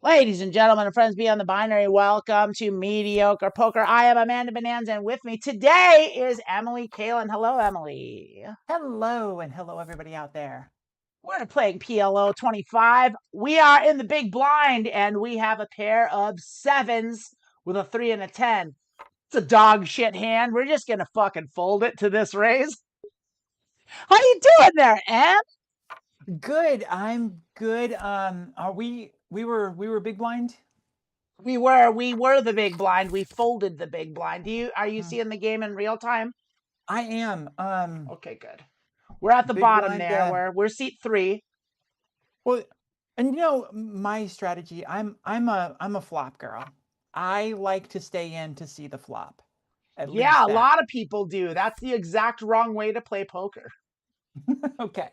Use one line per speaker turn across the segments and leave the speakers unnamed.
Ladies and gentlemen and friends beyond the binary, welcome to Mediocre Poker. I am Amanda Bonanza, and with me today is Emily Kalin. Hello, Emily.
Hello, and hello, everybody out there.
We're playing PLO 25. We are in the big blind, and we have a pair of sevens with a 3 and a 10. It's a dog shit hand. We're just going to fucking fold it to this raise. How you doing there, Em?
Good. I'm good. Are we were big blind?
We were the big blind. We folded the big blind. Are you seeing the game in real time?
I am.
Okay, good. We're at the bottom blind, there. We're seat 3.
Well, and you know my strategy. I'm a flop girl. I like to stay in to see the flop.
Yeah, a lot of people do. That's the exact wrong way to play poker.
Okay.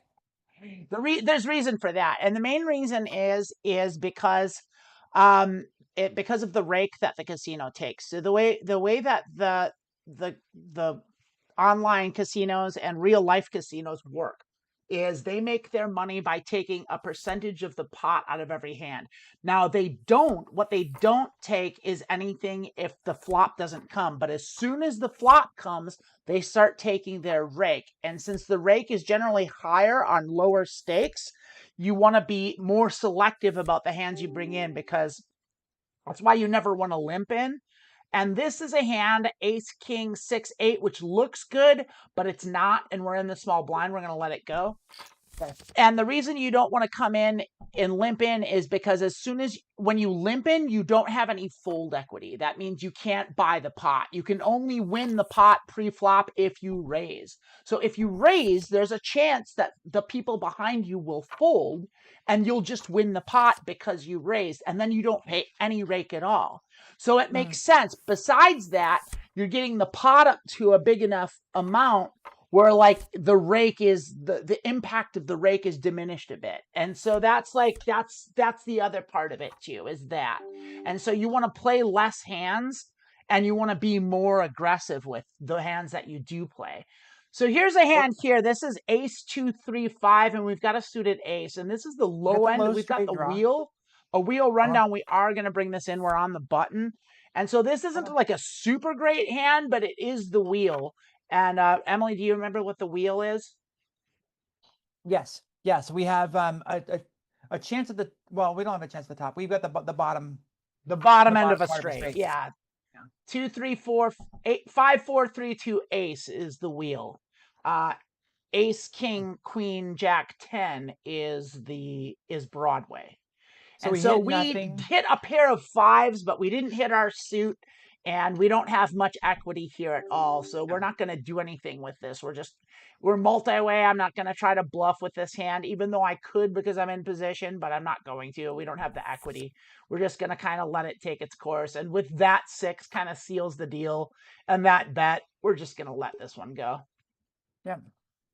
There's reason for that, and the main reason is because because of the rake that the casino takes. So the way that the online casinos and real life casinos work is they make their money by taking a percentage of the pot out of every hand. Now what they don't take is anything if the flop doesn't come, but as soon as the flop comes, they start taking their rake. And since the rake is generally higher on lower stakes, you want to be more selective about the hands you bring in, because that's why you never want to limp in. And this is a hand, ace, king, 6, 8, which looks good, but it's not. And we're in the small blind. We're going to let it go. And the reason you don't want to come in and limp in is because when you limp in, you don't have any fold equity. That means you can't buy the pot. You can only win the pot pre-flop if you raise. So if you raise, there's a chance that the people behind you will fold and you'll just win the pot because you raised, and then you don't pay any rake at all. So it makes sense. Besides that, you're getting the pot up to a big enough amount where like the rake is the impact of the rake is diminished a bit. And so that's the other part of it too, is that. And so you want to play less hands and you want to be more aggressive with the hands that you do play. So here's a hand here. This is ace 2 3 5, and we've got a suited ace, and this is the
We got
low
the
end.
low
We've got
straight
the
draw.
wheel rundown. We are going to bring this in. We're on the button. And so this isn't like a super great hand, but it is the wheel. And Emily, do you remember what the wheel is?
Yes, we have a chance at the, well, we don't have a chance at the top. We've got the bottom,
The bottom
the
end of
bottom
a
part of a
straight.
straight.
Yeah.
Yeah.
2 3 4 8 5 4 3 2 ace is the wheel. Ace king queen jack 10 is Broadway.
So
And
we
so
hit
we
nothing.
hit a pair of fives, but we didn't hit our suit, and we don't have much equity here at all. So we're not going to do anything with this. We're multi-way. I'm not going to try to bluff with this hand, even though I could because I'm in position, but I'm not going to. We don't have the equity. We're just going to kind of let it take its course. And with that 6 kind of seals the deal. And that bet, we're just going to let this one go.
Yeah.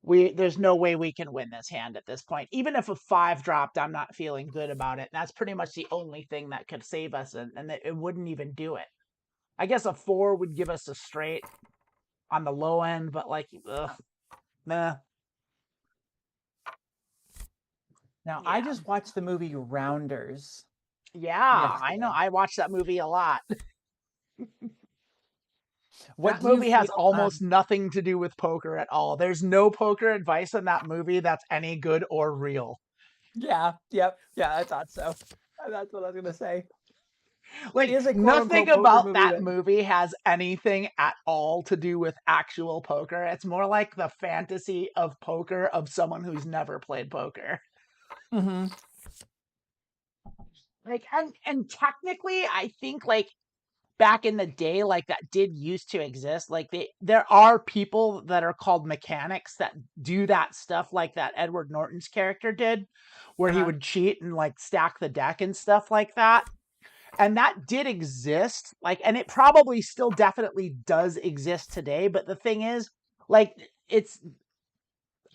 There's no way we can win this hand at this point. Even if a 5 dropped, I'm not feeling good about it. That's pretty much the only thing that could save us, and it wouldn't even do it. I guess a 4 would give us a straight on the low end, but like, nah.
Now, I just watched the movie Rounders.
Yeah, I know.
Yesterday.
I watched that movie a lot.
What
That
do you
movie has
feel?
almost nothing to do with poker at all. There's no poker advice in that movie that's any good or real.
Yeah, yep, yeah, I thought so. That's what I was gonna say. It
Like,
is a quote
nothing
unquote poker
about
movie
that
that,
movie has anything at all to do with actual poker. It's more like the fantasy of poker of someone who's never played poker.
mm-hmm.
Like, and technically, I think like back in the day, like that did used to exist. Like there are people that are called mechanics that do that stuff, like that Edward Norton's character did, where he would cheat and like stack the deck and stuff like that. And that did exist, like, and it probably still definitely does exist today. But the thing is, like, it's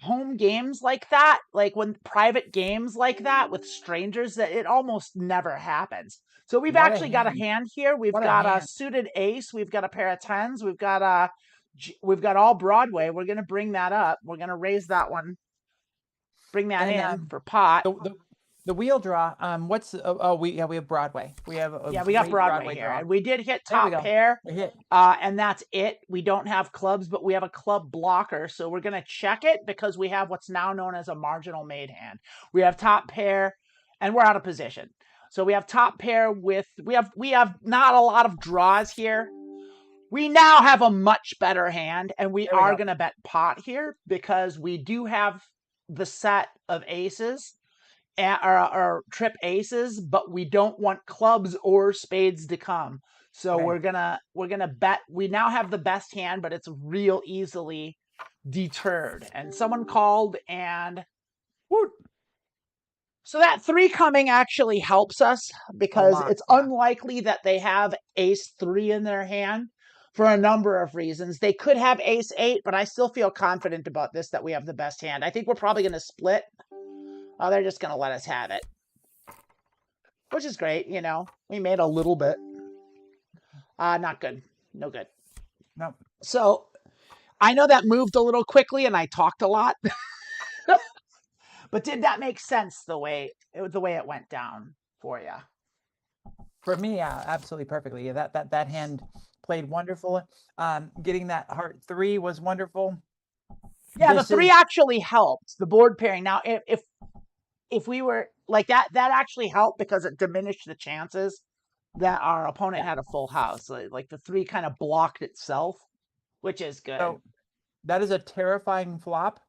home games like that, like when private games like that with strangers, that it almost never happens. So we've
What a
actually got a
hand!
hand here. We've
What a
got a
hand!
suited ace. We've got a pair of 10s. We've got all Broadway. We're gonna bring that up. We're gonna raise that one. Bring that
And
in for pot.
the wheel draw. What's we have Broadway. We have a
Yeah, we got
great
Broadway here,
draw.
and we did hit
There we
top
go.
pair,
We hit.
and that's it. We don't have clubs, but we have a club blocker, so we're gonna check it because we have what's now known as a marginal made hand. We have top pair, and we're out of position. So we have top pair with we have not a lot of draws here. We now have a much better hand, and we
There we
are
go.
gonna bet pot here because we do have the set of aces or trip aces, but we don't want clubs or spades to come. So
Okay.
we're gonna bet. We now have the best hand, but it's real easily deterred. And someone called, and
Woo!
so that 3 coming actually helps us
A
because
lot.
it's
Yeah.
unlikely that they have ace 3 in their hand for a number of reasons. They could have ace 8, but I still feel confident about this that we have the best hand. I think we're probably going to split. Oh, they're just going to let us have it. Which is great, you know. We made a little bit. Not good. No good.
No.
So I know that moved a little quickly and I talked a lot. But did that make sense the way it went down for you?
For me, yeah, absolutely perfectly. Yeah, that hand played wonderful. Getting that heart 3 was wonderful.
Yeah, the
This
3
is
actually helped the board pairing. Now, if we were like that actually helped because it diminished the chances that our opponent had a full house. Like the 3 kind of blocked itself, which is good.
so that is a terrifying flop.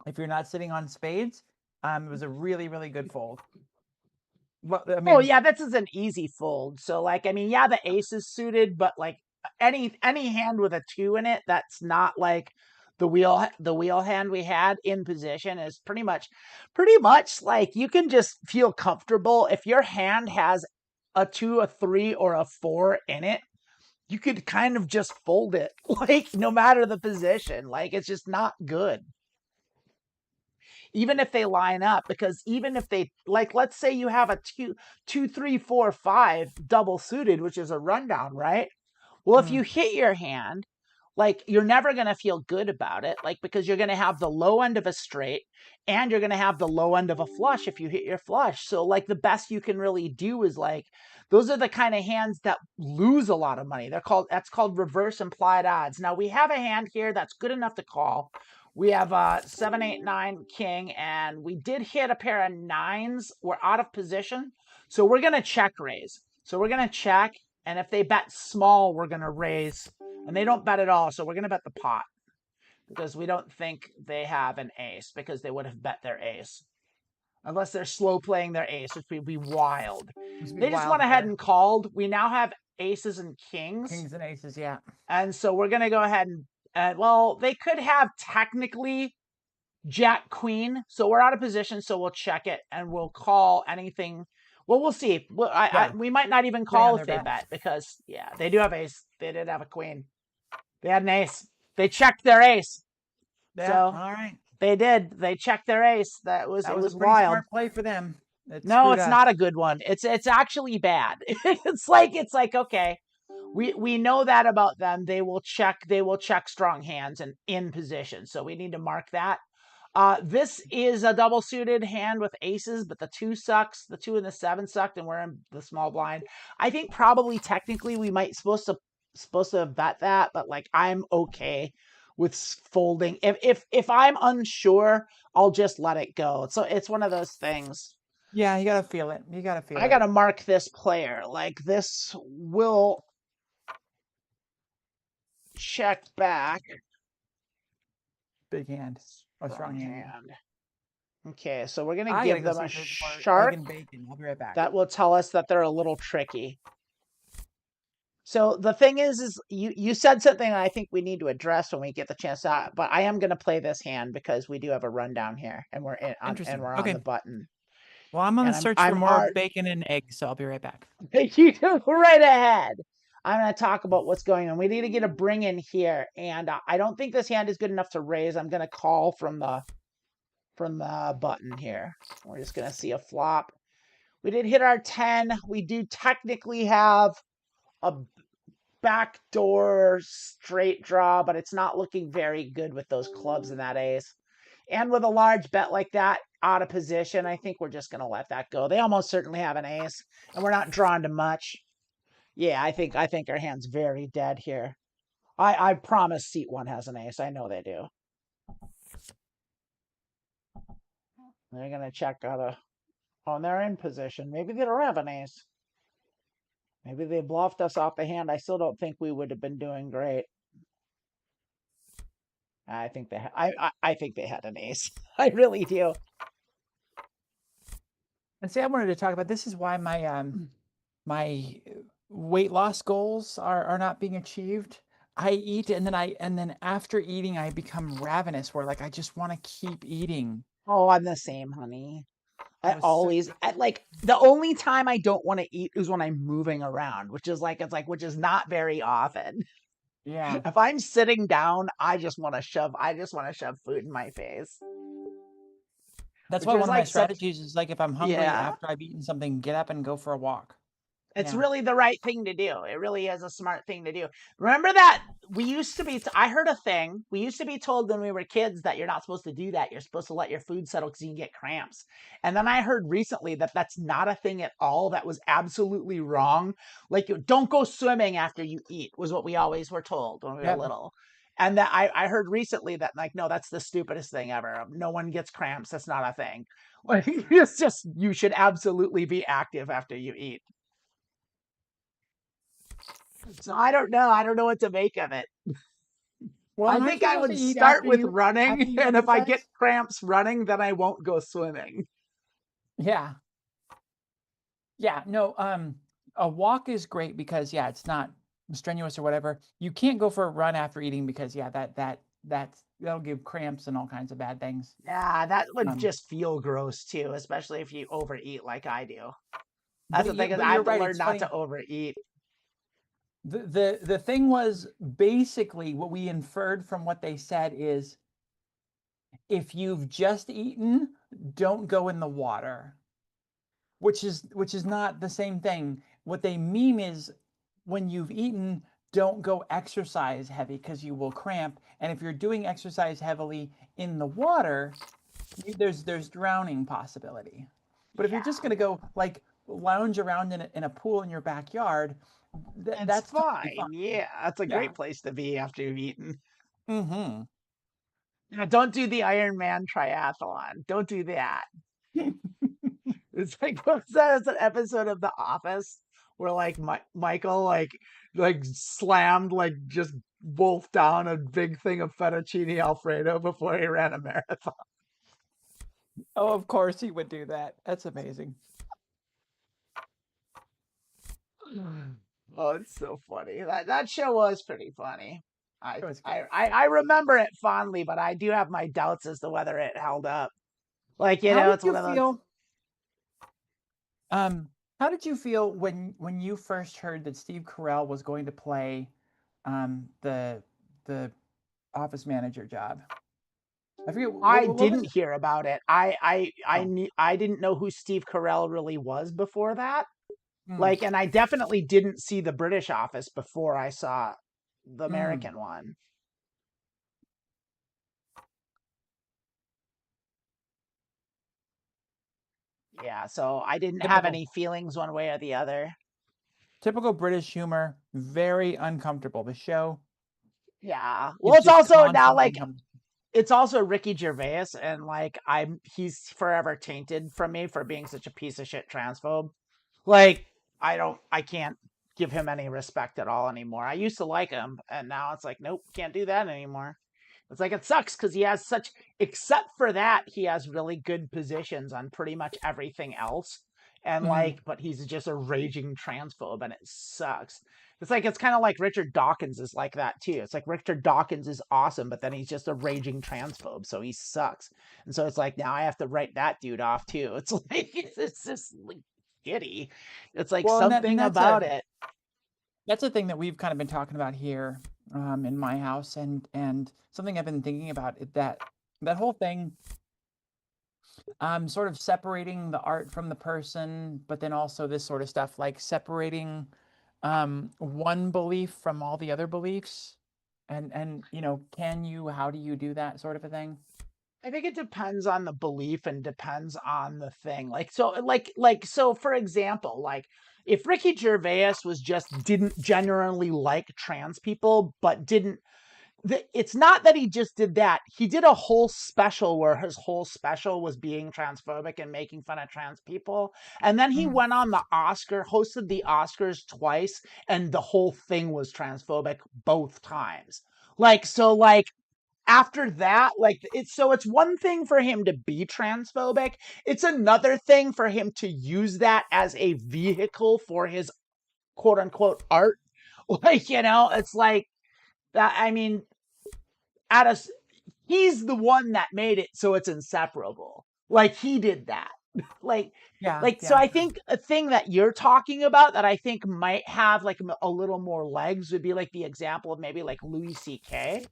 If you're not sitting on spades, it was a really, really good fold. Well, I mean,
Oh yeah, this is an easy fold. So like, I mean, yeah, the ace is suited, but like any hand with a 2 in it that's not like the wheel hand we had in position is pretty much like you can just feel comfortable if your hand has a 2, a 3, or a 4 in it. You could kind of just fold it, like no matter the position. Like it's just not good. Even if they line up, because even if they, like, let's say you have a 2, 2, 3, 4, 5 double suited, which is a rundown, right? Well, if you hit your hand, like you're never going to feel good about it, like because you're going to have the low end of a straight and you're going to have the low end of a flush if you hit your flush. So like the best you can really do is like those are the kind of hands that lose a lot of money. That's called reverse implied odds. Now we have a hand here that's good enough to call. We have 7, 8, 9 king, and we did hit a pair of 9s. We're out of position, so we're going to check raise. So we're going to check, and if they bet small, we're going to raise. And they don't bet at all, so we're going to bet the pot. Because we don't think they have an ace, because they would have bet their ace. Unless they're slow playing their ace, which would be wild. They just went ahead and called. We now have aces and kings.
Kings and aces, yeah.
And so we're going to go ahead and, well, they could have technically jack queen. So we're out of position, so we'll check it, and we'll call anything. Well, we'll see. We might not even call if they bet, because, yeah, they do have ace. They did have a queen. They had an ace. They checked their ace.
Yeah,
so
all right.
They did. They checked their ace. It was
a pretty
wild.
Smart play for them.
No, it's not a good one. It's actually bad. it's like okay, we know that about them. They will check strong hands and in position. So we need to mark that. This is a double suited hand with aces, but the 2 sucks. The 2 and the 7 sucked, and we're in the small blind. I think probably technically we might supposed to bet that, but like I'm okay with folding. If I'm unsure, I'll just let it go. So it's one of those things.
Yeah, you gotta feel it.
I gotta mark this player. Like this will check back.
Big hand. Or strong hand.
Okay, so we're gonna give them a sharp.
I'll be right back.
That will tell us that they're a little tricky. So the thing is you said something I think we need to address when we get the chance out. But I am gonna play this hand because we do have a rundown here, and we're on the button.
Well, I'm gonna search for more bacon and eggs, so I'll be right back.
You go right ahead. I'm going to talk about what's going on. We need to get a bring in here, and I don't think this hand is good enough to raise. I'm going to call from the button here. We're just going to see a flop. We did hit our 10. We do technically have a backdoor straight draw, but it's not looking very good with those clubs and that ace. And with a large bet like that out of position, I think we're just going to let that go. They almost certainly have an ace, and we're not drawn to much. Yeah, I think our hand's very dead here. I promise seat 1 has an ace. I know they do. They're going to check out a... Oh, they're in position. Maybe they don't have an ace. Maybe they bluffed us off the hand. I still don't think we would have been doing great. I think they I think they had an ace. I really do.
And see, I wanted to talk about this is why my my weight loss goals are not being achieved. I eat, and then after eating I become ravenous, where like I just want to keep eating.
Oh, I'm the same, honey. Like the only time I don't want to eat is when I'm moving around, which is not very often.
Yeah.
If I'm sitting down, I just want to shove food in my face.
That's
which
why
was
one of my
like such,
strategies is like if I'm hungry
yeah.
after I've eaten something, get up and go for a walk.
It's
Yeah.
really the right thing to do. It really is a smart thing to do. Remember that we used to be, I heard a thing. We used to be told when we were kids that you're not supposed to do that. You're supposed to let your food settle because you can get cramps. And then I heard recently that that's not a thing at all. That was absolutely wrong. Like, don't go swimming after you eat, was what we always were told when we were
Yep.
little. And that I heard recently that, like, no, that's the stupidest thing ever. No one gets cramps. That's not a thing. Like, it's just, you should absolutely be active after you eat. So I don't know. I don't know what to make of it.
Well,
I
and aren't
think
you
I
supposed to
would
eat
start with
after
running,
you
and if I get
exercise?
cramps running, then I won't go swimming.
Yeah. Yeah. No, a walk is great because yeah, it's not strenuous or whatever. You can't go for a run after eating because yeah, that'll give cramps and all kinds of bad things.
Yeah, that would
Um,
just feel gross too, especially if you overeat like I do. That's
but
the thing, is
but
I
you're
have to
right.
learn
It's
not
funny.
to overeat.
The thing was basically what we inferred from what they said is if you've just eaten, don't go in the water, which is not the same thing. What they mean is when you've eaten, don't go exercise heavy because you will cramp. And if you're doing exercise heavily in the water, there's drowning possibility. But if you're just
Yeah,
gonna go like lounge around in a pool in your backyard,
it's
that's totally
fine.
fine.
Yeah, that's a
Yeah.
great place to be after you've eaten.
Mm-hmm.
Don't do the Iron Man triathlon. Don't do that. It's like, what's that? It's an episode of The Office where like Michael like slammed, like, just wolfed down a big thing of fettuccine alfredo before he ran a marathon.
Oh, of course he would do that. That's amazing.
Oh, it's so funny. That show was pretty funny.
It was great.
I remember it fondly, but I do have my doubts as to whether it held up. Like,
How did
it's
you
one of those.
feel? Um, how did you feel when you first heard that Steve Carell was going to play the office manager job? I forget
I
what was
didn't
it?
hear about it. I
Oh,
knew, I didn't know who Steve Carell really was before that.
mm,
Like, and I definitely didn't see the British Office before I saw the
mm,
American one. Yeah, so I didn't have
typical
any feelings one way or the other.
typical British humor. Very uncomfortable. The show
Yeah. Well,
is
it's
just
also now,
constantly
like,
uncomfortable.
it's also Ricky Gervais, and like he's forever tainted from me for being such a piece of shit transphobe. Like, I can't give him any respect at all anymore. I used to like him, and now it's like, nope, can't do that anymore. It's like, it sucks because he has such, except for that, he has really good positions on pretty much everything else. And
Hmm.
like, but he's just a raging transphobe, and it sucks. It's like, it's kind of like Richard Dawkins is like that too. It's like Richard Dawkins is awesome, but then he's just a raging transphobe, so he sucks. And so it's like, now I have to write that dude off too. It's like, it's just like shitty. It's like
Well, and that and
something about it.
that's a thing that we've kind of been talking about here in my house, and something I've been thinking about that whole thing, sort of separating the art from the person, but then also this sort of stuff like separating one belief from all the other beliefs, and how do you do that sort of a thing?
I think it depends on the belief and depends on the thing. Like, so, so for example, like, if Ricky Gervais was just didn't genuinely like trans people, but didn't, it's not that he just did that. He did a whole special where his whole special was being transphobic and making fun of trans people. And then he
Mm,
went on hosted the Oscars twice, and the whole thing was transphobic both times. Like, so, like, after that, like, it's one thing for him to be transphobic. It's another thing for him to use that as a vehicle for his quote unquote art. Like, it's like that. I mean, at a he's the one that made it so it's inseparable. Like, he did that. like
yeah,
so
yeah.
I think a thing that you're talking about that I think might have like a little more legs would be like the example of maybe like Louis CK,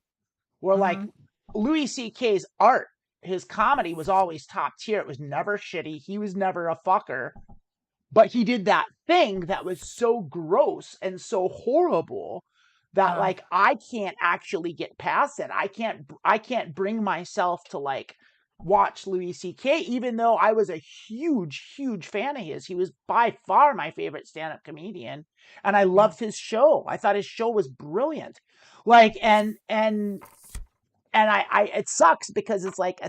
where like
Hmm.
Louis CK's art his comedy was always top tier. It was never shitty. He was never a fucker. But he did that thing that was so gross and so horrible that
Uh,
like I can't actually get past it. I can't bring myself to like watch Louis C.K. even though I was a huge fan of his. He was by far my favorite stand-up comedian and I
mm,
loved his show. I thought his show was brilliant. Like and I it sucks because it's like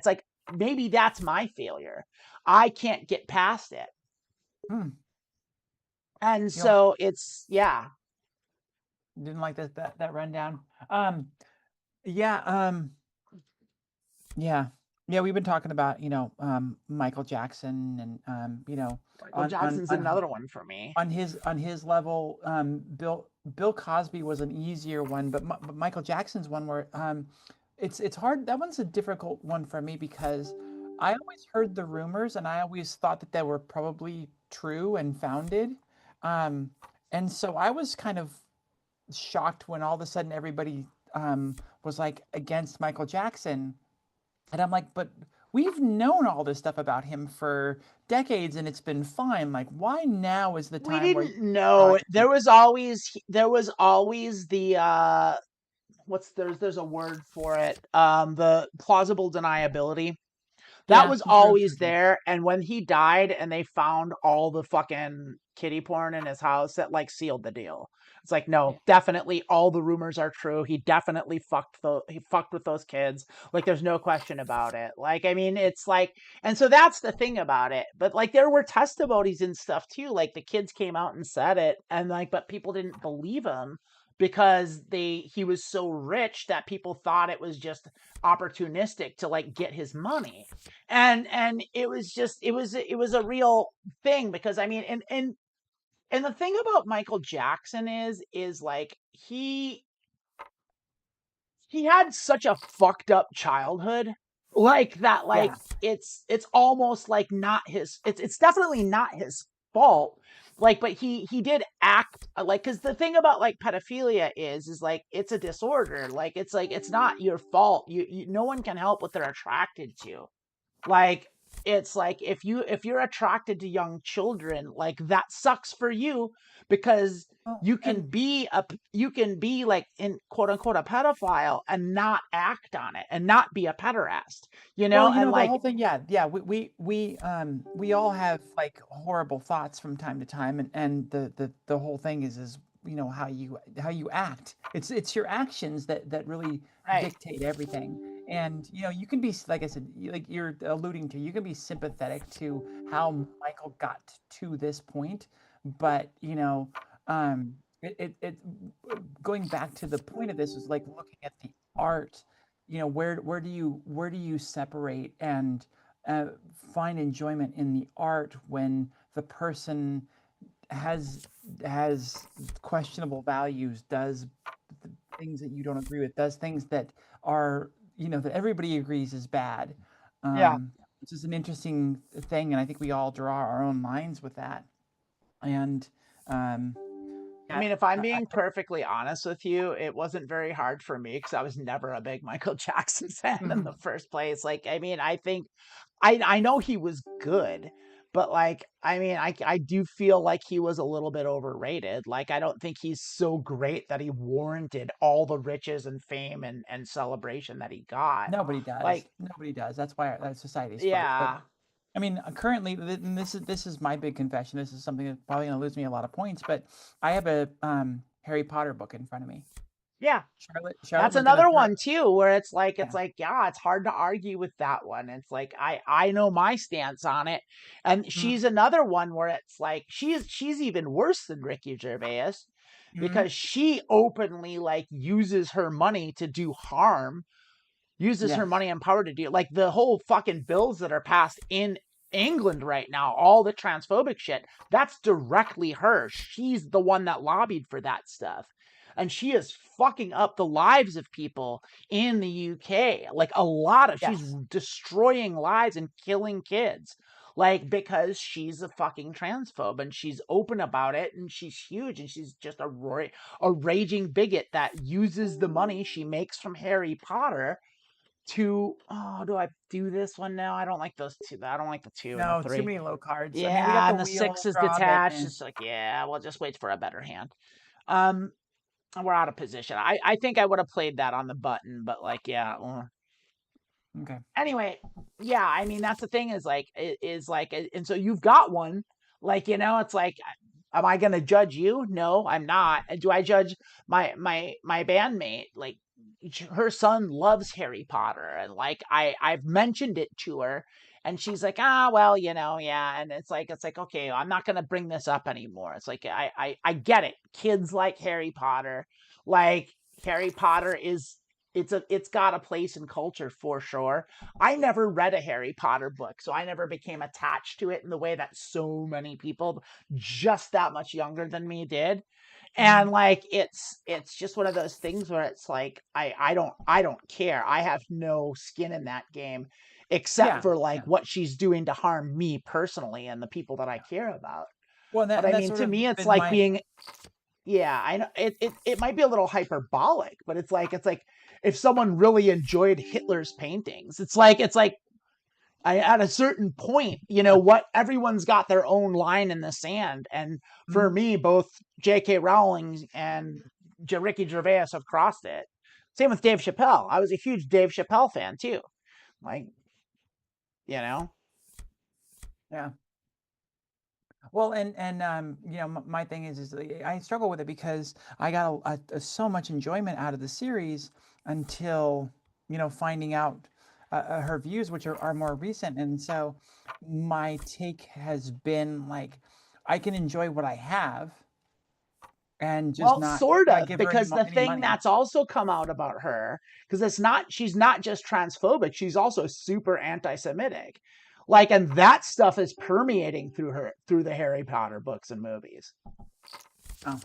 maybe that's my failure. I can't get past it.
mm,
And
you know,
so it's yeah.
didn't like that rundown. Um, yeah, yeah, yeah. We've been talking about Michael Jackson and
Michael
on on
Jackson's
on
another one for me.
on his level. Bill Cosby was an easier one, but Michael Jackson's one where it's hard. That one's a difficult one for me because I always heard the rumors and I always thought that they were probably true and founded. Um, and so I was kind of shocked when all of a sudden everybody was like against Michael Jackson. And I'm like, but we've known all this stuff about him for decades and it's been fine. Like, why now is the
We
time where you
didn't know.
shocking?
There was always the what's there's a word for it. The plausible deniability. That
Yeah,
was
true, true,
always
true.
there. And when he died and they found all the fucking kitty porn in his house, that like sealed the deal. It's like, no,
Yeah.
definitely all the rumors are true. He definitely he fucked with those kids. Like there's no question about it. Like, I mean, it's like, and so that's the thing about it. But like there were testimonies and stuff too. Like the kids came out and said it and like, but people didn't believe him because he was so rich that people thought it was just opportunistic to like get his money and it was just it was a real thing because I mean and the thing about Michael Jackson is like he had such a fucked up childhood like that like
Yeah.
it's almost like not his it's definitely not his fault like but he did act like because the thing about like pedophilia is like it's a disorder like it's not your fault you no one can help what they're attracted to like it's like if you're attracted to young children like that sucks for you because
Well,
you
and
can be like in quote unquote a pedophile and not act on it and not be a pederast
well,
and
the
like
whole thing, yeah, yeah. We all have like horrible thoughts from time to time, and the whole thing is how you act. It's your actions that really
right
dictate everything. And you can be like I said, like you're alluding to, you can be sympathetic to how Michael got to this point, but it going back to the point of this is like looking at the art. Where do you separate and uh, find enjoyment in the art when the person has questionable values, does things that you don't agree with, does things that are that everybody agrees is bad.
yeah
Which is an interesting thing, and I think we all draw our own lines with that. And um,
I
yeah,
mean, if I'm
I,
being perfectly honest with you, it wasn't very hard for me because I was never a big Michael Jackson fan in the first place. Like, I mean, I think I know he was good, but like, I mean, I do feel like he was a little bit overrated. Like, I don't think he's so great that he warranted all the riches and fame and celebration that he got.
nobody does.
Like,
Nobody does. That's why society sparks. But
yeah,
I mean, currently, and this is my big confession. This is something that's probably going to lose me a lot of points. But I have a Harry Potter book in front of me.
yeah.
Charlotte
That's
was going to
another
throw.
one too, where it's
Yeah.
like, yeah, it's hard to argue with that one. It's like I know my stance on it, and
Mm,
she's another one where it's like she's even worse than Ricky Gervais
mm,
because she openly like uses her money to do harm, uses her
yes.
money and power to do like the whole fucking bills that are passed in England right now, all the transphobic shit, that's directly her. She's the one that lobbied for that stuff. And she is fucking up the lives of people in the UK. Like a lot of she's
Yes.
destroying lives and killing kids. Like because she's a fucking transphobe and she's open about it and she's huge and she's just a raging bigot that uses the money she makes from Harry Potter 2. Oh, do I do this one now? I don't like those two. I don't like the 2 and the
No, too
3.
many low cards. I mean, we got
Yeah,
the
and the
wheel
6 is
draw, but
detached. It's like, yeah, we'll just wait for a better hand. Um, we're out of position. I think I would have played that on the button, but like, yeah.
okay.
Anyway, yeah, I mean that's the thing is like and so you've got one, like, it's like, am I going to judge you? No, I'm not. Do I judge my bandmate? Like, her son loves Harry Potter, and like I've mentioned it to her, and she's like, ah, well, yeah. And it's like, okay, I'm not going to bring this up anymore. It's like, I get it. Kids like Harry Potter. Like, Harry Potter is, it's got a place in culture for sure. I never read a Harry Potter book, so I never became attached to it in the way that so many people just that much younger than me did. And like, it's just one of those things where it's like, I don't care. I have no skin in that game, except
Yeah,
for like
yeah.
what she's doing to harm me personally and the people that I care about.
Well,
But I
and that's
mean,
sort
to
of
me, it's
been
like
my
being, yeah, I know it might be a little hyperbolic, but it's like if someone really enjoyed Hitler's paintings, it's like at a certain point, what, everyone's got their own line in the sand. And for
Mhm.
me, both J.K. Rowling and Ricky Gervais have crossed it. Same with Dave Chappelle. I was a huge Dave Chappelle fan too. Like, you know,
Yeah. Well, and my thing is I struggle with it because I got so much enjoyment out of the series until finding out her views, which are more recent, and so my take has been like I can enjoy what I have and just
well, sort
not
of,
give her
because the
any
thing
money.
that's also come out about her, because she's not just transphobic, she's also super anti-Semitic. Like, and that stuff is permeating through the Harry Potter books and movies.
Oh,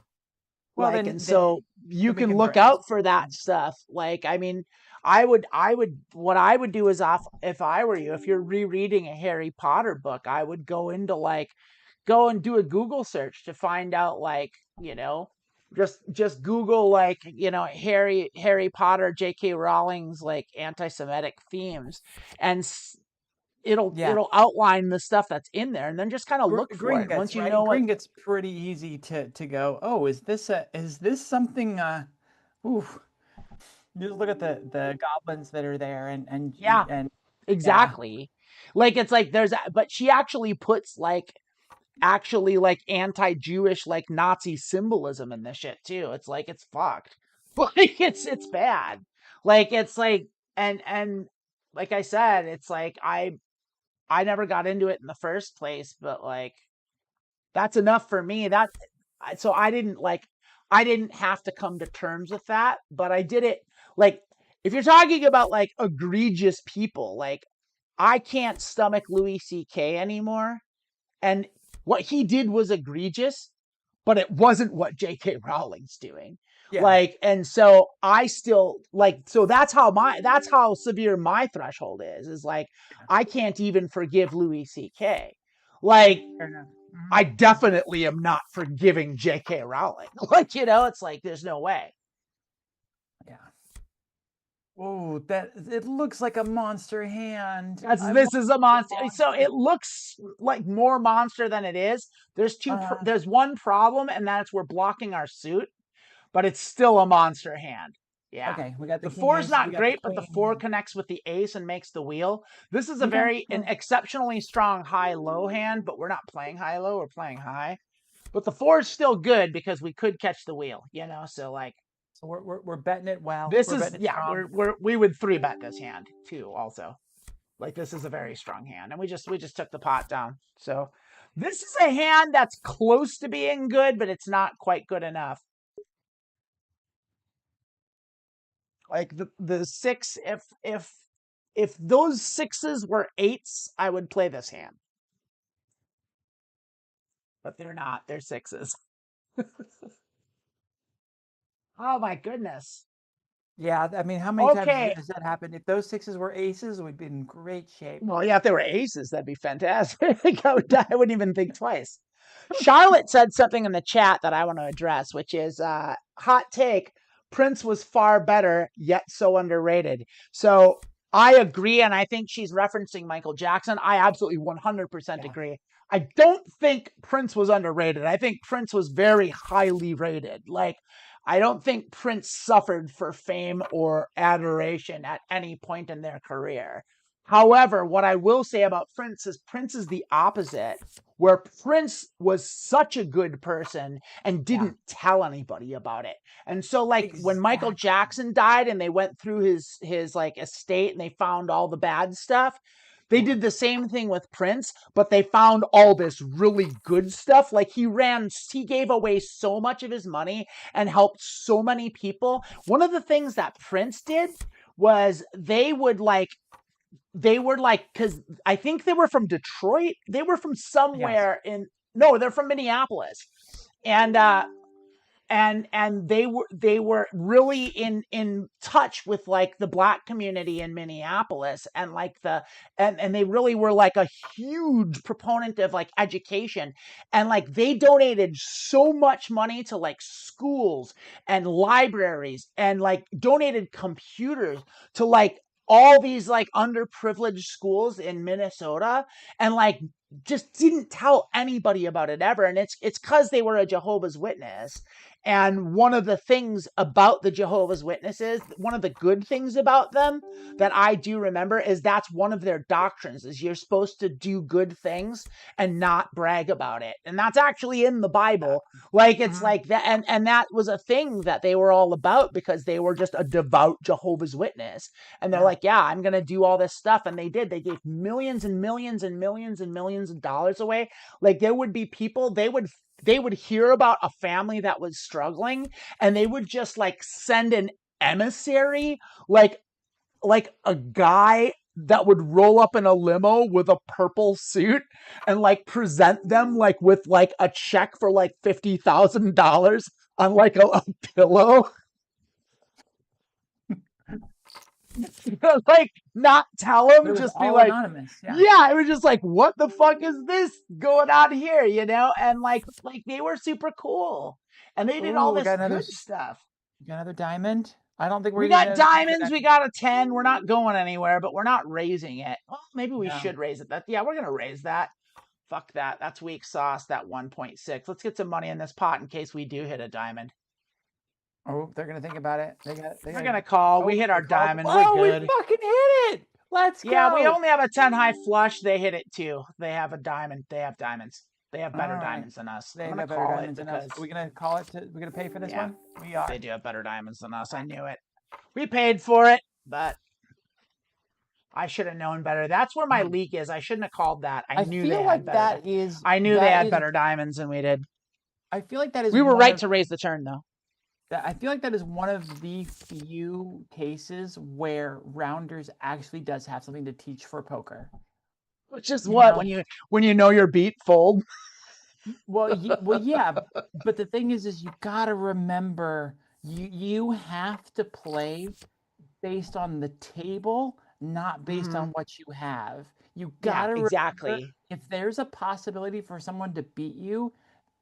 well
Like, and
then
so you
we
can
can
look
brace.
out for that stuff. Like, I mean, what I would do is, if I were you, if you're rereading a Harry Potter book, I would go and do a Google search to find out, like, just Google, like, Harry Potter, J.K. Rowling's like anti-Semitic themes, and
Yeah,
it'll outline the stuff that's in there, and then just kind of look for it. And once
Gringotts,
you
right?
know what,
Gringotts pretty easy to go. Oh, is this something? Ooh, you just look at the goblins that are there,
yeah,
and yeah,
exactly. Like, it's like but she actually puts like anti-Jewish, like Nazi symbolism in this shit too. It's like, it's fucked. Like, it's bad. Like, it's like, and like I said, it's like I never got into it in the first place, but like, that's enough for me. So I didn't have to come to terms with that, but I did it. Like, if you're talking about like egregious people, like, I can't stomach Louis C.K. anymore, and what he did was egregious, but it wasn't what J.K. Rowling's doing.
yeah,
Like, and so I still like, so that's how severe my threshold is like,
yeah.
I can't even forgive Louis C.K. Like,
Fair enough.
I definitely am not forgiving J.K. Rowling. Like, it's like, there's no way.
Yeah. Oh, that it looks like a monster hand.
That's
I
This
want
is a
a
monster. So
monster.
it looks like more monster than it is.
Uh,
There's one problem, and that's we're blocking our suit, but it's still a monster hand. Yeah.
okay, we got the
The
king
four's
ace. We
not
got the
great, but the
queen
four
hand.
connects with the ace and makes the wheel. This is
Okay.
an exceptionally strong high-low hand, but we're not playing high-low, we're playing high. But the four is still good because we could catch the wheel, so like,
So we're betting it well.
this
We're
is,
betting it
yeah,
strong.
we would three bet this hand too, also. Like, this is a very strong hand, and we just took the pot down. So this is a hand that's close to being good, but it's not quite good enough. Like, the six, if those sixes were eights, I would play this hand. But they're not. They're sixes. Oh my goodness.
Yeah, I mean, how many times
Okay.
has that happened? If those sixes were aces, we'd be in great shape.
Well, yeah, if they were aces, that'd be fantastic. I wouldn't even think twice. Charlotte said something in the chat that I want to address, which is, hot take. Prince was far better, yet so underrated. So I agree, and I think she's referencing Michael Jackson. I absolutely 100%
Yeah.
agree. I don't think Prince was underrated. I think Prince was very highly rated. Like, I don't think Prince suffered for fame or adoration at any point in their career. However, what I will say about Prince is the opposite, where Prince was such a good person and
Yeah.
didn't tell anybody about it. And so like when Michael
Exactly.
Jackson died and they went through his like estate and they found all the bad stuff, they
Yeah.
did the same thing with Prince, but they found all this really good stuff. Like he gave away so much of his money and helped so many people. One of the things that Prince did was they were like, because I think they were from Detroit. They were from
Yes.
somewhere in, no, they're from Minneapolis. And they were really in touch with like the black community in Minneapolis, and like and they really were like a huge proponent of like education, and like they donated so much money to like schools and libraries, and like donated computers to like all these like underprivileged schools in Minnesota, and like just didn't tell anybody about it ever. And it's because they were a Jehovah's Witness. And one of the things about the Jehovah's Witnesses, one of the good things about them that I do remember, is that's one of their doctrines, is you're supposed to do good things and not brag about it. And that's actually in the Bible. Like it's
Mhm.
like that, and that was a thing that they were all about because they were just a devout Jehovah's Witness. And they're
Yeah.
like, yeah, I'm gonna do all this stuff. And they did. They gave millions and millions and millions and millions of dollars away. Like there would be people, they would hear about a family that was struggling, and they would just like send an emissary, like a guy that would roll up in a limo with a purple suit and like present them like with like a check for like $50,000 on like a pillow. Like not tell
But
him,
it was
just be
all
like,
anonymous. Yeah.
yeah, it was just like, what the fuck is this going on here, And like they were super cool, and they did all
Ooh,
this good stuff.
we got another diamond. I don't think we're
We
getting
got
another diamond,
diamonds, we got a 10. We're not going anywhere, but we're not raising it. Well, maybe we
no.
should raise it. That, yeah, we're gonna raise that. Fuck that. That's weak sauce. That 1.6. Let's get some money in this pot in case we do hit a diamond.
Oh, they're gonna think about it. They
We're
got.
gonna call. We
Oh,
hit
they
our
called.
diamond. We're
Oh, we
good.
fucking hit it! Let's
Yeah, we
go.
only have a 10 high flush. They hit it too. They have a diamond. They have diamonds. They have
All
better
right.
diamonds than us.
They
I'm
have
gonna
better
call it
diamonds than us.
because
Are we gonna call it? We're gonna pay for this
yeah,
one. We are.
they do have better diamonds than us. I knew it. We paid for it, but I should have known better. That's where my
Mhm.
leak is. I shouldn't have called that. I
I
knew they
feel
had
like
better. I knew they
that
had
is
better diamonds than we did.
I feel like that is
We were
one
right
of
to raise the turn though.
that I feel like that is one of the few cases where rounders actually does have something to teach for poker.
Which is
You
what
know,
when you know your beat fold.
well, yeah, but the thing is you gotta remember you have to play based on the table, not based on
Mhm.
what you have. You
Yeah,
gotta remember
exactly.
if there's a possibility for someone to beat you,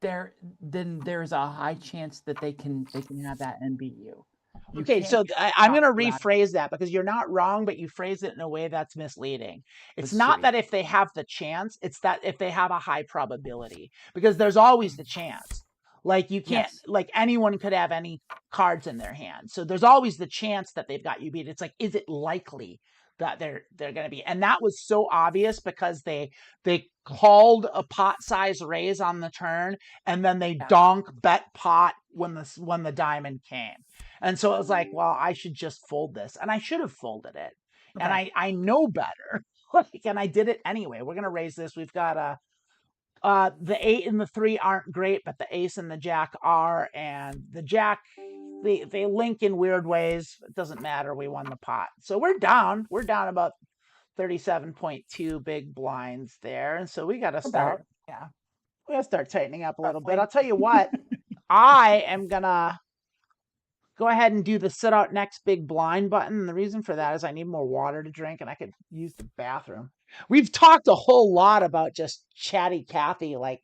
then there's a high chance that they can have that and beat you. You
Okay,
can't
so
get
I'm
caught
going to
out.
rephrase that because you're not wrong, but you phrase it in a way that's misleading. It's
Let's
not
see.
that if they have the chance, it's that if they have a high probability, because there's always the chance. Like you can't,
Yes.
like anyone could have any cards in their hand. So there's always the chance that they've got you beat. It's like, is it likely that they're going to be? And that was so obvious because they called a pot size raise on the turn, and then they
Yeah.
donk bet pot when the diamond came. And so I was like, well, I should just fold this. And I should have folded it. And
Okay.
I know better. And I did it anyway. We're gonna raise this. We've got the 8 and the 3 aren't great, but the ace and the jack are, and the jack they link in weird ways. It doesn't matter. We won the pot. So we're down. We're down about 37.2 big blinds there. And so
About. Yeah.
we gotta start tightening up a little bit.
Roughly.
I'll tell you what, I am gonna go ahead and do the sit out next big blind button. And the reason for that is I need more water to drink and I could use the bathroom. We've talked a whole lot about just chatty Cathy, like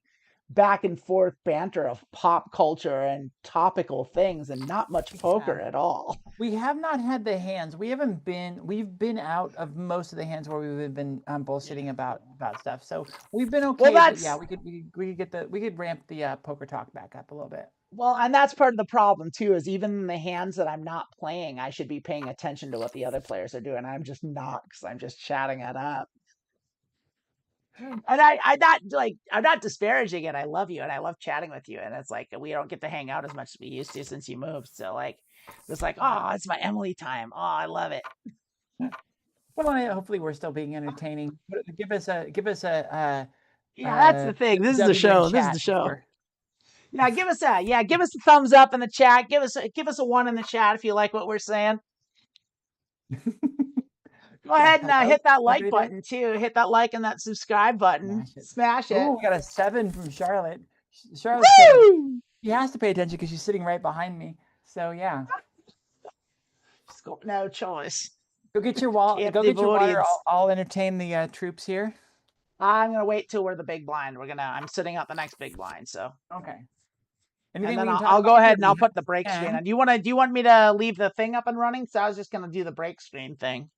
back and forth banter of pop culture and topical things and not much poker at all.
We have not had the hands. We've been out of most of the hands where we've been bullshitting about stuff. So we've been okay,
Well,
but yeah, we could ramp the poker talk back up a little bit.
well, and that's part of the problem too, is even in the hands that I'm not playing, I should be paying attention to what the other players are doing. I'm just not, because I'm just chatting it up. And I'm not disparaging it. I love you and I love chatting with you. And it's like we don't get to hang out as much as we used to since you moved. So like it's like, oh, it's my Emily time. Oh, I love it.
Well, hopefully we're still being entertaining. Give us a
Yeah, that's the thing. This is the
W in
show. This is
chat
the
if
show.
we're
Yeah, give us a thumbs up in the chat. Give us a one in the chat if you like what we're saying. Go ahead and
hello.
hit that like
Everybody there?
button too. Hit that like and that subscribe button.
Smash it.
Smash it.
Oh, we got a 7 from Charlotte. Charlotte said
Woo!
she has to pay attention because she's sitting right behind me. So yeah,
No choice.
go get your wall.
Can't
Go
live
get your water.
audience.
I'll entertain the troops here.
I'm gonna wait till we're the big blind. I'm sitting up the next big blind. So
Okay.
and
Anything
then
we can talk
I'll go
about
ahead
here?
and I'll put the break screen on. Do you want me to leave the thing up and running? So I was just gonna do the break screen thing.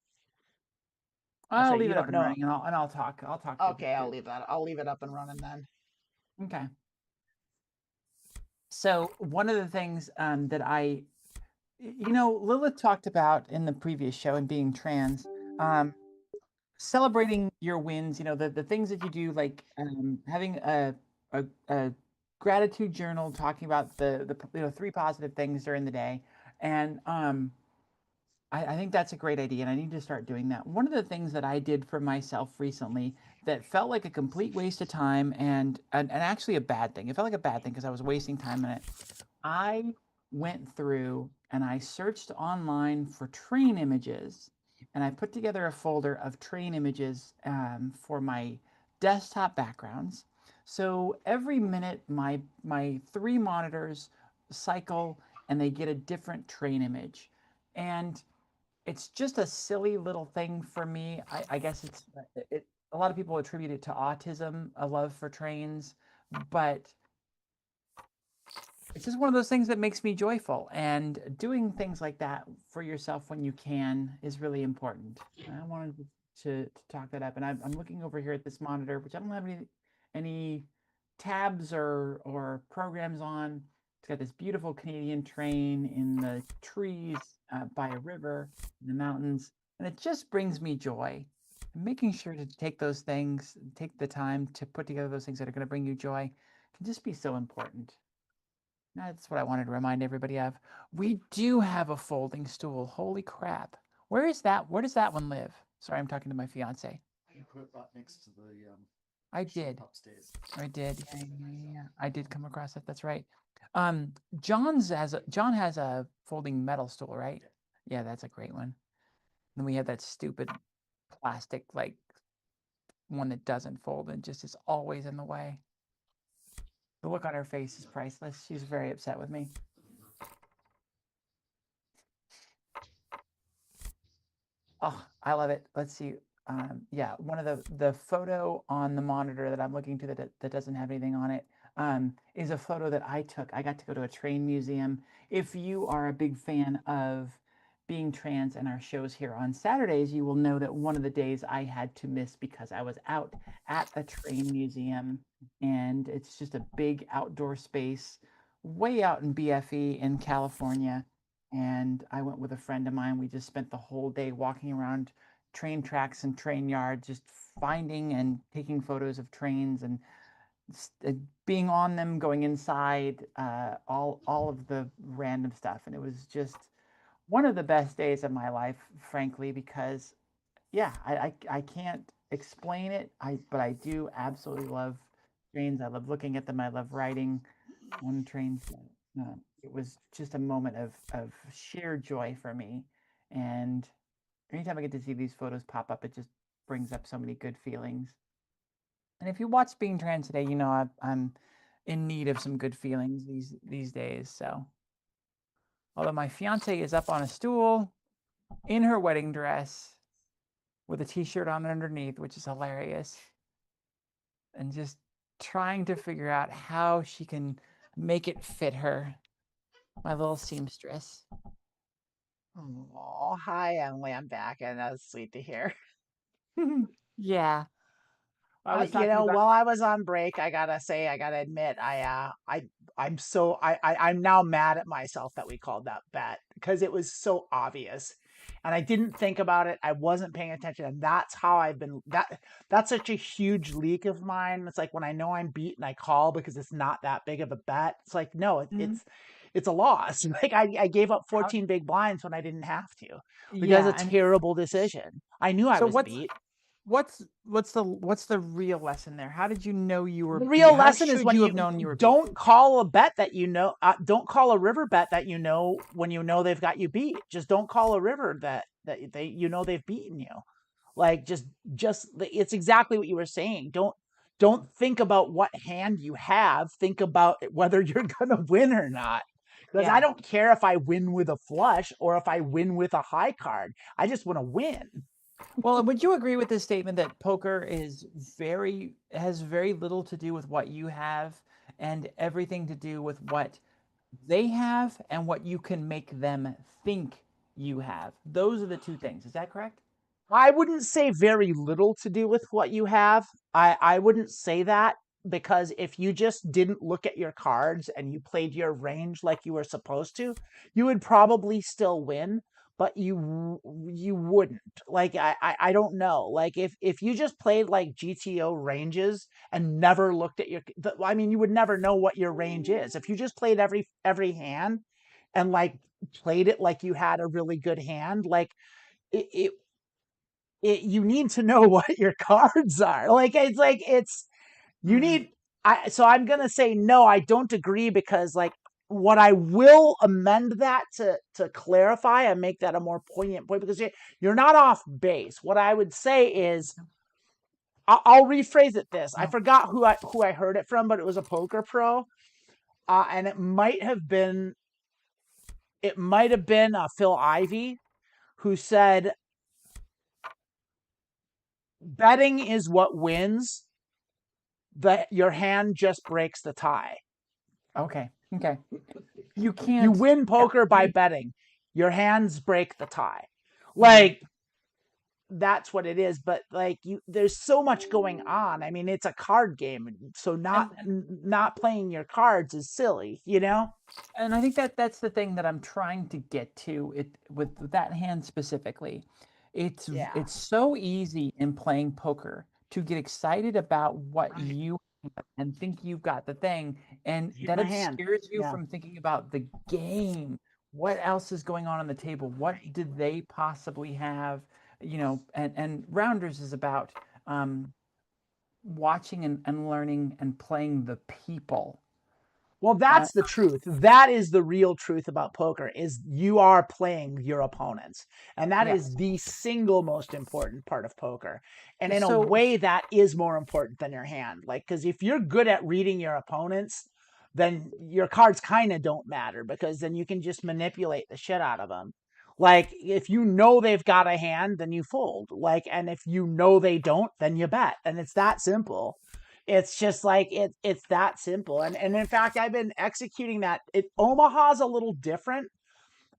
I'll
Say
leave
you
it up
don't
and
know.
running, and I'll talk. I'll talk.
Okay, I'll leave that. I'll leave it up and running then.
Okay. So one of the things that Lilith talked about in the previous show and being trans, celebrating your wins, the things that you do, like having a gratitude journal, talking about the 3 positive things during the day. And I think that's a great idea, and I need to start doing that. One of the things that I did for myself recently that felt like a complete waste of time and actually a bad thing. It felt like a bad thing because I was wasting time in it. I went through and I searched online for train images, and I put together a folder of train images for my desktop backgrounds. So every minute, my 3 monitors cycle, and they get a different train image, and it's just a silly little thing for me. I guess a lot of people attribute it to autism, a love for trains, but it's just one of those things that makes me joyful. And doing things like that for yourself when you can is really important. I wanted to talk that up. And I'm looking over here at this monitor, which I don't have any tabs or programs on. It's got this beautiful Canadian train in the trees by a river in the mountains. And it just brings me joy. And making sure to take those things, take the time to put together those things that are going to bring you joy can just be so important. That's what I wanted to remind everybody of. We do have a folding stool. Holy crap. Where is that? Where does that one live? Sorry, I'm talking to my fiance.
You put it right next to the
I did.
upstairs.
I did. Yeah. I did come across it. That's right. John has a folding metal stool, right? Yeah, that's a great one. Then we have that stupid plastic like one that doesn't fold and just is always in the way. The look on her face is priceless. She's very upset with me. Oh, I love it. Let's see. Yeah, one of the photo on the monitor that I'm looking to that doesn't have anything on it is a photo that I took. I got to go to a train museum. If you are a big fan of being trans and our shows here on Saturdays, you will know that one of the days I had to miss because I was out at a train museum, and it's just a big outdoor space way out in BFE in California. And I went with a friend of mine. We just spent the whole day walking around train tracks and train yards, just finding and taking photos of trains and being on them, going inside, all of the random stuff. And it was just one of the best days of my life, frankly, because yeah, I can't explain it. But I do absolutely love trains. I love looking at them. I love riding on trains. It was just a moment of sheer joy for me. And anytime I get to see these photos pop up, it just brings up so many good feelings. And if you watch Being Trans today, you know I'm in need of some good feelings these days. So, although my fiance is up on a stool in her wedding dress with a t-shirt on underneath, which is hilarious, and just trying to figure out how she can make it fit her. My little seamstress.
Oh, hi, Emily. I'm back, and that's sweet to hear.
Yeah. I was
You
talking
know,
about
while I was on break, I gotta say, I gotta admit, I'm now mad at myself that we called that bet because it was so obvious, and I didn't think about it. I wasn't paying attention, and that's how I've been. That's such a huge leak of mine. It's like when I know I'm beat and I call because it's not that big of a bet. It's like no,
Mhm.
it's a loss. Like I gave up
How
14 big blinds when I didn't have to because
yeah,
a
and
terrible decision. I knew I
so
was
what's
beat.
what's the real lesson there? How did you know you were
The
beat?
real
How
lesson is
should
when
you have
you
known you were beat?
don't call a bet that you know. Don't call a river bet that you know when you know they've got you beat. Just don't call a river that they you know they've beaten you. Like just it's exactly what you were saying. Don't think about what hand you have. Think about whether you're gonna win or not. Because I
Yeah.
don't care if I win with a flush or if I win with a high card. I just want to win.
Well, would you agree with this statement that poker is has very little to do with what you have and everything to do with what they have and what you can make them think you have? Those are the two things. Is that correct?
I wouldn't say very little to do with what you have. I wouldn't say that because if you just didn't look at your cards and you played your range like you were supposed to, you would probably still win, but you wouldn't. Like I don't know. Like if you just played like GTO ranges and never looked at I mean you would never know what your range is. If you just played every hand and like played it like you had a really good hand, like it you need to know what your cards are. Like it's you
Mm,
need so I'm gonna say no, I don't agree because like what I will amend that to clarify and make that a more poignant point because you're not off base. What I would say is I'll rephrase it this. I
no.
forgot who I heard it from, but it was a poker pro, and it might have been Phil Ivey who said betting is what wins that your hand just breaks the tie.
Okay. Okay. You
You
can't.
win
Yeah.
poker by betting. Your hands break the tie.
Mm,
Like that's what it is, but like there's so much going on. I mean, it's a card game, so
and
not playing your cards is silly, you know?
and I think that that's the thing that I'm trying to get to it with that hand specifically.
Yeah.
It's so easy in playing poker to get excited about what
Right.
you have and think you've got the thing, and
Hit
that
my hand.
obscures you
Yeah.
from thinking about the game. What else is going on the table? What
Right.
did they possibly have? And Rounders is about watching and learning and playing the people.
Well,
Uh,
that's the truth. That is the real truth about poker is you are playing your opponents. And that is
yes.
the single most important part of poker. And in a
So
way that is more important than your hand. Like cuz if you're good at reading your opponents, then your cards kind of don't matter because then you can just manipulate the shit out of them. Like if you know they've got a hand, then you fold. Like and if you know they don't, then you bet. And it's that simple. It's just like it's that simple. And in fact, I've been executing that. Omaha's a little different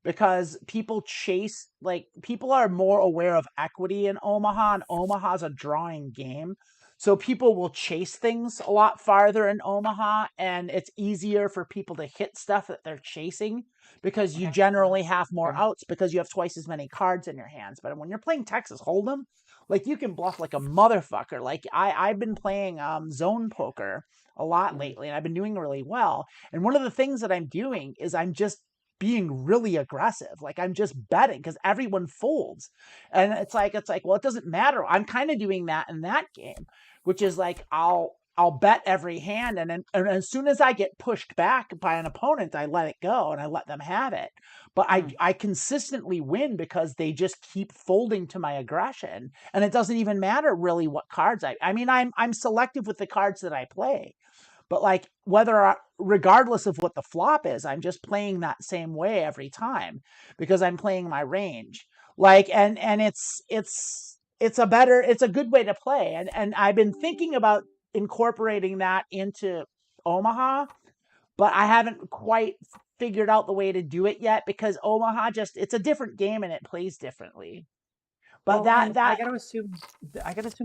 because people are more aware of equity in Omaha, and Omaha's a drawing game. So people will chase things a lot farther in Omaha, and it's easier for people to hit stuff that they're chasing because you
okay.
generally have more
Okay.
outs because you have twice as many cards in your hands. But when you're playing Texas Hold'em, like you can bluff like a motherfucker. Like I've been playing zone poker a lot
Mhm.
lately, and I've been doing really well. And one of the things that I'm doing is I'm just being really aggressive. Like I'm just betting because everyone folds. And it's like, well, it doesn't matter. I'm kind of doing that in that game, which is like I'll bet every hand and as soon as I get pushed back by an opponent, I let it go and I let them have it. But
Mm.
I consistently win because they just keep folding to my aggression. And it doesn't even matter really what cards I mean, I'm selective with the cards that I play. But like regardless of what the flop is, I'm just playing that same way every time because I'm playing my range. Like and it's a good way to play. And I've been thinking about incorporating that into Omaha, but I haven't quite figured out the way to do it yet because Omaha it's a different game and it plays differently. But
Well, and I
that
got to assume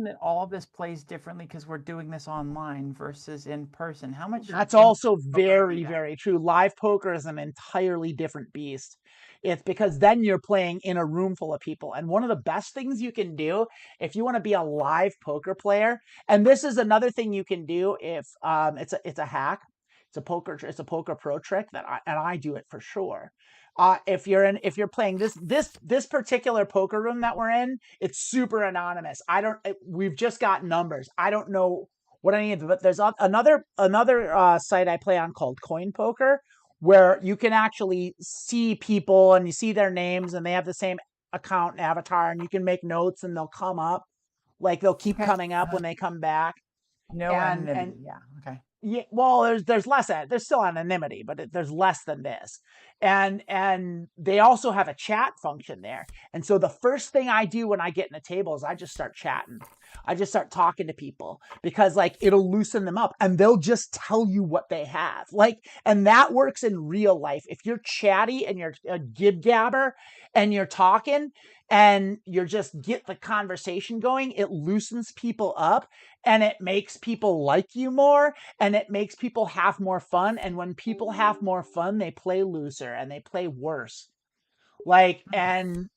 that all of this plays differently because we're doing this online versus in person. How much
That's
in
also
poker do
very,
that?
very true. Live poker is an entirely different beast. It's because then you're playing in a room full of people. And one of the best things you can do if you want to be a live poker player, and this is another thing you can do if it's a hack. It's a poker pro trick that I do it for sure. If you're playing this particular poker room that we're in, it's super anonymous. We've just got numbers. I don't know what I need, but there's another site I play on called Coin Poker, where you can actually see people and you see their names and they have the same account and avatar, and you can make notes and they'll come up, like they'll keep
Okay.
coming up when they come back.
No
And
anonymity. Yeah. Okay.
yeah, well, there's less there's still anonymity, but there's less than this, and they also have a chat function there. And so the first thing I do when I get in a table is I just start chatting. I just start talking to people because like it'll loosen them up, and they'll just tell you what they have. Like, and that works in real life. If you're chatty and you're a gib gabber and you're talking and you're just get the conversation going, it loosens people up and it makes people like you more and it makes people have more fun. And when people have more fun, they play looser and they play worse. Like, and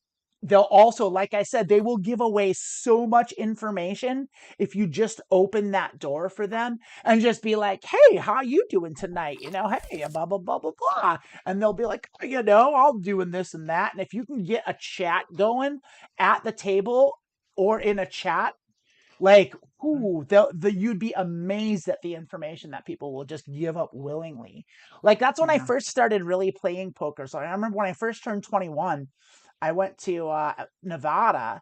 they'll also, like I said, they will give away so much information if you just open that door for them and just be like, hey, how you doing tonight? You know, hey, blah, blah, blah, blah, blah. And they'll be like, oh, you know, I'm doing this and that. And if you can get a chat going at the table or in a chat, like, ooh, you'd be amazed at the information that people will just give up willingly. Like, that's when I
Yeah.
first started really playing poker. So I remember when I first turned 21, I went to Nevada,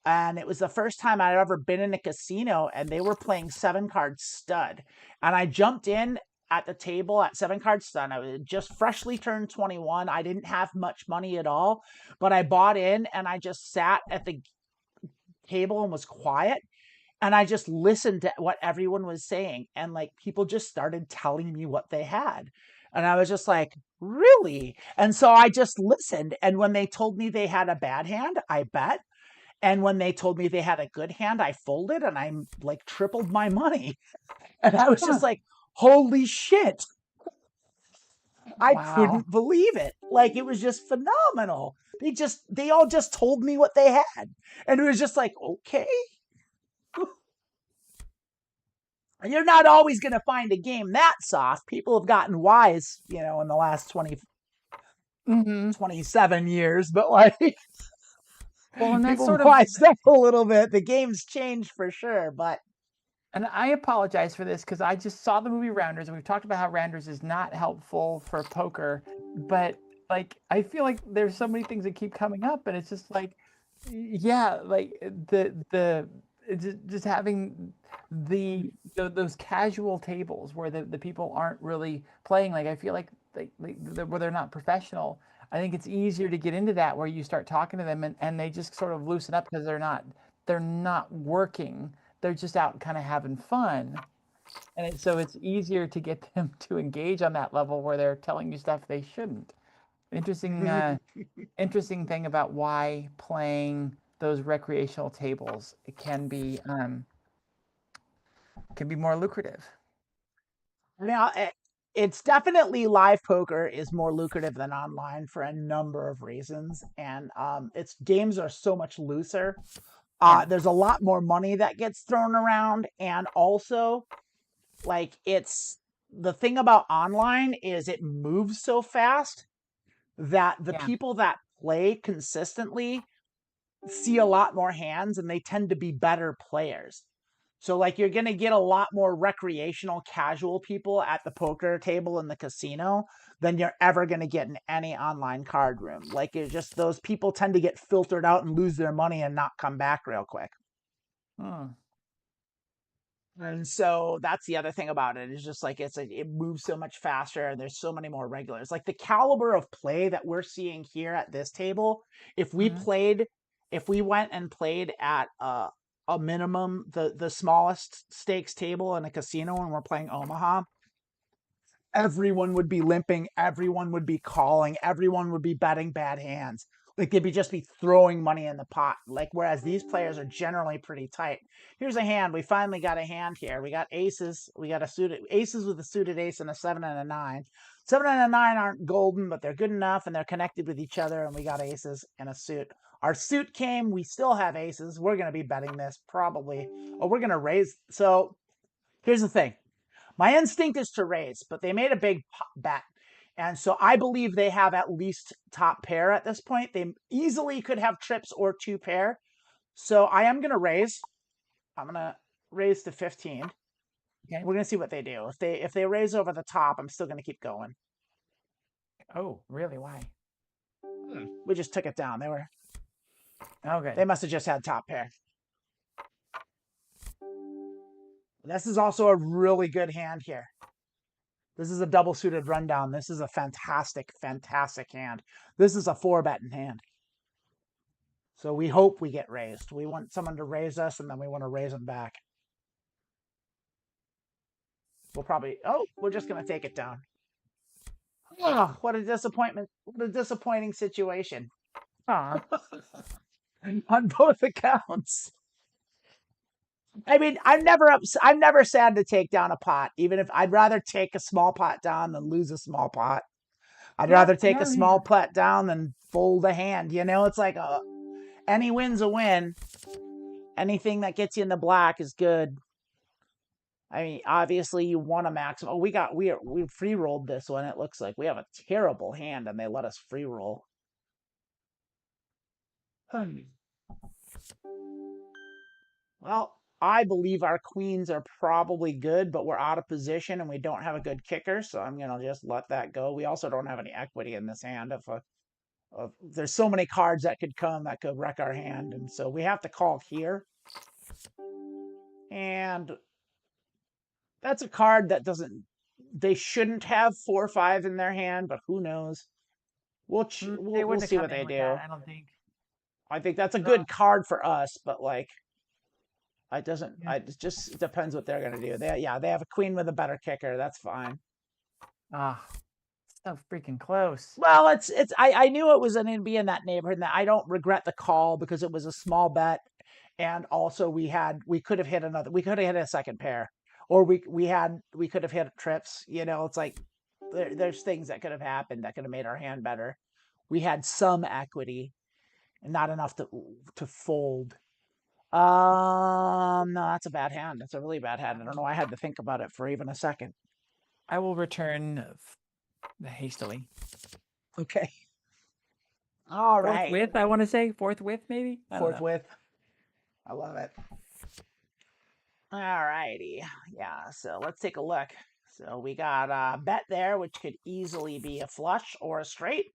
and it was the first time I'd ever been in a casino, and they were playing 7-card stud. And I jumped in at the table at 7-card stud. I was just freshly turned 21. I didn't have much money at all, but I bought in and I just sat at the table and was quiet, and I just listened to what everyone was saying. And like people just started telling me what they had. And I was just like, really? And so I just listened. And when they told me they had a bad hand, I bet. And when they told me they had a good hand, I folded and I like tripled my money. And I was just
Huh.
like, holy shit. I
Wow.
couldn't believe it. Like it was just phenomenal. They all just told me what they had. And it was just like, okay. You're not always going to find a game that soft. People have gotten wise, you know, in the last 27 years, but like
Well, and that's
people
sort of,
wised up a little bit. The game's changed for sure, but
and I apologize for this because I just saw the movie Rounders, and we've talked about how Rounders is not helpful for poker, but like I feel like there's so many things that keep coming up, and it's just like, yeah, like just having those casual tables where the people aren't really playing. Like I feel like where they're not professional. I think it's easier to get into that where you start talking to them and they just sort of loosen up because they're not working. They're just out kind of having fun. And so it's easier to get them to engage on that level where they're telling you stuff they shouldn't. Interesting, interesting thing about why playing those recreational tables can be more lucrative.
now it's definitely live poker is more lucrative than online for a number of reasons. And its games are so much looser.
Yeah.
There's a lot more money that gets thrown around. And also, like, it's the thing about online is it moves so fast that the
Yeah.
people that play consistently see a lot more hands and they tend to be better players. So like you're going to get a lot more recreational casual people at the poker table in the casino than you're ever going to get in any online card room. Like it's just those people tend to get filtered out and lose their money and not come back real quick.
Hmm.
And so that's the other thing about it is just like it moves so much faster and there's so many more regulars. Like the caliber of play that we're seeing here at this table, if we
Mhm.
played, if we went and played at a a minimum, the smallest stakes table in a casino when we're playing Omaha, everyone would be limping, everyone would be calling, everyone would be betting bad hands. Like they'd be just be throwing money in the pot. Like whereas these players are generally pretty tight. Here's a hand. We finally got a hand here. We got aces. We got a suited aces with a suited ace and a 7 and a 9. 7 and a 9 aren't golden, but they're good enough and they're connected with each other. And we got aces and a suit. Our suit came. We still have aces. We're going to be betting this probably. Oh, we're going to raise. So here's the thing. My instinct is to raise, but they made a big bet. And so I believe they have at least top pair at this point. They easily could have trips or 2 pair. So I am going to raise. I'm going to raise to 15.
Okay.
We're going to see what they do. If they raise over the top, I'm still going to keep going.
Oh, really? Why?
We just took it down.
Okay.
They must have just had top pair. This is also a really good hand here. This is a double suited rundown. This is a fantastic, fantastic hand. This is a 4-betting hand. So we hope we get raised. We want someone to raise us, and then we want to raise them back. We'll probably... Oh, we're just going to take it down. Oh, what a disappointment. What a disappointing situation.
Aw.
On both accounts. I mean, I'm never sad to take down a pot, even if I'd rather take a small pot down than lose a small pot. I'd rather take a small pot down than fold a hand. You know, it's like any win's a win. Anything that gets you in the black is good. I mean, obviously you want a maximum. Oh, we free rolled this one. It looks like we have a terrible hand, and they let us free roll. Well, I believe our queens are probably good, but we're out of position and we don't have a good kicker, so I'm going to just let that go. We also don't have any equity in this hand. There's so many cards that could come that could wreck our hand, and so we have to call here. And that's a card that they shouldn't have 4 or 5 in their hand, but who knows? We'll see what they do.
I don't think.
I think that's a good card for us, but like, it just depends what they're gonna do. They have a queen with a better kicker. That's fine.
Ah, so freaking close.
Well, I knew it was going to be in that neighborhood, and I don't regret the call because it was a small bet, and also we could have hit a second pair, or we could have hit trips. You know, it's like there's things that could have happened that could have made our hand better. We had some equity, and not enough to fold. No, that's a bad hand. That's a really bad hand. I don't know. I had to think about it for even a second.
I will return hastily.
Okay. All right.
Forthwith, I want to say forthwith, maybe.
Forthwith. I love it. All righty. Yeah. So let's take a look. So we got a bet there, which could easily be a flush or a straight.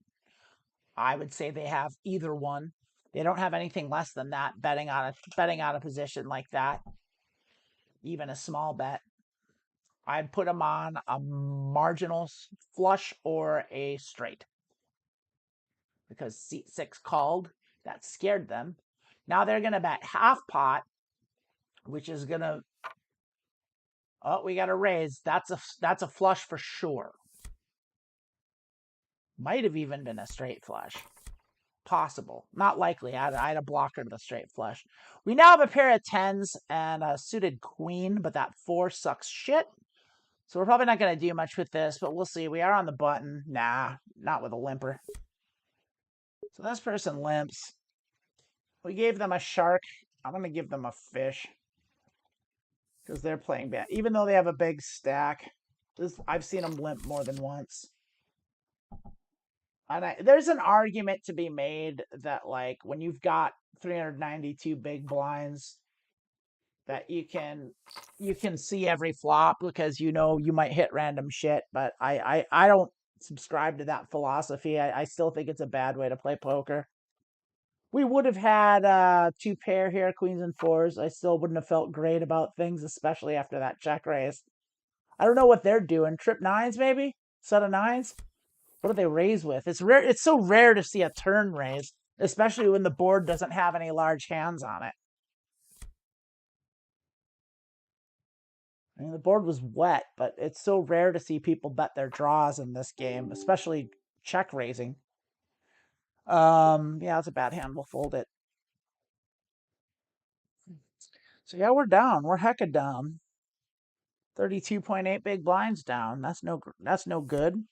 I would say they have either one. They don't have anything less than that, betting out a position like that. Even a small bet. I'd put them on a marginal flush or a straight. Because seat 6 called. That scared them. Now they're going to bet half pot, which is going to... Oh, we got a raise. That's a flush for sure. Might have even been a straight flush. Possible. Not likely. I had a blocker to the straight flush. We now have a pair of 10s and a suited queen, but that 4 sucks shit. So we're probably not going to do much with this, but we'll see. We are on the button. Nah, not with a limper. So this person limps. We gave them a shark. I'm going to give them a fish. Because they're playing bad. Even though they have a big stack. I've seen them limp more than once. And there's an argument to be made that, like, when you've got 392 big blinds, that you can see every flop because you know you might hit random shit. But I don't subscribe to that philosophy. I still think it's a bad way to play poker. We would have had 2 pair here, queens and 4s. I still wouldn't have felt great about things, especially after that check raise. I don't know what they're doing. Trip 9s, maybe? Set of 9s? What do they raise with? It's rare. It's so rare to see a turn raise, especially when the board doesn't have any large hands on it. I mean, the board was wet, but it's so rare to see people bet their draws in this game, especially check raising. Yeah, it's a bad hand. We'll fold it. So yeah, we're down. We're hecka down. 32.8 big blinds down. That's no good.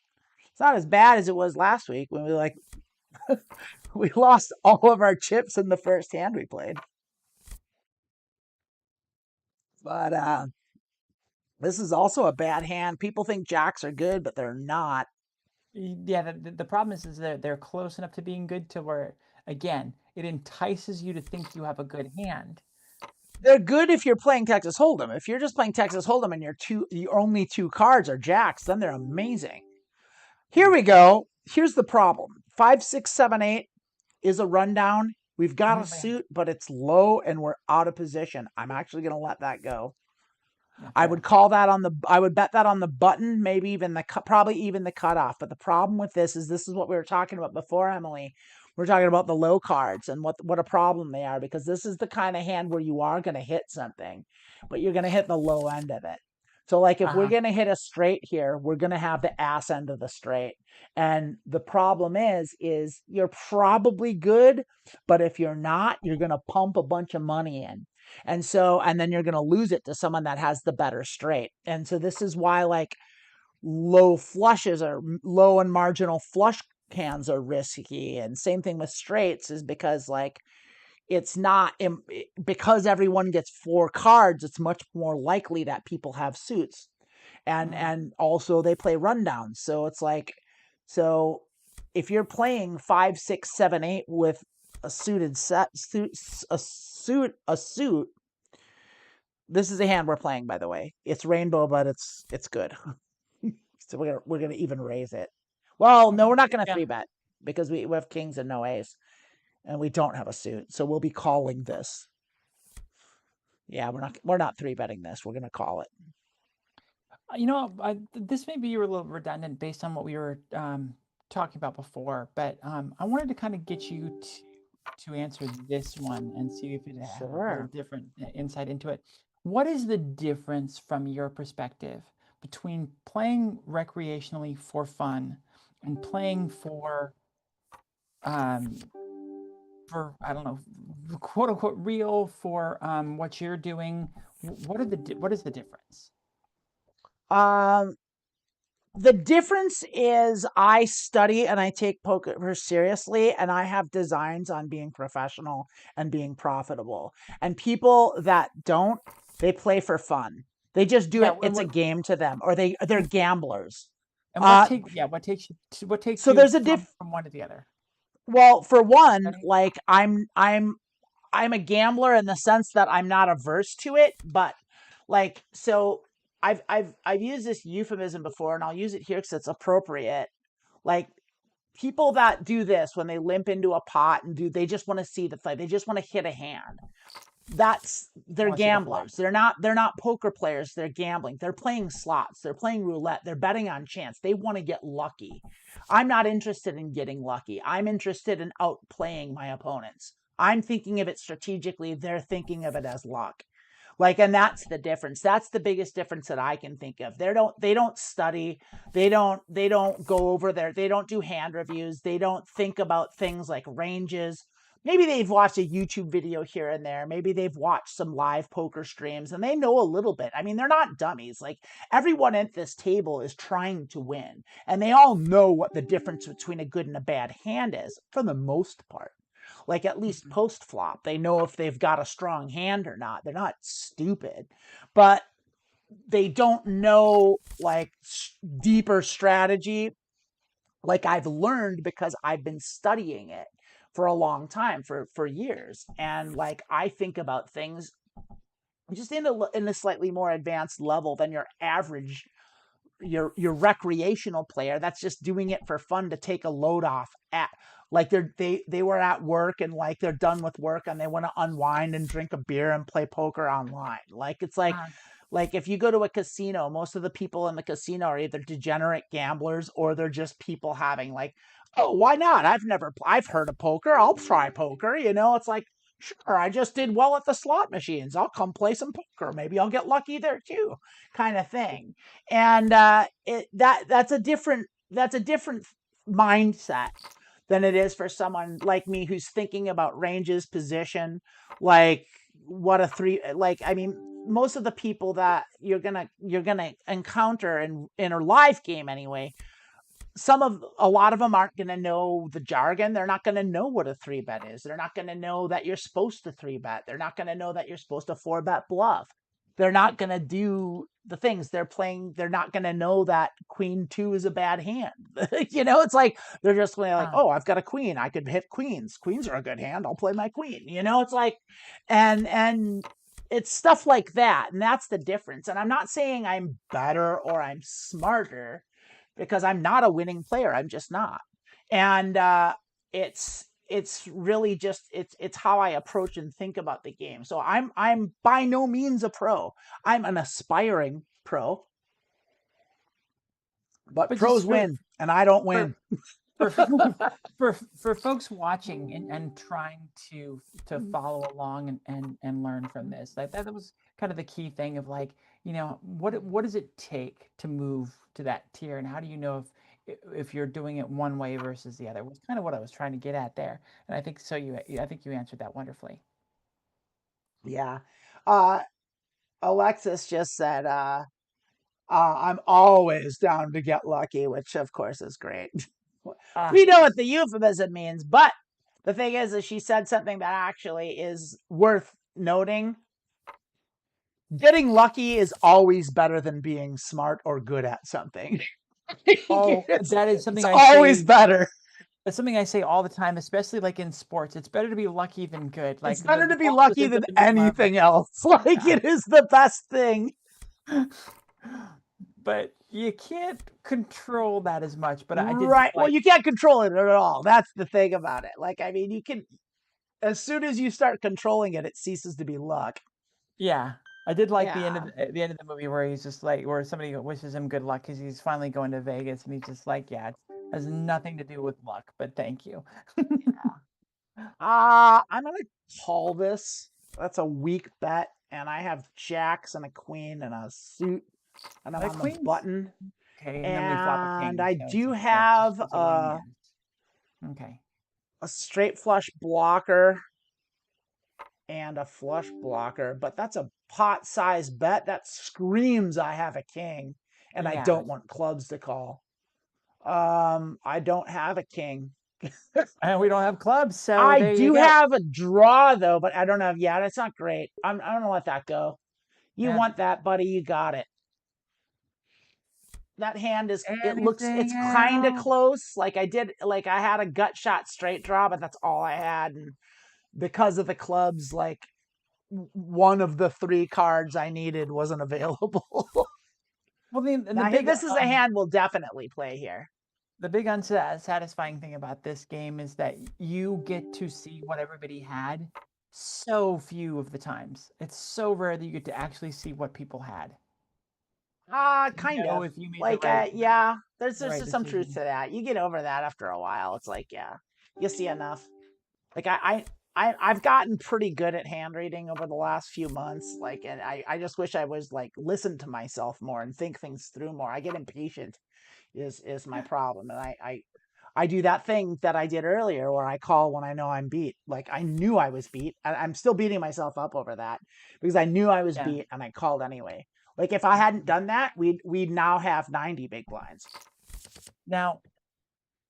It's not as bad as it was last week when we lost all of our chips in the first hand we played. But this is also a bad hand. People think jacks are good, but they're not.
Yeah, the problem is they're close enough to being good to where, again, it entices you to think you have a good hand.
They're good if you're playing Texas Hold'em. If you're just playing Texas Hold'em and your only two cards are jacks, then they're amazing. Here we go. Here's the problem. 5, 6, 7, 8 is a rundown. We've got a suit, but it's low and we're out of position. I'm actually going to let that go.
Yeah,
I would call that I would bet that on the button, maybe even probably even the cutoff. But the problem with this is what we were talking about before, Emily. We're talking about the low cards and what a problem they are, because this is the kind of hand where you are going to hit something, but you're going to hit the low end of it. So like if we're going to hit a straight here, we're going to have the ass end of the straight. And the problem is you're probably good, but if you're not, you're going to pump a bunch of money in. And then you're going to lose it to someone that has the better straight. And so this is why like low flushes or low and marginal flush hands are risky. And same thing with straights is because like it's not because everyone gets 4 cards, it's much more likely that people have suits. And also they play rundowns. So it's like, so if you're playing 5, 6, 7, 8 with a suited a suit, this is a hand we're playing, by the way. It's rainbow, but it's good. So we're gonna even raise it. Well, no, we're not gonna 3-bet because we have kings and no ace, and we don't have a suit, so we'll be calling this. Yeah, we're not 3-betting this. We're gonna call it.
You know, this may be a little redundant based on what we were talking about before, but I wanted to kind of get you to answer this one and see if it has a little different insight into it. What is the difference from your perspective between playing recreationally for fun and playing for I don't know, quote unquote real for what you're doing? What is the difference?
The difference is I study and I take poker seriously, and I have designs on being professional and being profitable. And people that don't, they play for fun. They just do it. It's a game to them, or they're gamblers.
And what takes
so
you
there's a
from one to the other?
Well, for one, like I'm a gambler in the sense that I'm not averse to it, but like so I've used this euphemism before, and I'll use it here because it's appropriate. Like people that do this when they limp into a pot and they just want to see the fight. They just want to hit a hand. They're gamblers. They're not poker players. They're gambling. They're playing slots. They're playing roulette. They're betting on chance. They want to get lucky. I'm not interested in getting lucky. I'm interested in outplaying my opponents. I'm thinking of it strategically. They're thinking of it as luck. Like, and that's the difference. That's the biggest difference that I can think of. They don't study. They don't go over they don't do hand reviews. They don't think about things like ranges. Maybe they've watched a YouTube video here and there. Maybe they've watched some live poker streams and they know a little bit. I mean, they're not dummies. Like everyone at this table is trying to win, and they all know what the difference between a good and a bad hand is for the most part. Like at least post flop, they know if they've got a strong hand or not. They're not stupid, but they don't know like deeper strategy like I've learned because I've been studying it for a long time, for years. And like I think about things just in a slightly more advanced level than your average your recreational player that's just doing it for fun to take a load off at like they were at work and like they're done with work and they want to unwind and drink a beer and play poker online. Like it's like if you go to a casino, most of the people in the casino are either degenerate gamblers or they're just people having like, oh, why not? I've heard of poker. I'll try poker. You know, it's like, Sure, I just did well at the slot machines. I'll come play some poker. Maybe I'll get lucky there too, kind of thing. And that's a different mindset than it is for someone like me who's thinking about ranges, position, like what a three. Like I mean, most of the people that you're gonna encounter in a live game anyway, a lot of them aren't going to know the jargon. They're not going to know what a 3-bet is. They're not going to know that you're supposed to 3-bet. They're not going to know that you're supposed to 4-bet bluff. They're not going to do the things they're playing. They're not going to know that queen 2 is a bad hand. It's like they're just like, oh, I've got a queen. I could hit queens. Queens are a good hand. I'll play my queen. It's like, and it's stuff like that. And that's the difference. And I'm not saying I'm better or I'm smarter, because I'm not a winning player. I'm just not. And it's really just it's how I approach and think about the game. So I'm by no means a pro. I'm an aspiring pro. But pros win, and I don't win.
For folks watching and trying to follow along and learn from this, that was kind of the key thing of like, what does it take to move to that tier, and how do you know if you're doing it one way versus the other? Was kind of what I was trying to get at there, and I think you answered that wonderfully.
Yeah. Alexis just said I'm always down to get lucky, which of course is great. We know what the euphemism means, but the thing is she said something that actually is worth noting. Getting lucky is always better than being smart or good at something.
That is something
it's always better.
That's something I say all the time, especially like in sports. It's better to be lucky than good. Like
it's better to be lucky than anything else. Like it is the best thing.
But you can't control that as much. But I did
well, you can't control it at all. That's the thing about it. Like I mean, you can, as soon as you start controlling it, it ceases to be luck.
Yeah, I did like the end of the movie where he's just like, where somebody wishes him good luck because he's finally going to Vegas, and he's just like, yeah, it has nothing to do with luck, but thank you.
I'm gonna call this. That's a weak bet, and I have jacks and a queen and a suit, and I'm on the button.
Okay,
and I do have a straight flush blocker and a flush blocker, but that's a pot-sized bet. That screams I have a king, and I don't want clubs to call. I don't have a king.
And we don't have clubs, so
I do have a draw though, but I don't have. Yeah, that's not great. I'm gonna let that go. You want that, buddy? You got it. That hand is. It's kind of close. Like I had a gut shot straight draw, but that's all I had, and because of the clubs, like one of the 3 cards I needed wasn't available.
Well,
this is a hand we'll definitely play here.
The big unsatisfying thing about this game is that you get to see what everybody had so few of the times. It's so rare that you get to actually see what people had.
Kind of. If you made there's just some truth to that. You get over that after a while. It's like, you see enough. Like I've gotten pretty good at hand reading over the last few months. Like, and I just wish I was like listen to myself more and think things through more. I get impatient. Is my problem, and I do that thing that I did earlier where I call when I know I'm beat. Like I knew I was beat. I'm still beating myself up over that because I knew I was beat and I called anyway. Like if I hadn't done that, we'd now have 90 big blinds.
Now,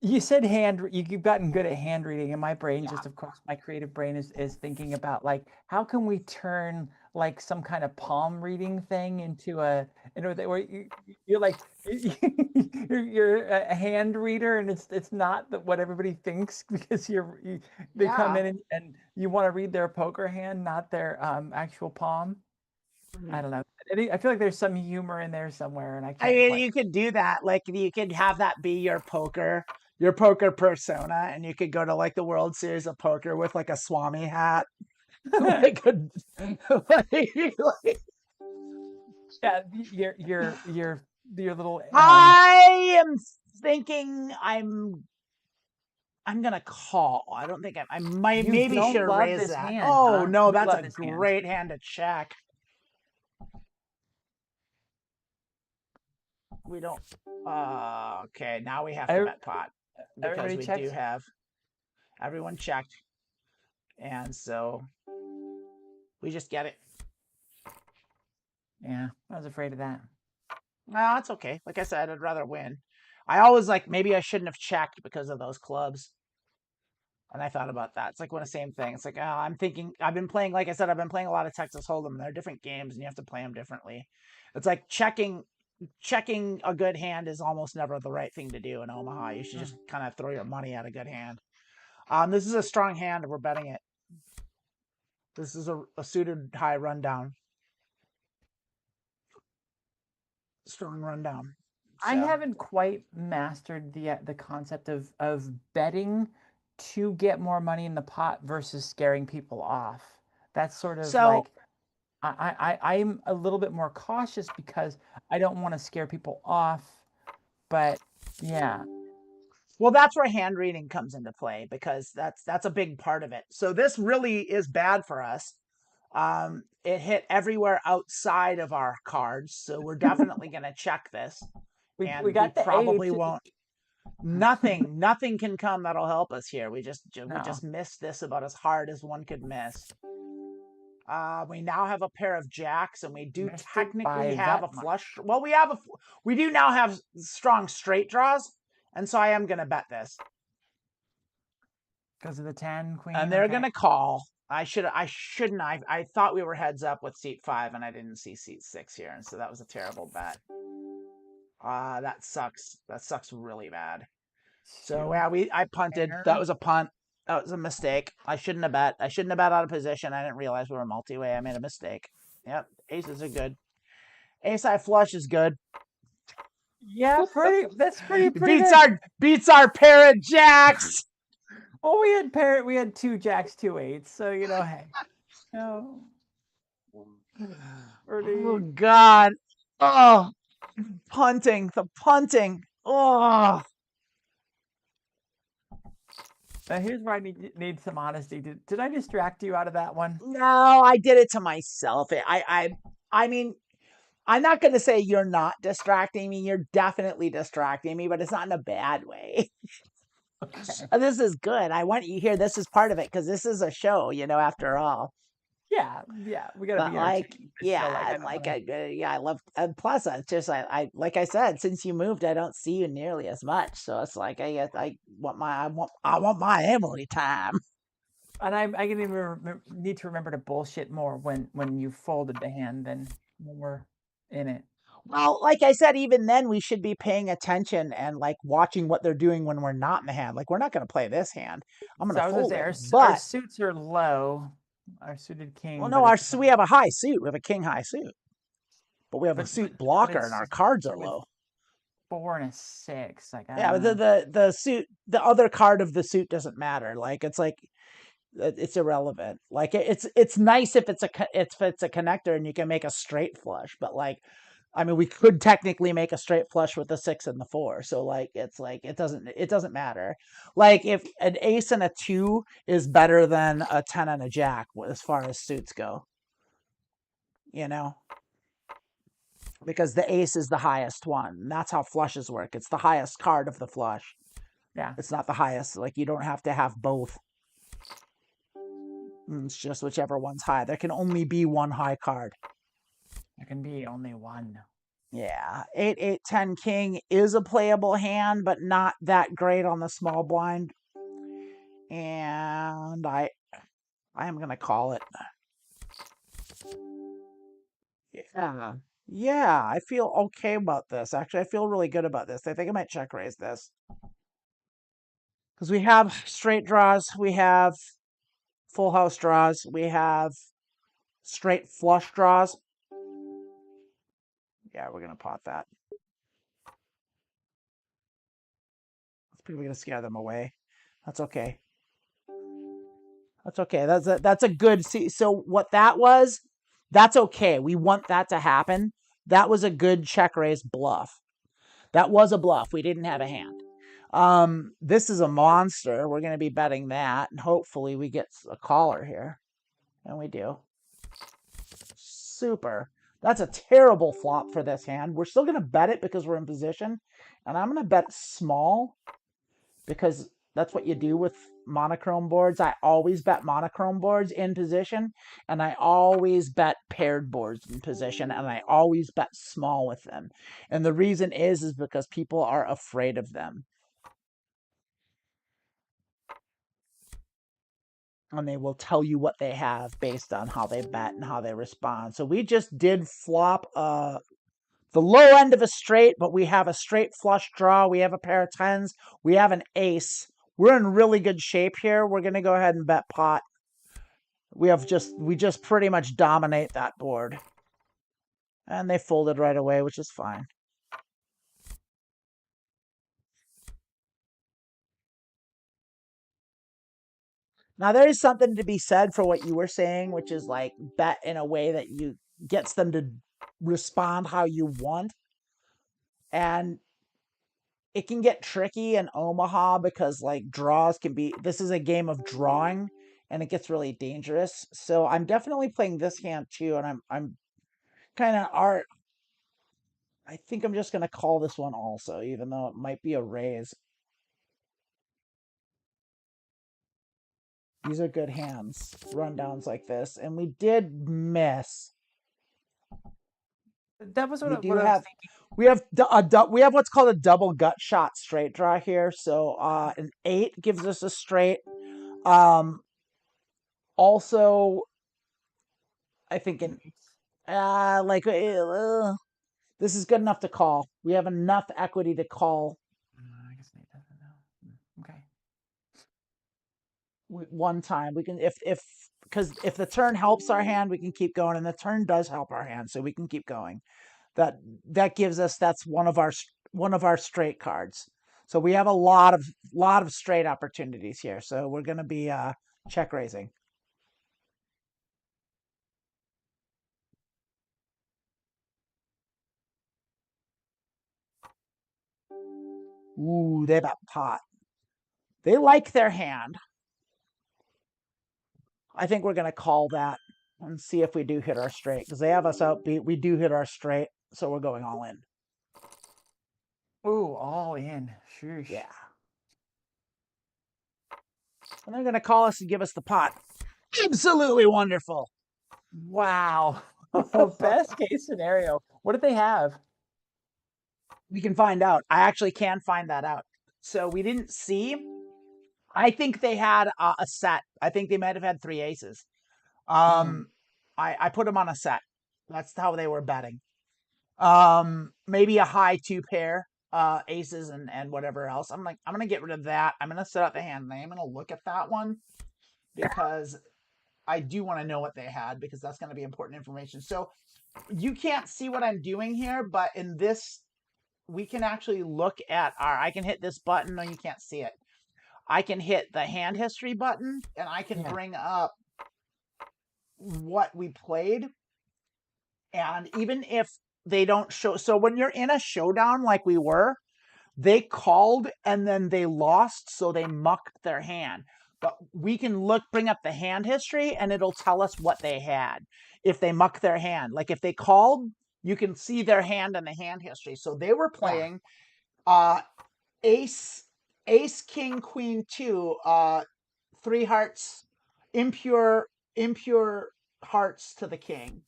you said you've gotten good at hand reading, and my brain just, of course, my creative brain is thinking about like, how can we turn like some kind of palm reading thing into where you're like you're a hand reader, and it's not what everybody thinks, because they come in and you want to read their poker hand, not their actual palm. I don't know. I feel like there's some humor in there somewhere, and I mean,
you could do that. Like you could have that be your poker persona, and you could go to like the World Series of Poker with like a Swami hat. Like
your little.
I am thinking I'm gonna call. I don't think I might
You
maybe
don't
should have
love
raised
this
that.
hand,
Oh
huh?
no,
You
that's
love
a
this hand.
great hand to check. We don't. Okay, now we have to bet pot because
Everybody
we
checks.
do have everyone checked, and so we just get it.
Yeah, I was afraid of that.
No, it's okay. Like I said, I'd rather win. I always like maybe I shouldn't have checked because of those clubs. And I thought about that. It's like one of the same thing. It's like I'm thinking I've been playing, like I said, I've been playing a lot of Texas Hold'em. And they're different games, and you have to play them differently. It's like checking a good hand is almost never the right thing to do in Omaha. You should just kind of throw your money at a good hand. This is a strong hand, and we're betting it. This is a suited high rundown. Strong rundown. So.
I haven't quite mastered the concept of betting to get more money in the pot versus scaring people off. That's sort of
So,
like I'm a little bit more cautious because I don't want to scare people off. But yeah.
Well, that's where hand reading comes into play because that's a big part of it. So this really is bad for us. It hit everywhere outside of our cards, so we're definitely going to check this.
We
And
got the
probably
8.
won't. Nothing can come that'll help us here. We just
No.
missed this about as hard as one could miss. We now have a pair of jacks, and we do
Missed it
technically
by
have a
that much.
flush. Well, we do now have strong straight draws, and so I am going to bet this.
Because of the 10 queen.
And they're
okay.
gonna call. I shouldn't. I thought we were heads up with seat 5, and I didn't see seat 6 here, and so that was a terrible bet. That sucks. That sucks really bad. So yeah, I punted. That was a punt. That was a mistake. I shouldn't have bet. I shouldn't have bet out of position. I didn't realize we were multi-way. I made a mistake. Yep, aces are good. Ace-high flush is good.
Yeah, that's pretty
Beats our pair of jacks.
Well, we had 2 jacks, 2 8s, so hey. No.
Oh God. Oh, punting. The punting. Oh.
Now here's where I need some honesty. Did I distract you out of that one?
No, I did it to myself. I mean, I'm not going to say you're not distracting me. You're definitely distracting me, but it's not in a bad way.
Okay.
This is good. I want you here. This is part of it because this is a show, after all.
Yeah, we gotta be entertained.
I love. And plus, it's just I like I said, since you moved, I don't see you nearly as much. So it's like I want my Emily time.
And I can even need to remember to bullshit more when you folded the hand than when we're in it.
Well, like I said, even then we should be paying attention and like watching what they're doing when we're not in the hand. Like we're not going to play this hand. I'm going to fold it.
Our suits are low. Our suited king.
Well, no, we have a high suit. We have a king high suit, but we have a suit blocker, and our cards are low.
4 and a 6. Like
but the suit, the other card of the suit doesn't matter. Like it's irrelevant. Like it's nice if it's a connector and you can make a straight flush, but like. I mean, we could technically make a straight flush with the 6 and the 4. So like, it's like, it doesn't matter. Like if an ace and a 2 is better than a 10 and a jack as far as suits go, because the ace is the highest one. That's how flushes work. It's the highest card of the flush.
Yeah.
It's not the highest. Like you don't have to have both. It's just whichever one's high. There can only be one high card.
There can be only one.
Yeah, 8-8-10 king is a playable hand, but not that great on the small blind. And I am gonna call it. Yeah, I feel okay about this. Actually, I feel really good about this. I think I might check raise this because we have straight draws, we have full house draws, we have straight flush draws. Yeah, we're gonna pot that. That's probably gonna scare them away. That's okay. That's okay. That's a good. So what that was, that's okay. We want that to happen. That was a good check raise bluff. That was a bluff. We didn't have a hand. This is a monster. We're going to be betting that, and hopefully we get a caller here. And we do. Super. That's a terrible flop for this hand. We're still going to bet it because we're in position. And I'm going to bet small because that's what you do with monochrome boards. I always bet monochrome boards in position. And I always bet paired boards in position. And I always bet small with them. And the reason is because people are afraid of them. And they will tell you what they have based on how they bet and how they respond. So we just did flop the low end of a straight, but we have a straight flush draw. We have a pair of tens. We have an ace. We're in really good shape here. We're going to go ahead and bet pot. We just pretty much dominate that board. And they folded right away, which is fine. Now, there is something to be said for what you were saying, which is like bet in a way that you gets them to respond how you want. And it can get tricky in Omaha because like draws can be, this is a game of drawing and it gets really dangerous. So I'm definitely playing this hand too. And I'm kind of I think I'm just going to call this one also, even though it might be a raise. These are good hands, rundowns like this. And we did miss.
That was what I was thinking.
We have what's called a double gut shot straight draw here. So an 8 gives us a straight. Also, I think this is good enough to call. We have enough equity to call.
I guess Nate doesn't know. Okay.
One time we can because if the turn helps our hand, we can keep going, and the turn does help our hand, so we can keep going. That gives us that's one of our straight cards. So we have a lot of straight opportunities here. So we're going to be check raising. Ooh, they bet pot. They like their hand. I think we're going to call that and see if we do hit our straight because they have us outbeat. We do hit our straight, so we're going all in.
Ooh, all in. Sheesh.
Yeah. And they're going to call us and give us the pot. Absolutely wonderful.
Wow. Best case scenario. What did they have?
We can find out. I actually can find that out. So we didn't see. I think they had a set. I think they might have had 3 aces. I put them on a set. That's how they were betting. Maybe a high 2 pair, aces and whatever else. I'm like, I'm gonna get rid of that. I'm gonna set up the hand name. I'm gonna look at that one because I do want to know what they had because that's gonna be important information. So you can't see what I'm doing here, but in this, we can actually look at I can hit this button. No, you can't see it. I can hit the hand history button and I can bring up what we played. And even if they don't show, so when you're in a showdown like we were, they called and then they lost, so they mucked their hand. But we can bring up the hand history and it'll tell us what they had if they muck their hand. Like if they called, you can see their hand and the hand history. So they were playing ace, king, queen, 2, 3 hearts, impure hearts to the king.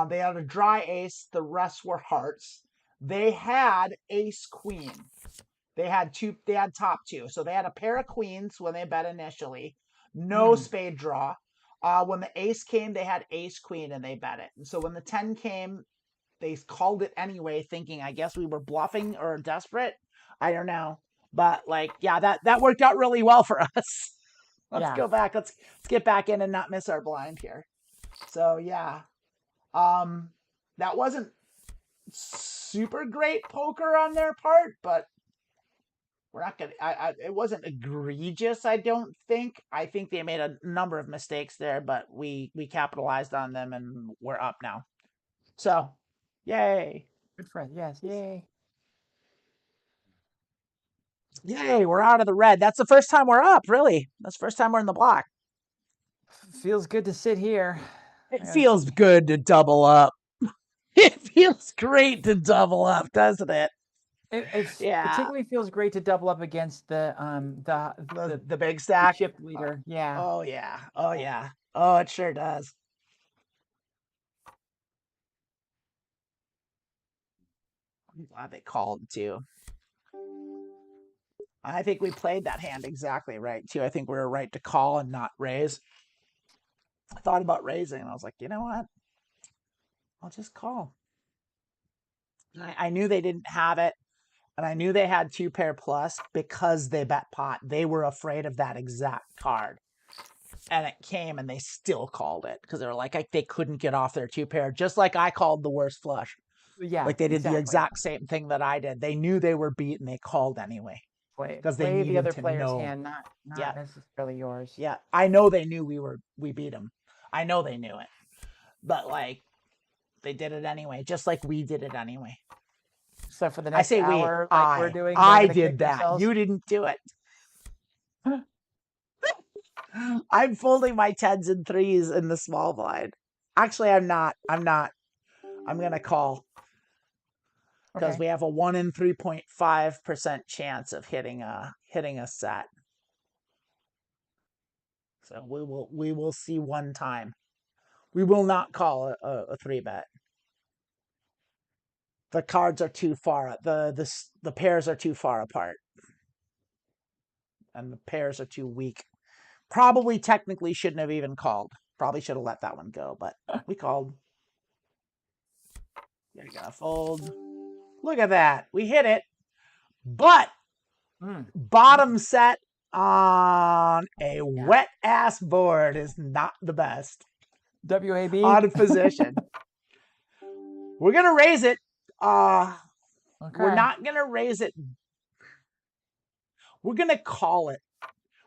They had a dry ace. The rest were hearts. They had ace queen. They had top 2. So they had a pair of queens when they bet initially. No spade draw. When the ace came, they had ace queen and they bet it. And so when the 10 came, they called it anyway, thinking I guess we were bluffing or desperate. I don't know. But like, yeah, that worked out really well for us. Let's go back. Let's get back in and not miss our blind here. So yeah. That wasn't super great poker on their part, but we're not gonna it wasn't egregious, I don't think. I think they made a number of mistakes there, but we capitalized on them and we're up now. So yay.
Good friend, yes, yay.
Yay, we're out of the red. That's the first time we're up, really. That's the first time we're in the black.
Feels good to sit here.
It feels good to double up. It feels great to double up, doesn't it?
It
Yeah.
particularly feels great to double up against the
big stack.
chip leader. Yeah.
Oh yeah. Oh yeah. Oh, it sure does. I'm glad they called too. I think we played that hand exactly right too. I think we were right to call and not raise. I thought about raising and I was like, you know what? I'll just call. I knew they didn't have it, and I knew they had 2-pair plus because they bet pot. They were afraid of that exact card. And it came and they still called it because they were like, they couldn't get off their 2-pair, just like I called the worst flush.
Yeah.
Like they did
exactly.
the exact same thing that I did. They knew they were beat and they called anyway. Because they
Play
needed
the other
to
player's
know.
hand, not
Yeah.
necessarily yours.
Yeah, I know they knew we beat them. I know they knew it, but like they did it anyway, just like we did it anyway.
So for the next hour, we're doing,
I did that. You didn't do it. I'm folding my 10s and 3s in the small blind. Actually, I'm not. I'm gonna call because we have a 1 in 3.5% chance of hitting a set. So we will see one time. We will not call a 3-bet. The cards are too far. The pairs are too far apart, and the pairs are too weak. Probably technically shouldn't have even called. Probably should have let that one go, but we called. You're gonna fold. Look at that. We hit it, but bottom set on a wet ass board is not the best.
WAB
out of position. We're gonna raise it. We're not gonna raise it. We're gonna call it.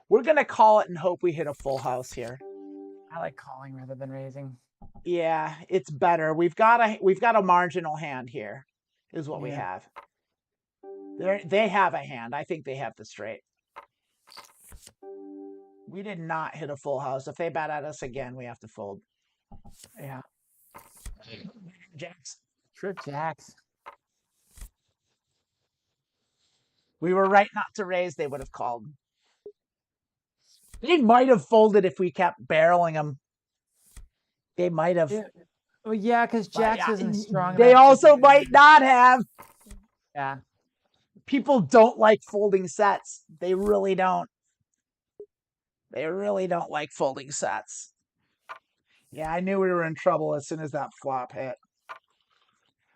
We're gonna call it and hope we hit a full house here.
I like calling rather than raising.
Yeah, it's better. We've got a marginal hand here, is what we have. They have a hand. I think they have the straight. We did not hit a full house. If they bet at us again, we have to fold.
Yeah.
Jacks.
Sure, jacks.
We were right not to raise. They would have called. They might have folded if we kept barreling them. They might have.
Yeah. Well, yeah, because jacks isn't strong.
They also might not have.
Yeah.
People don't like folding sets. They really don't. They really don't like folding sets. Yeah, I knew we were in trouble as soon as that flop hit.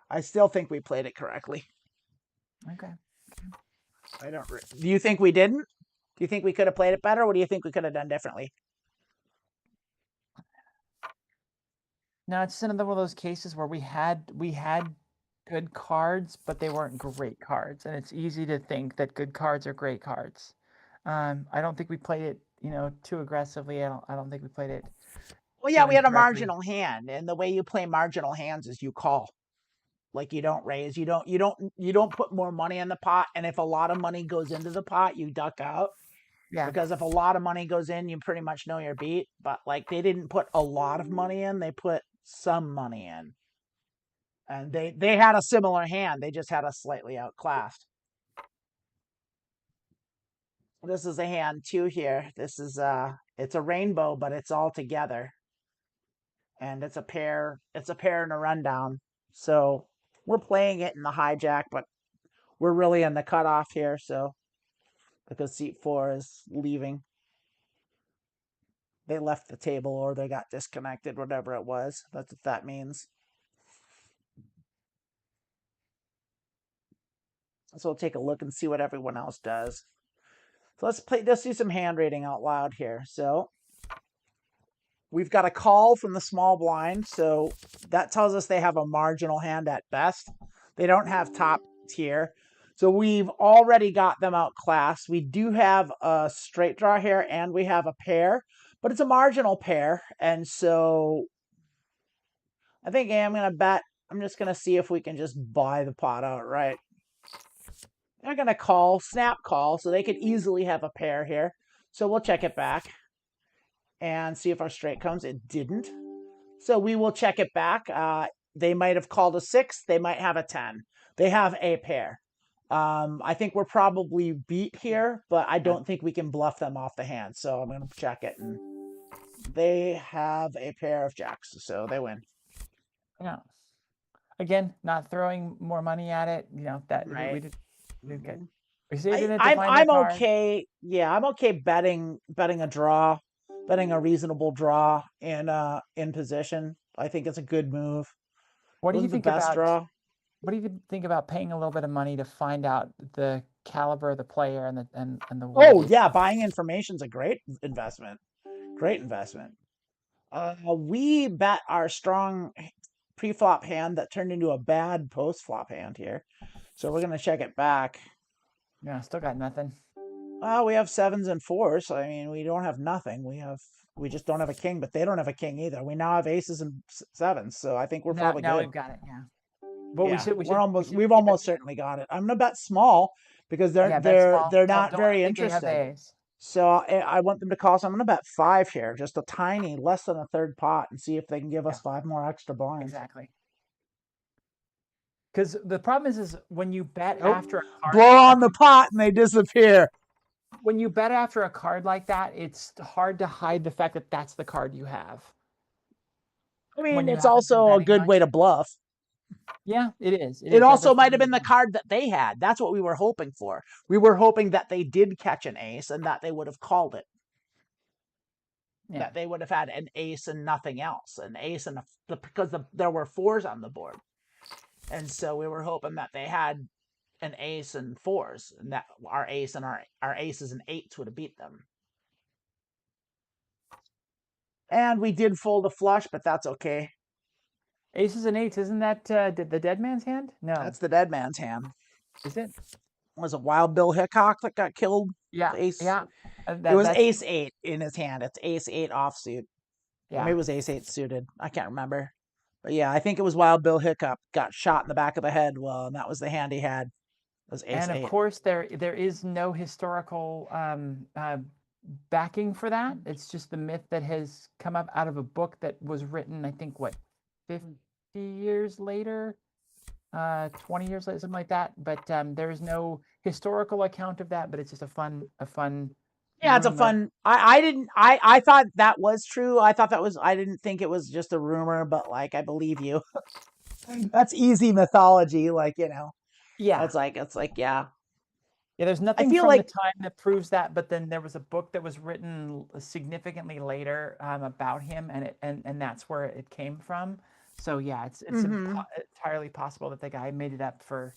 I still think we played it correctly.
Okay.
I don't. Do you think we didn't? Do you think we could have played it better? What do you think we could have done differently?
No, it's another one of those cases where we had good cards, but they weren't great cards, and it's easy to think that good cards are great cards. I don't think we played it, too aggressively. I don't think we played it.
Well, yeah, we had a marginal hand, and the way you play marginal hands is you call. Like you don't raise, you don't put more money in the pot, and if a lot of money goes into the pot, you duck out.
Yeah.
Because if a lot of money goes in, you pretty much know you're beat. But like they didn't put a lot of money in, they put some money in. And they had a similar hand, they just had us slightly outclassed. This is a hand too here. This is it's a rainbow, but it's all together. And it's a pair and a rundown. So we're playing it in the hijack, but we're really in the cutoff here, so because seat 4 is leaving. They left the table or they got disconnected, whatever it was. That's what that means. So we'll take a look and see what everyone else does. So let's do some hand reading out loud here. So we've got a call from the small blind. So that tells us they have a marginal hand at best. They don't have top tier. So we've already got them outclassed. We do have a straight draw here and we have a pair, but it's a marginal pair. And so I think I'm going to bet. I'm just going to see if we can just buy the pot outright. They're going to call, snap call, so they could easily have a pair here. So we'll check it back and see if our straight comes. It didn't. So we will check it back. They might have called a 6. They might have a 10. They have a pair. I think we're probably beat here, but I don't think we can bluff them off the hand. So I'm going to check it. And they have a pair of jacks, so they win.
Yeah. Again, not throwing more money at it. You know that
Right.
we did good. We saving it to
I'm
find that card.
okay. Yeah, I'm okay betting a draw, betting a reasonable draw in position. I think it's a good move.
What do you
Wasn't the
think
best
about
draw?
what do you think about paying a little bit of money to find out the caliber of the player and the way
Oh
they
yeah, buying information's a great investment. Great investment. We bet our strong pre-flop hand that turned into a bad post-flop hand here. So we're gonna check it back.
Yeah, still got nothing.
We have 7s and 4s. I mean, we don't have nothing. We just don't have a king, but they don't have a king either. We now have aces and 7s, so I think we're probably
Now
good.
we've got it. Yeah. But
Yeah,
we've
we've almost certainly got it. I'm gonna bet small because
bet small.
they're
Don't
not very
think they have the
interested.
ace.
So I want them to call. So I'm gonna bet 5 here, just a tiny, less than a third pot, and see if they can give us 5 more extra blinds.
Exactly. Because the problem is when you bet after a card,
blow on the pot and they disappear.
when you bet after a card like that, it's hard to hide the fact that that's the card you have.
I mean,
When you
it's
haven't been
also a
betting
good
much.
way to bluff.
Yeah, it is.
It also might have been the card that they had. That's what we were hoping for. We were hoping that they did catch an ace and that they would have called it.
Yeah.
That they would have had an ace and nothing else. An ace and because there were 4s on the board. And so we were hoping that they had an ace and 4s, and that our ace and our aces and 8s would have beat them. And we did fold a flush, but that's okay.
Aces and 8s, isn't that the dead man's hand? No.
That's the dead man's hand.
Is it?
Was it Wild Bill Hickok that got killed?
Yeah.
Ace.
Yeah.
It was ace 8 in his hand. It's ace 8 offsuit.
Yeah.
Or maybe it was ace 8 suited. I can't remember. But yeah, I think it was Wild Bill Hickok got shot in the back of the head. Well, and that was the hand he had. It was ace 8.
And of course, there is no historical backing for that. It's just the myth that has come up out of a book that was written, I think, 50 years later, 20 years later, something like that. But there is no historical account of that. But it's just a fun.
Yeah, it's a fun. I thought that was true. I didn't think it was just a rumor, but like I believe you. That's easy mythology, like
Yeah.
It's like yeah.
Yeah, there's nothing
feel
from
like-
the time that proves that, but then there was a book that was written significantly later about him, and that's where it came from. So yeah, it's entirely possible that the guy made it up for,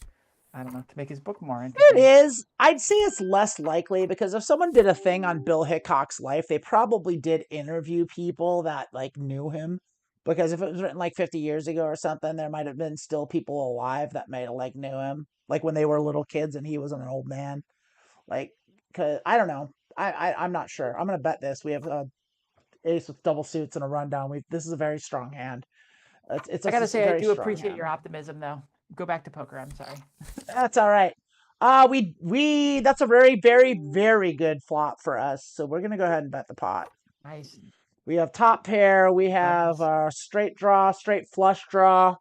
I don't know, to make his book more interesting.
It is. I'd say it's less likely because if someone did a thing on Bill Hickok's life, they probably did interview people that like knew him. Because if it was written like 50 years ago or something, there might have been still people alive that might have like knew him, like when they were little kids and he was an old man. Like, cause I don't know. I'm not sure. I'm gonna bet this. We have ace with double suits and a rundown. This is a very strong hand.
I gotta say, I do appreciate your optimism, though. Go back to poker. I'm sorry.
That's all right. We that's a very, very, very good flop for us. So we're gonna go ahead and bet the pot.
Nice.
We have top pair. We have straight draw, straight flush draw,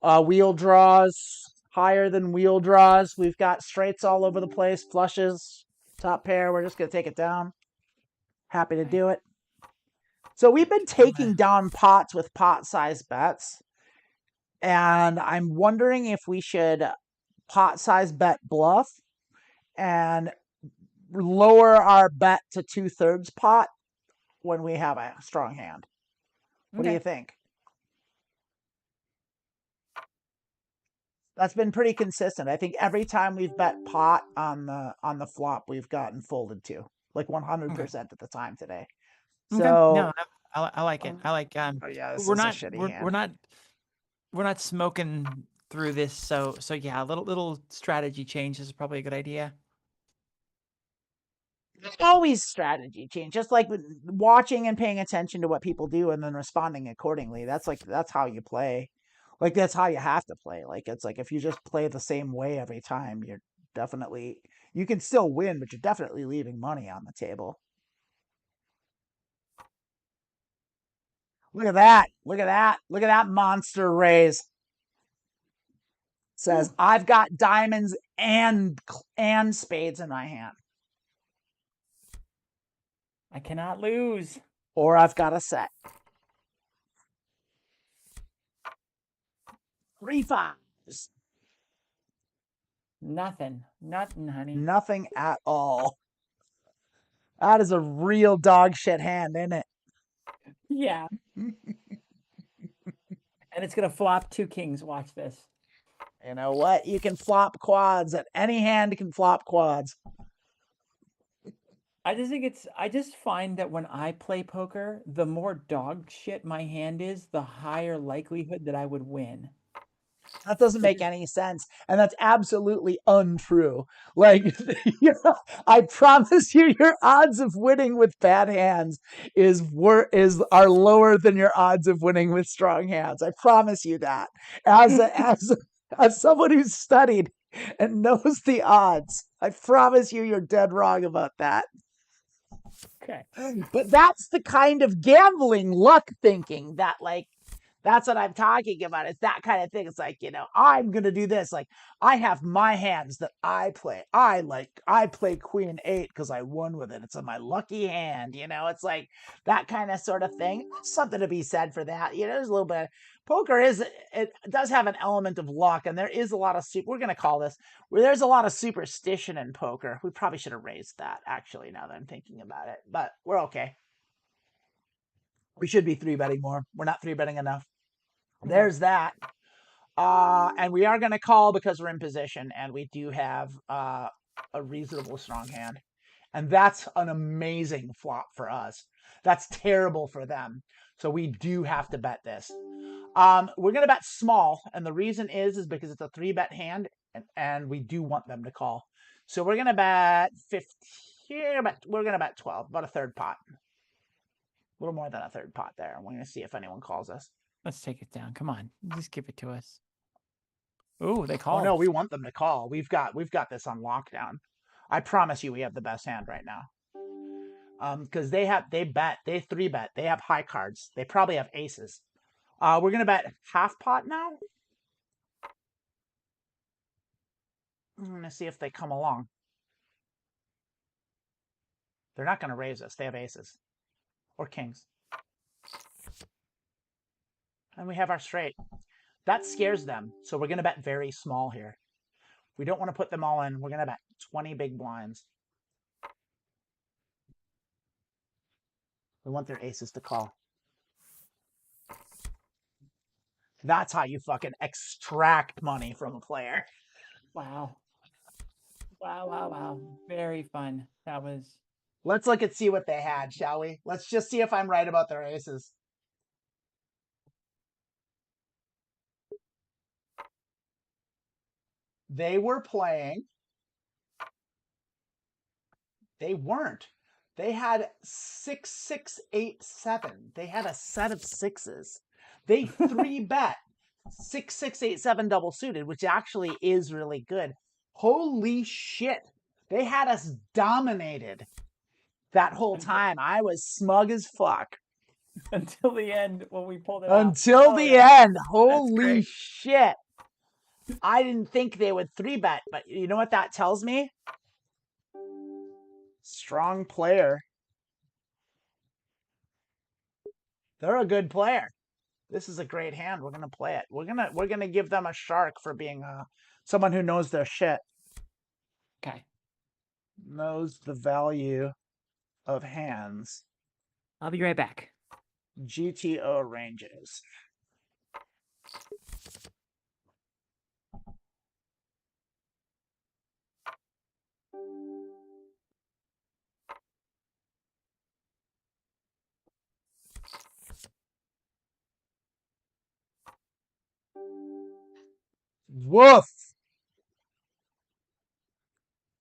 wheel draws, higher than wheel draws. We've got straights all over the place, flushes, top pair. We're just gonna take it down. Happy to do it. So we've been taking down pots with pot size bets. And I'm wondering if we should pot size bet bluff and lower our bet to 2/3 pot when we have a strong hand. What do you think? That's been pretty consistent. I think every time we've bet pot on the flop, we've gotten folded to, like 100% at the time today. So
no, I like it. I like. We're not smoking through this. So yeah, a little strategy change is probably a good idea.
Always strategy change, just like watching and paying attention to what people do and then responding accordingly. That's how you play. Like that's how you have to play. Like it's like if you just play the same way every time, definitely, you can still win, but you're definitely leaving money on the table. Look at that. Look at that. Look at that monster raise. Says,
Ooh.
I've got diamonds and spades in my hand.
I cannot lose.
Or I've got a set. 3 5s.
Nothing. Nothing, honey.
Nothing at all. That is a real dog shit hand, isn't it?
Yeah. And it's going to flop 2 kings. Watch this.
You know what? You can flop quads. Any hand can flop quads.
I just find that when I play poker, the more dog shit my hand is, the higher likelihood that I would win.
That doesn't make any sense. And that's absolutely untrue. Like, you know, I promise you, your odds of winning with bad hands are lower than your odds of winning with strong hands. I promise you that. As someone who's studied and knows the odds, I promise you're dead wrong about that.
Okay.
But that's the kind of gambling luck thinking that, like, that's what I'm talking about. It's that kind of thing. It's like, you know, I'm going to do this. Like, I have my hands that I play. I play Queen 8 because I won with it. It's my lucky hand. You know, it's like that kind of sort of thing. There's something to be said for that. You know, there's a little bit. Poker it does have an element of luck, and there is a lot of we're going to call this, where there's a lot of superstition in poker. We probably should have raised that, actually, now that I'm thinking about it. But we're okay. We should be 3-betting more. We're not 3-betting enough. There's that. And we are going to call because we're in position, and we do have a reasonable strong hand. And that's an amazing flop for us. That's terrible for them. So we do have to bet this. We're going to bet small, and the reason is because it's a 3-bet hand, and we do want them to call. So we're going to bet 15. We're going to bet 12, about a third pot. A little more than a third pot there. We're going to see if anyone calls us.
Let's take it down. Come on. Just give it to us. Ooh, they
Oh
called.
no, we want them to call. We've got this on lockdown. I promise you we have the best hand right now. Because they 3-bet. They have high cards. They probably have aces. We're gonna bet half pot now. I'm gonna see if they come along. They're not gonna raise us. They have aces. Or kings. And we have our straight. That scares them, so we're gonna bet very small here. We don't want to put them all in. We're gonna bet 20 big blinds. We want their aces to call. That's how you fucking extract money from a player.
Wow. Wow. Very fun. That was.
Let's look and see what they had, shall we? Let's just see if I'm right about their aces. They were playing. They weren't. They had 6, 6, 8, 7. They had a set of sixes. They 3-bet 6, 6, 8, 7 double suited, which actually is really good. Holy shit. They had us dominated that whole time. I was smug as fuck.
Until the end when we pulled it out.
Until the end. Holy shit. I didn't think they would 3-bet, but you know what that tells me? Strong player. They're a good player. This is a great hand. We're gonna play it. We're gonna give them a shark for being someone who knows their shit.
Okay.
Knows the value of hands.
I'll be right back.
GTO ranges. Woof.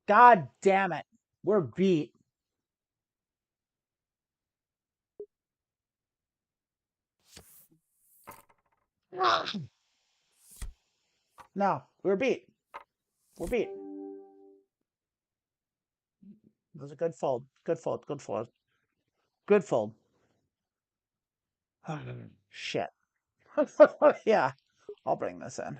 God damn it. We're beat. No, we're beat. We're beat. It was a good fold. Good fold. Good fold. Good fold. Shit. Yeah, I'll bring this in.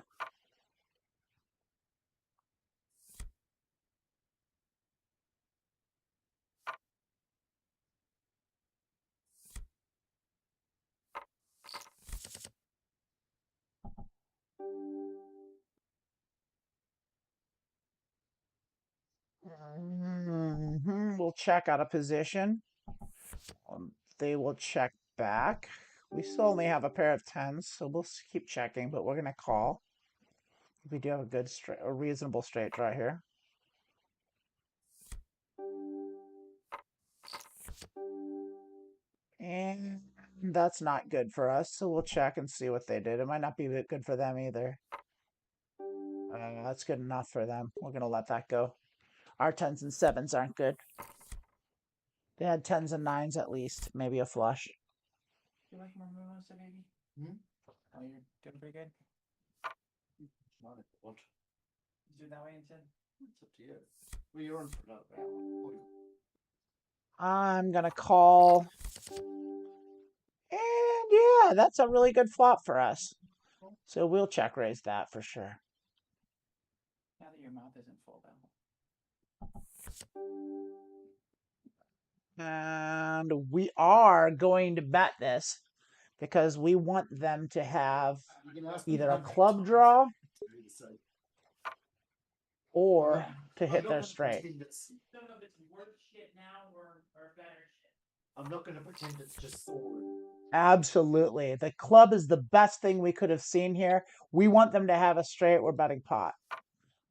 We'll check out of position. They will check back. We still only have a pair of tens, so we'll keep checking, but we're going to call. We do have a good straight, a reasonable straight draw here. And that's not good for us, so we'll check and see what they did. It might not be good for them either. That's good enough for them. We're going to let that go. Our tens and sevens aren't good. They had tens and nines at least, maybe a flush.
You like more mimosa, baby? Oh, you're doing pretty good.
Not if you want.
You do it that way instead?
It's up to you. Well, you're on for another hour.
I'm going to call. And yeah, that's a really good flop for us. So we'll check raise that for sure.
Now that your mouth isn't full, though.
And we are going to bet this because we want them to have either a club draw or to hit their straight.
I don't know if it's worse shit now or better shit.
I'm not going to pretend it's just soaring.
Absolutely. The club is the best thing we could have seen here. We want them to have a straight. We're betting pot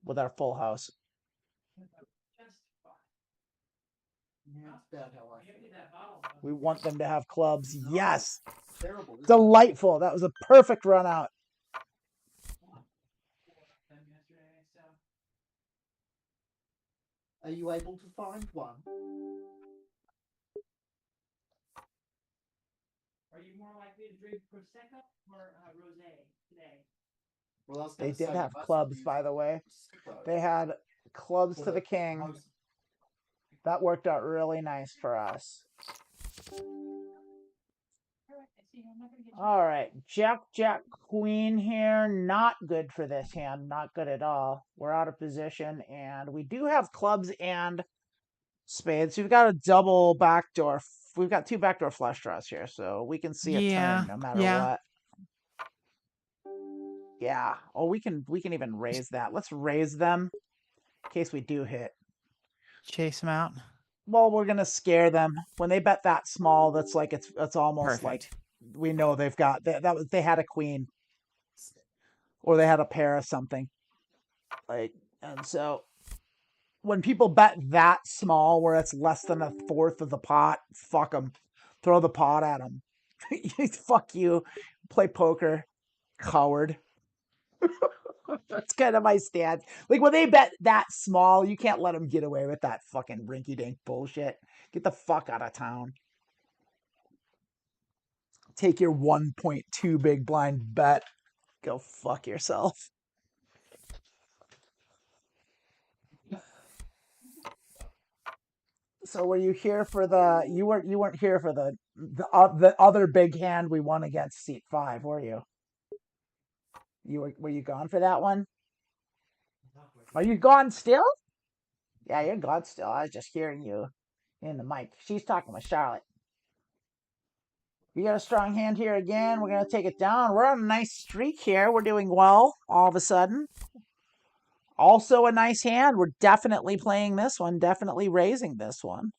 with our full house.
Yeah, it's about how I feel.
We want them to have clubs. Yes.
It's terrible. Isn't
Delightful. That was a perfect run out.
Are you able to find one?
Are you more likely to drink Prosecco or Rosé today?
Well, I was
They
gonna
did
say,
have
you must
clubs,
use
by the way.
Prosecco.
They had clubs
Well,
to the king.
most-
That worked out really nice for us. All right, Jack, Queen here. Not good for this hand. Not good at all. We're out of position, and we do have clubs and spades. We've got a double backdoor. We've got two backdoor flush draws here, so we can see a turn no matter what. Yeah. Oh, we can even raise that. Let's raise them in case we do hit.
Chase them out.
Well, we're gonna scare them when they bet that small. That's like it's almost
Perfect.
like we know they've got that was they had a queen or they had a pair of something. Like, and so when people bet that small, where it's less than a fourth of the pot, fuck them. Throw the pot at them. Fuck you. Play poker, coward. That's kind of my stance. Like when they bet that small, you can't let them get away with that fucking rinky-dink bullshit. Get the fuck out of town. Take your 1.2 big blind bet. Go fuck yourself. So were you here for the? You weren't here for the other big hand we won against seat 5, were you? Were you gone for that one? Are you gone still? Yeah, you're gone still. I was just hearing you in the mic. She's talking with Charlotte. We got a strong hand here again. We're going to take it down. We're on a nice streak here. We're doing well all of a sudden. Also a nice hand. We're definitely playing this one. Definitely raising this one.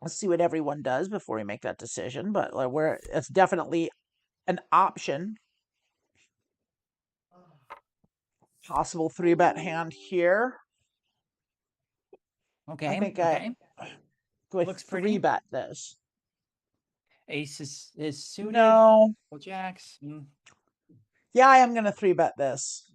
Let's see what everyone does before we make that decision. But it's definitely an option. Possible 3-bet hand here.
Okay.
I think
okay.
Looks 3-bet this.
Ace is suited.
No.
Well, jacks.
Yeah, I am going to 3-bet this.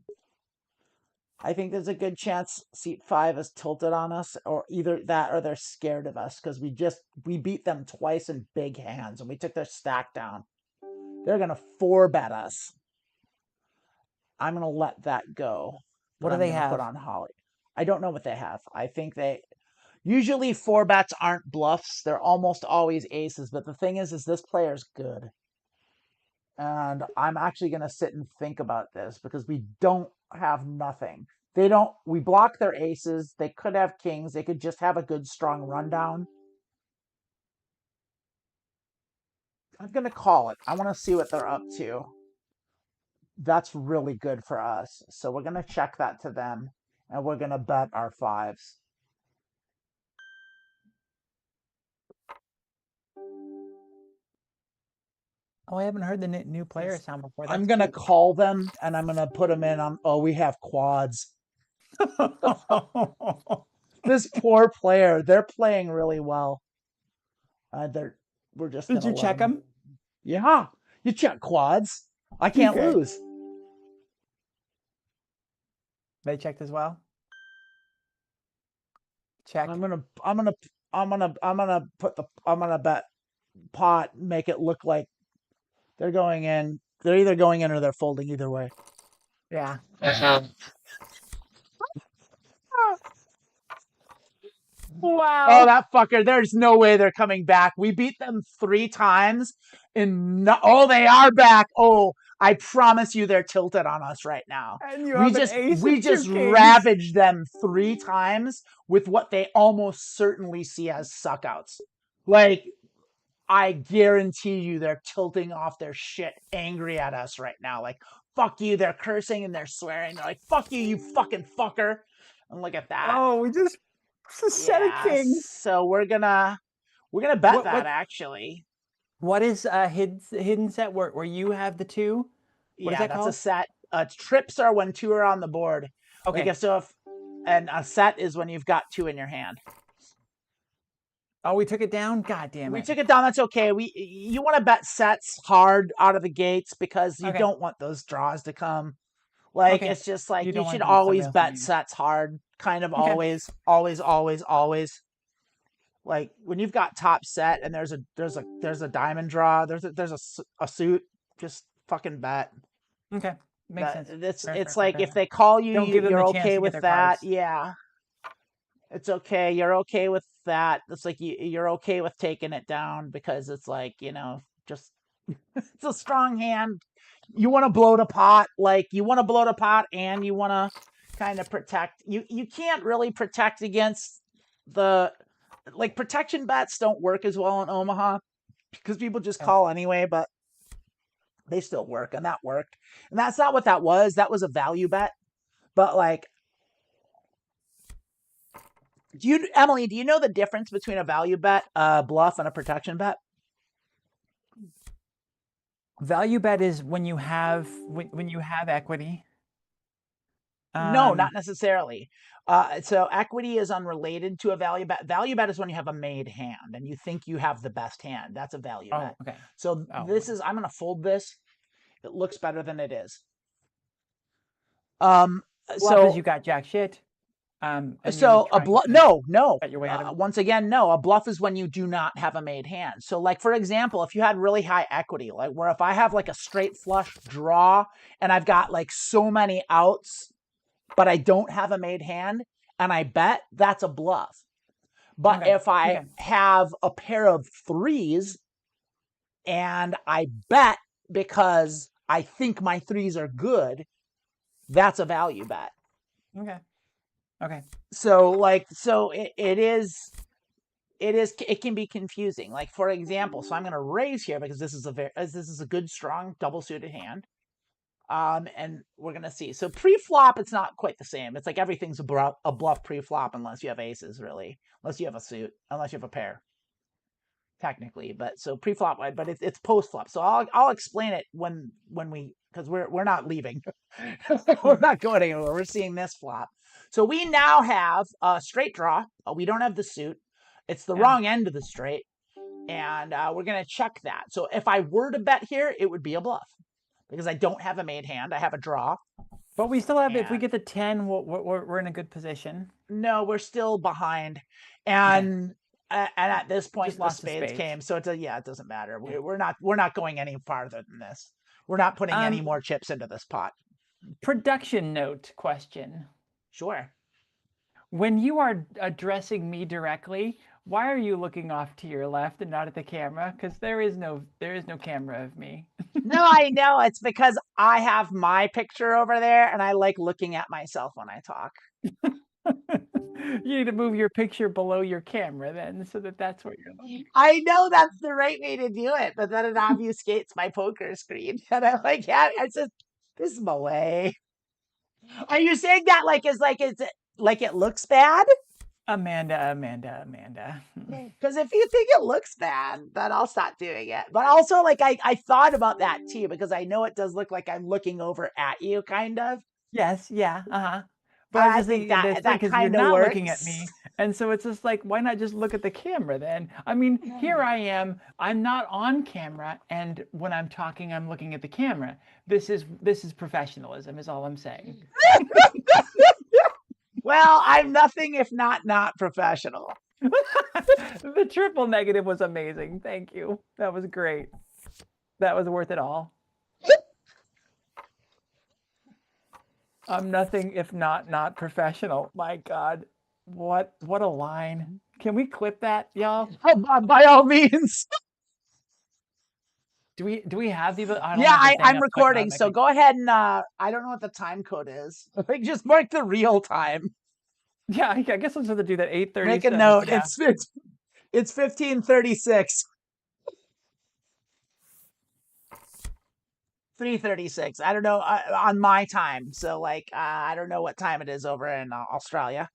I think there's a good chance seat 5 is tilted on us, or either that or they're scared of us because we beat them twice in big hands and we took their stack down. They're going to 4-bet us. I'm going to let that go.
What do they have?
Put on Holly. I don't know what they have. I think they usually 4-bets aren't bluffs. They're almost always aces. But the thing is this player's good. And I'm actually going to sit and think about this because we don't have nothing. We block their aces. They could have kings. They could just have a good, strong rundown. I'm going to call it. I want to see what they're up to. That's really good for us. So we're going to check that to them. And we're going to bet our fives.
Oh, I haven't heard the new player sound before.
I'm going to call them, and I'm going to put them in on... Oh, we have quads. This poor player. They're playing really well. We're just
Did you check them?
Yeah. You check quads. I can't lose.
They checked as well. Check.
I'm gonna bet pot, make it look like they're going in. They're either going in or they're folding either way.
Yeah. Wow.
Oh, that fucker. There's no way they're coming back. We beat them 3 times. Oh, they are back. Oh, I promise you they're tilted on us right now.
And we
just ravaged them 3 times with what they almost certainly see as suckouts. Like, I guarantee you they're tilting off their shit angry at us right now. Like, fuck you. They're cursing and they're swearing. They're like, fuck you, you fucking fucker. And look at that.
Oh, we just set a king.
So we're gonna bet that actually.
What is a hidden set where you have the 2? What is that called?
A set. Trips are when 2 are on the board.
Okay.
Like and a set is when you've got 2 in your hand.
Oh, we took it down? God damn it.
We took it down. That's okay. You want to bet sets hard out of the gates because you don't want those draws to come. Like, it's just like you should always bet sets hard. Kind of always. Like, when you've got top set and there's a diamond draw, there's a suit, just fucking bet.
Okay. Makes sense.
It's like if they call you, you're okay with that.
Cards.
Yeah. It's okay. You're okay with that. It's like you're okay with taking it down because it's like, just it's a strong hand. You want to blow the pot. Like, you want to blow the pot and you want to kind of protect. You can't really protect against protection bets don't work as well in Omaha because people just call anyway, but they still work, and that worked. And that's not what that was. That was a value bet. But like, Emily, do you know the difference between a value bet, a bluff, and a protection bet?
Value bet is when you have equity.
No, not necessarily. So equity is unrelated to a value bet. Value bet is when you have a made hand and you think you have the best hand. That's a value bet.
Okay.
So I'm going to fold this. It looks better than it is.
Bluff is you got jack shit.
So a bluff, no. Once again, no. A bluff is when you do not have a made hand. So, like, for example, if you had really high equity, like where if I have like a straight flush draw and I've got like so many outs, but I don't have a made hand and I bet, that's a bluff. But if I have a pair of 3s and I bet because I think my 3s are good, that's a value bet.
Okay.
So it can be confusing. Like, for example, so I'm going to raise here because this is a good, strong double suited hand. And we're going to see. So pre-flop, it's not quite the same. It's like everything's a bluff pre-flop unless you have aces, really. Unless you have a suit, unless you have a pair. Technically, but so pre-flop, but it's post-flop. So I'll explain it when because we're not leaving. We're not going anywhere. We're seeing this flop. So we now have a straight draw. We don't have the suit. It's the wrong end of the straight. And we're going to check that. So if I were to bet here, it would be a bluff. Because I don't have a made hand. I have a draw.
But we still have, if we get the 10, we're in a good position.
No, we're still behind. And at this point, the spades came. So it doesn't matter. We're not going any farther than this. We're not putting any more chips into this pot.
Production note question.
Sure.
When you are addressing me directly, why are you looking off to your left and not at the camera? Because there is no camera of me.
No, I know. It's because I have my picture over there and I like looking at myself when I talk.
You need to move your picture below your camera then, so that's what you're looking.
I know that's the right way to do it, but then it obfuscates my poker screen. And I'm like, yeah, it's just, this is my way. Are you saying that like it's like it looks bad?
Amanda.
Because if you think it looks bad, then I'll stop doing it. But also, like, I thought about that too, because I know it does look like I'm looking over at you, kind of.
Yes, yeah, But I'm
I
just
think
thinking this
that
thing
that
because you're
kind of
not
works.
looking at me, and so it's just like, why not just look at the camera then? I mean, here I am. I'm not on camera, and when I'm talking, I'm looking at the camera. This is professionalism, is all I'm saying.
Well, I'm nothing if not professional.
The triple negative was amazing. Thank you. That was great. That was worth it all. I'm nothing if not professional. My God, what a line! Can we clip that, y'all?
By all means.
Do we have the? I don't
Yeah,
have the thing
I'm
up,
recording, so go ahead and I don't know what the time code is. Like, just mark the real time.
Yeah, I guess I'll just have to do that. 8:37.
Make a note.
Yeah.
It's 15:36. 3:36. I don't know on my time. So like I don't know what time it is over in Australia.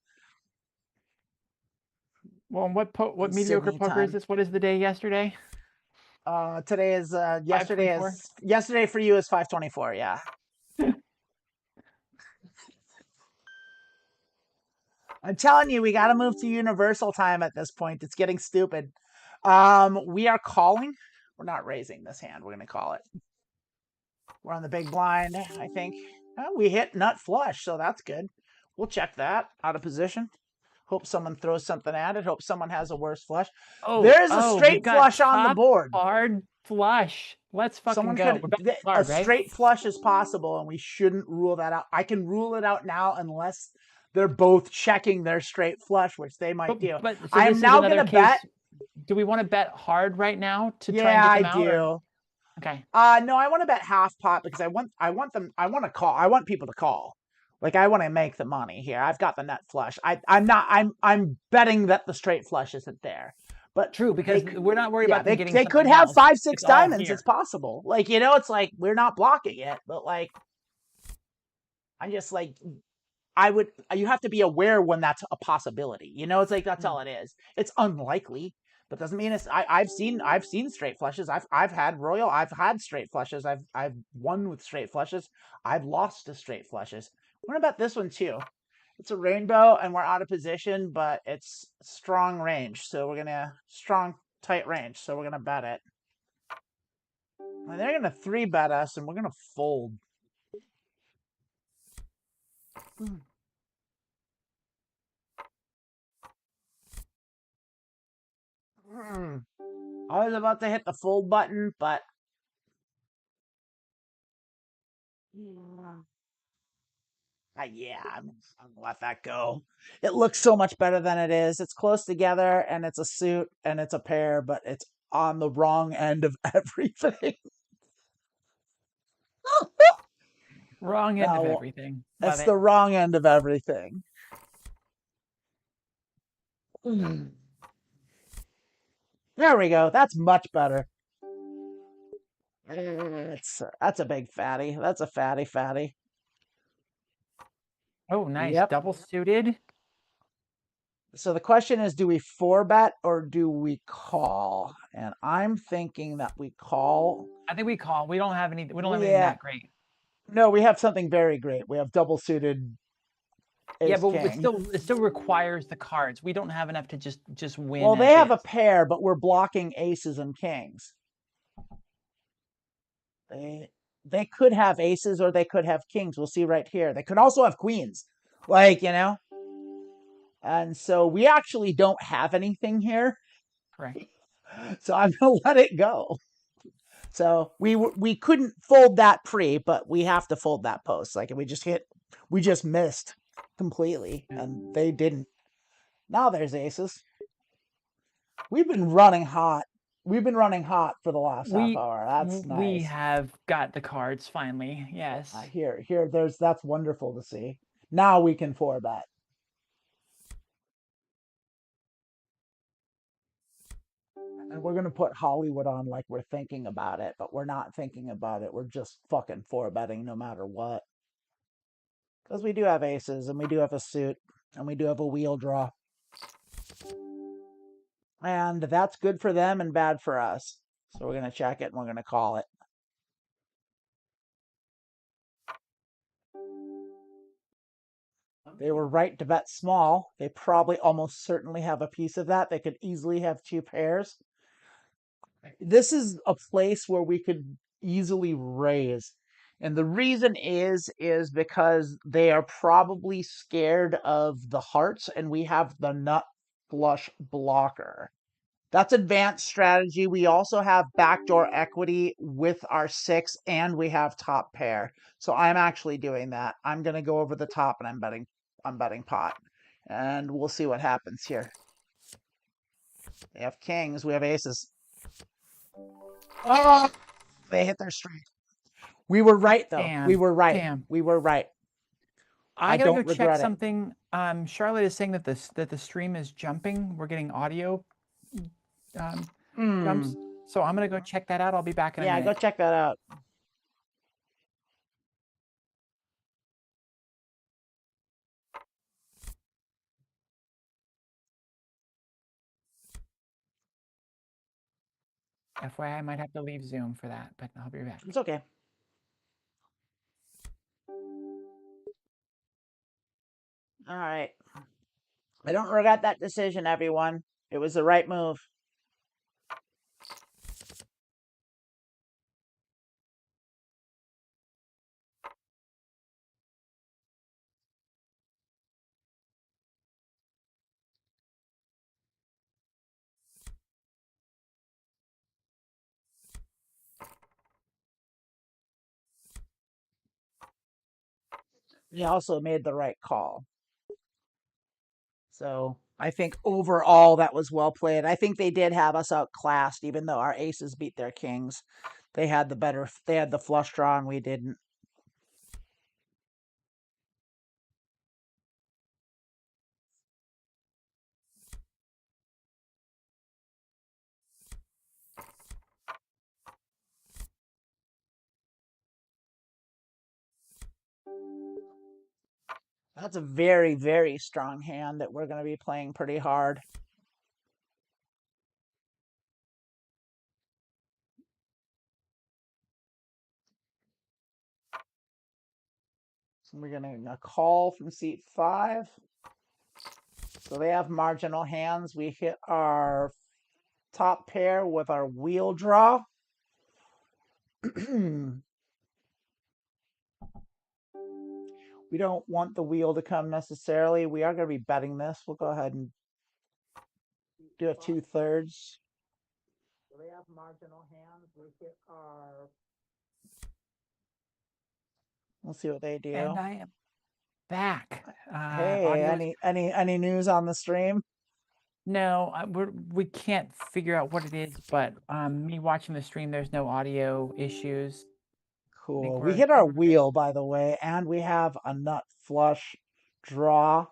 Well, what
It's
mediocre
Sydney
poker is
time.
this? What is the day yesterday?
Today is yesterday
5:24?
is yesterday for you is 5:24. Yeah. I'm telling you, we got to move to universal time at this point. It's getting stupid. We are calling. We're not raising this hand. We're gonna call it. We're on the big blind, I think. Oh, we hit nut flush, so that's good. We'll check that out of position. Hope someone throws something at it. Hope someone has a worse flush. There's a
we
straight
got
flush on the
top
board.
hard flush. Let's fucking
Someone
go.
could
We're back to
a
hard, right?
straight flush is possible, and we shouldn't rule that out. I can rule it out now unless they're both checking their straight flush, which they might do.
But so
I
this
am
is
now
another
gonna
case.
bet.
Do we want to bet hard right now to try and
Yeah,
get
I
them out?
do.
Okay.
No, I want to bet half pot because I want to call. I want people to call. Like I want to make the money here. I've got the nut flush. I'm betting that the straight flush isn't there. But
True, because we're not worried about them getting
they could
something
have
else.
5, 6
It's all
diamonds.
here.
It's possible. Like, you know, it's like we're not blocking it, but like I'm just like you have to be aware when that's a possibility. You know, it's like that's all it is. It's unlikely, but doesn't mean it's I've seen straight flushes. I've had royal, I've had straight flushes. I've won with straight flushes. I've lost to straight flushes. What about this one too? It's a rainbow and we're out of position, but it's strong range. So we're gonna tight range. So we're gonna bet it. And they're gonna 3-bet us and we're gonna fold. I was about to hit the fold button, but yeah, I'm gonna let that go. It looks so much better than it is. It's close together, and it's a suit, and it's a pair, but it's on the wrong end of everything.
Wrong end of everything.
That's the wrong end of everything. There we go. That's much better. That's a big fatty. That's a fatty.
Oh, nice.
Yep.
Double suited.
So the question is, do we 4-bet or do we call? And I'm thinking that we call.
I think we call. We don't have anything that great.
No, we have something very great. We have double suited.
Yeah, but it still requires the cards. We don't have enough to just win.
Well, they have a pair, but we're blocking aces and kings. They could have aces or they could have kings. We'll see right here. They could also have queens. Like, you know. And so we actually don't have anything here.
Correct.
So I'm going to let it go. So we couldn't fold that pre, but we have to fold that post. Like we just missed. completely, and they didn't. Now there's aces. We've been running hot. We've been running hot for the last half hour. That's
We
nice.
have got the cards finally. Yes.
Here, that's wonderful to see. Now we can 4-bet. And we're gonna put Hollywood on like we're thinking about it, but we're not thinking about it. We're just fucking 4-betting no matter what. Because we do have aces, and we do have a suit, and we do have a wheel draw. And that's good for them and bad for us. So we're gonna check it and we're gonna call it. They were right to bet small. They probably almost certainly have a piece of that. They could easily have 2 pairs. This is a place where we could easily raise. And the reason is because they are probably scared of the hearts, and we have the nut flush blocker. That's advanced strategy. We also have backdoor equity with our 6, and we have top pair. So I'm actually doing that. I'm going to go over the top, and I'm betting pot. And we'll see what happens here. They have kings, we have aces. Oh, they hit their straight. We were right though.
Damn.
We were right.
Damn.
We were right.
I gotta
don't
go check
regret it.
something. Charlotte is saying that the stream is jumping. We're getting audio jumps. So I'm gonna go check that out. I'll be back in a
Yeah,
minute.
go check that out.
FYI, I might have to leave Zoom for that, but I'll be back.
It's okay. All right. I don't regret that decision, everyone. It was the right move. He also made the right call. So I think overall that was well played. I think they did have us outclassed, even though our aces beat their kings. They had the flush draw and we didn't. That's a very, very strong hand that we're going to be playing pretty hard. So we're going to call from seat 5. So they have marginal hands. We hit our top pair with our wheel draw. We don't want the wheel to come necessarily. We are going to be betting this. We'll go ahead and do a 2/3. So they have marginal hands. We hit our. We'll see what they do.
And I am back.
Hey, any news on the stream?
No, we can't figure out what it is, but me watching the stream, there's no audio issues.
Cool. We hit our wheel, by the way, and we have a nut flush draw.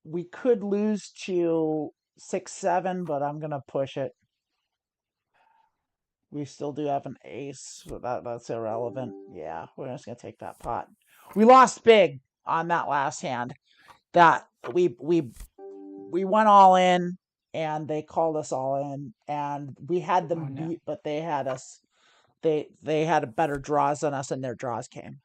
We could lose to 6-7, but I'm gonna push it. We still do have an ace, so that's irrelevant. Yeah, we're just gonna take that pot. We lost big on that last hand. That we went all in, and they called us all in, and we had them beat, but they had us. They had better draws than us, and their draws came.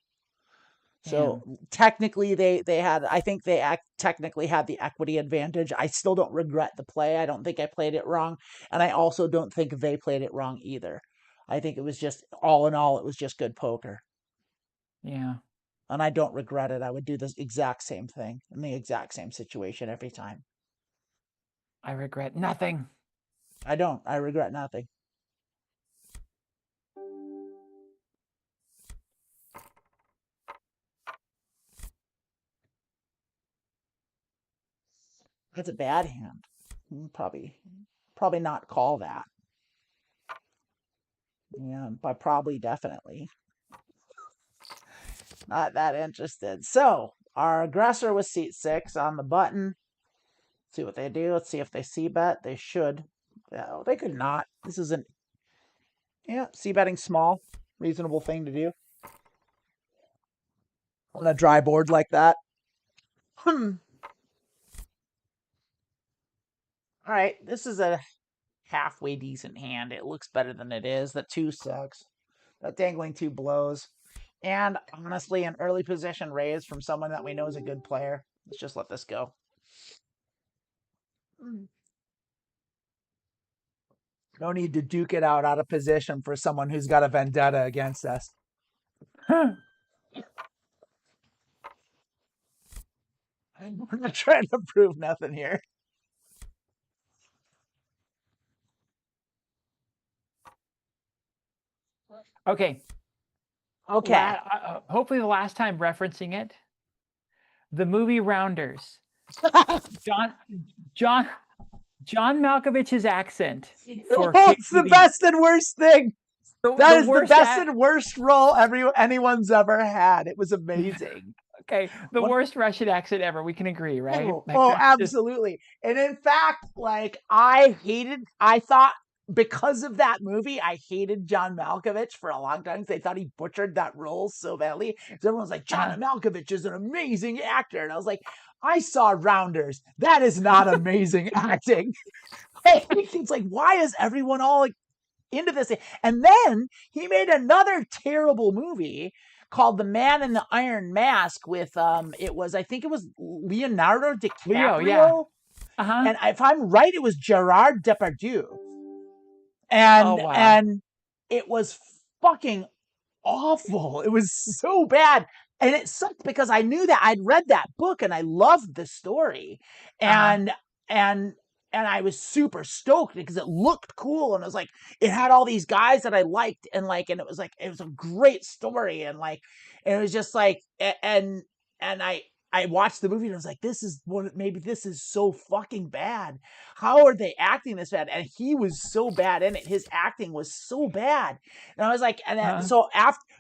So technically, they had. I think they technically had the equity advantage. I still don't regret the play. I don't think I played it wrong, and I also don't think they played it wrong either. I think it was just all in all, it was just good poker.
Yeah.
And I don't regret it. I would do the exact same thing in the exact same situation every time.
I regret nothing.
I don't. I regret nothing. That's a bad hand. Probably not call that. Yeah, but probably definitely not that interested. So our aggressor was seat 6 on the button. See what they do. Let's see if they c-bet. They should. No, they could not. This isn't. Yeah, c-betting small. Reasonable thing to do on a dry board like that. All right, this is a halfway decent hand. It looks better than it is. That 2 sucks. That dangling 2 blows. And honestly, an early position raise from someone that we know is a good player. Let's just let this go. No need to duke it out of position for someone who's got a vendetta against us. I'm not trying to prove nothing here.
Okay.
Okay.
Hopefully the last time referencing it. The movie Rounders. John Malkovich's accent for
it's the best and worst thing. That is the best and worst role anyone's ever had. It was amazing.
Okay, the worst Russian accent ever. We can agree, right?
Absolutely. And in fact, like I thought because of that movie, I hated John Malkovich for a long time because they thought he butchered that role so badly. So everyone was like, John Malkovich is an amazing actor. And I was like, I saw Rounders. That is not amazing acting. It's like, why is everyone all like into this? And then he made another terrible movie called The Man in the Iron Mask with I think it was Leonardo DiCaprio.
Leo, yeah.
And if I'm right, it was Gerard Depardieu. And it was fucking awful. It was so bad. And it sucked because I knew that I'd read that book and I loved the story. And I was super stoked because it looked cool and it was like it had all these guys that I liked and it was a great story and it was just like and I watched the movie and I was like, maybe this is so fucking bad. How are they acting this bad? And he was so bad in it. His acting was so bad. And I was like,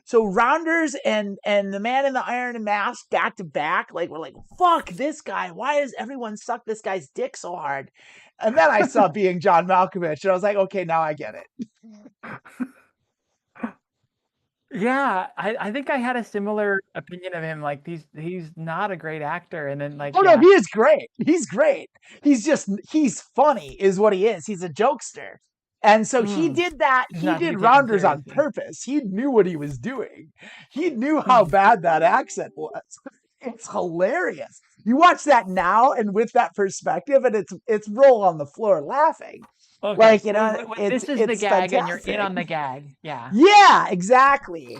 so Rounders and The Man in the Iron Mask back to back, we're like, fuck this guy. Why does everyone suck this guy's dick so hard? And then I saw Being John Malkovich and I was like, okay, now I get it.
Yeah, I think I had a similar opinion of him. Like he's not a great actor, and then
no, he is great. He's great. He's funny, is what he is. He's a jokester, and so he did that. He did Rounders on purpose. He knew what he was doing. He knew how bad that accent was. It's hilarious. You watch that now, and with that perspective, and it's roll on the floor laughing.
Okay. This is the gag, fantastic. And you're in on the gag. Yeah.
Yeah, exactly.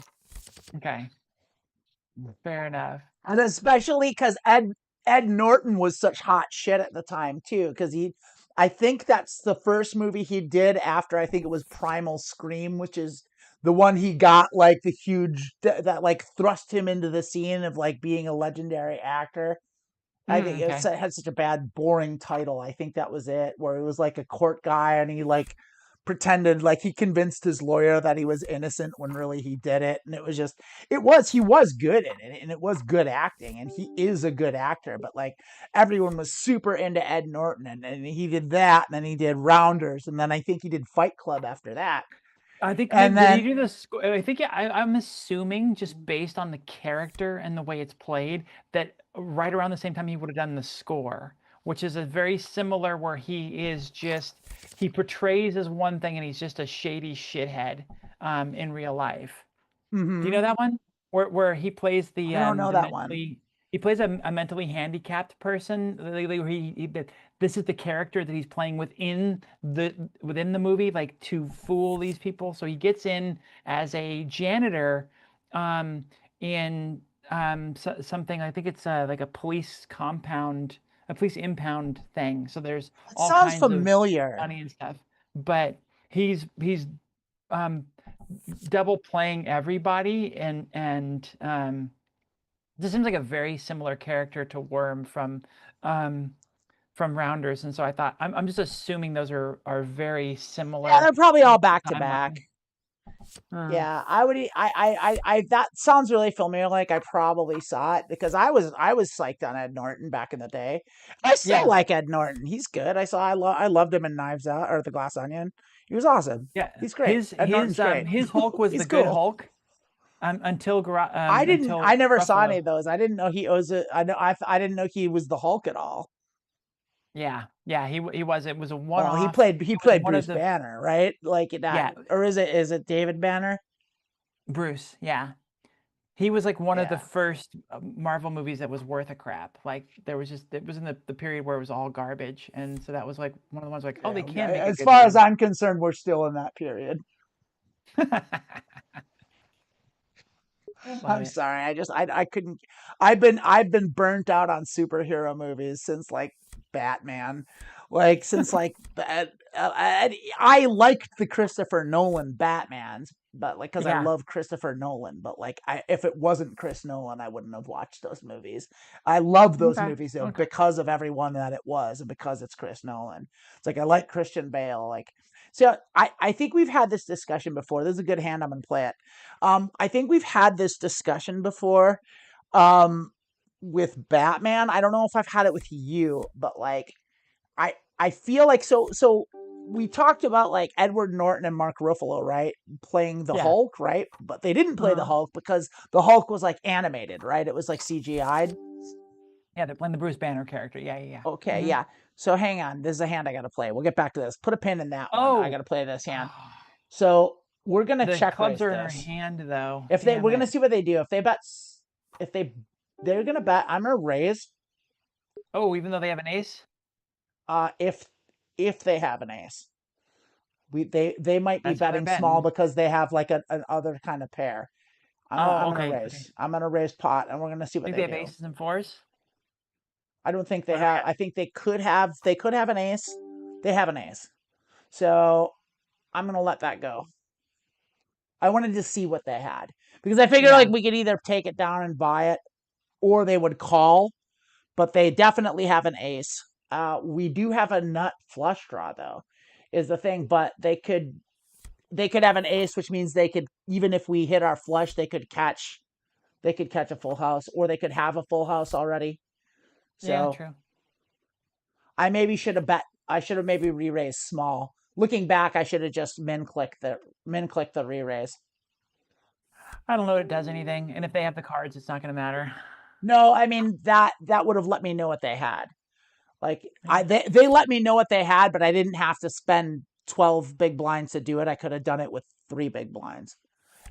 Okay. Fair enough.
And especially because Ed Norton was such hot shit at the time too, because I think that's the first movie he did after I think it was Primal Scream, which is the one he got the huge that thrust him into the scene of being a legendary actor. I think it had such a bad, boring title. I think that was it, where it was a court guy and he pretended he convinced his lawyer that he was innocent when really he did it. And he was good in it and it was good acting and he is a good actor, but everyone was super into Ed Norton and he did that and then he did Rounders and then I think he did Fight Club after that.
I think did he do the score? I think I'm assuming just based on the character and the way it's played that right around the same time he would have done the score, which is a very similar where he portrays as one thing and he's just a shady shithead in real life. Mm-hmm. Do you know that one where he plays the?
I don't know that one.
He plays a mentally handicapped person. This is the character that he's playing within the movie, to fool these people. So he gets in as a janitor in something. I think it's a police compound, a police impound thing. So there's all kinds
familiar.
Of money and stuff. But he's double playing everybody and this seems like a very similar character to Worm from from Rounders, and so I thought I'm just assuming those are very similar.
Yeah, they're probably all back to back.
timeline.
Yeah, that sounds really familiar. Like I probably saw it because I was psyched on Ed Norton back in the day. I still
Yeah.
like Ed Norton. He's good. I loved him in Knives Out or The Glass Onion. He was awesome.
Yeah,
He's great. Ed Norton's great.
his Hulk was
He's
the good
cool.
Hulk, until
I never saw
Ruffalo.
any of those. I didn't know he was I didn't know he was the Hulk at all.
Yeah, he was. It was a
Well,
one-off.
he played
one of
Bruce
the
Banner, right? Like that,
Yeah.
or is it David Banner?
Bruce. Yeah, he was like one of the
Yeah.
first Marvel movies that was worth a crap. Like it was in the period where it was all garbage, and so that was like one of the ones like, oh, they can make a
As
good
far as
movie.
I'm concerned, we're still in that period.
Love
I'm
it.
sorry. I couldn't. I've been burnt out on superhero movies since like Batman, like since like I liked the Christopher Nolan Batmans, but like because I
Yeah.
love Christopher Nolan, but like if it wasn't Chris Nolan, I wouldn't have watched those movies. I love those
Okay,
movies though
okay.
because of everyone that it was and because it's Chris Nolan. It's like I like Christian Bale, like. So I think we've had this discussion before. This is a good hand. I'm gonna play it. I think we've had this discussion before with Batman. I don't know if I've had it with you, but like I feel like so we talked about like Edward Norton and Mark Ruffalo, right? Playing the
Yeah.
Hulk, right? But they didn't play the Hulk because the Hulk was like animated, right? It was like CGI'd.
Yeah, they're playing the Bruce Banner character. Yeah.
Okay, yeah. So hang on. This is a hand I got to play. We'll get back to this. Put a pin in that one. I got to play this hand. So we're gonna
The
check
clubs
raise
are in our
this.
hand though.
If we're gonna see what they do. If they bet, they're gonna bet. I'm gonna raise.
Oh, even though they have an ace.
If they have an ace, they might be
That's how they're
betting small
betting.
because they have like an other kind of pair. I'm gonna raise.
Okay.
I'm gonna raise pot, and we're gonna see what
Think
they
they have
do.
aces and fours?
I don't think they have. I think they could have. They could have an ace. They have an ace. So I'm gonna let that go. I wanted to see what they had because I figured like we could either take it down and buy it, or they would call. But they definitely have an ace. We do have a nut flush draw though, is the thing. But they could have an ace, which means they could, even if we hit our flush, they could catch a full house, or they could have a full house already. So
yeah, true.
I maybe should have bet. I should have maybe re-raised small. Looking back, I should have just min clicked the re-raise.
I don't know if it does anything, and if they have the cards, it's not going to matter.
No, I mean that would have let me know what they had. Like they let me know what they had, but I didn't have to spend 12 big blinds to do it. I could have done it with 3 big blinds,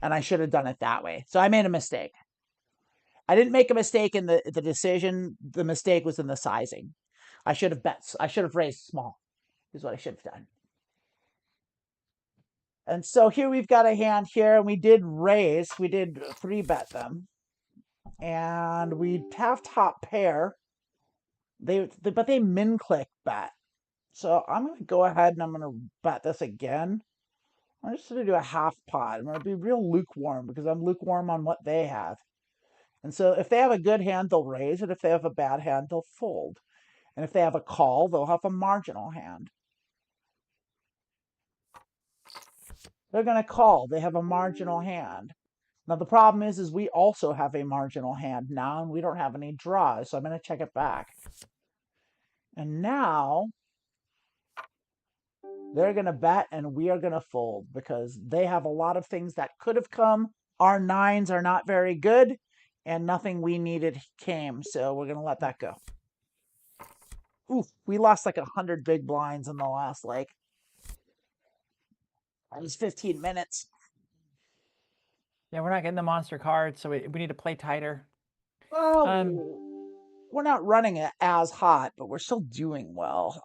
and I should have done it that way. So I made a mistake. I didn't make a mistake in the decision. The mistake was in the sizing. I should have bet. I should have raised small. Is what I should have done. And so here we've got a hand here, and we did raise. We did 3-bet them, and we have top pair. But they min click bet. So I'm going to go ahead and I'm going to bet this again. I'm just going to do a half pot. I'm going to be real lukewarm because I'm lukewarm on what they have. And so if they have a good hand, they'll raise. And if they have a bad hand, they'll fold. And if they have a call, they'll have a marginal hand. They're going to call. They have a marginal hand. Now the problem is we also have a marginal hand now, and we don't have any draws. So I'm going to check it back. And now they're going to bet and we are going to fold because they have a lot of things that could have come. Our 9s are not very good and nothing we needed came. So we're going to let that go. Oof, we lost like 100 big blinds in the last, like, it was 15 minutes.
Yeah, we're not getting the monster cards, so we need to play tighter.
Well, we're not running it as hot, but we're still doing well.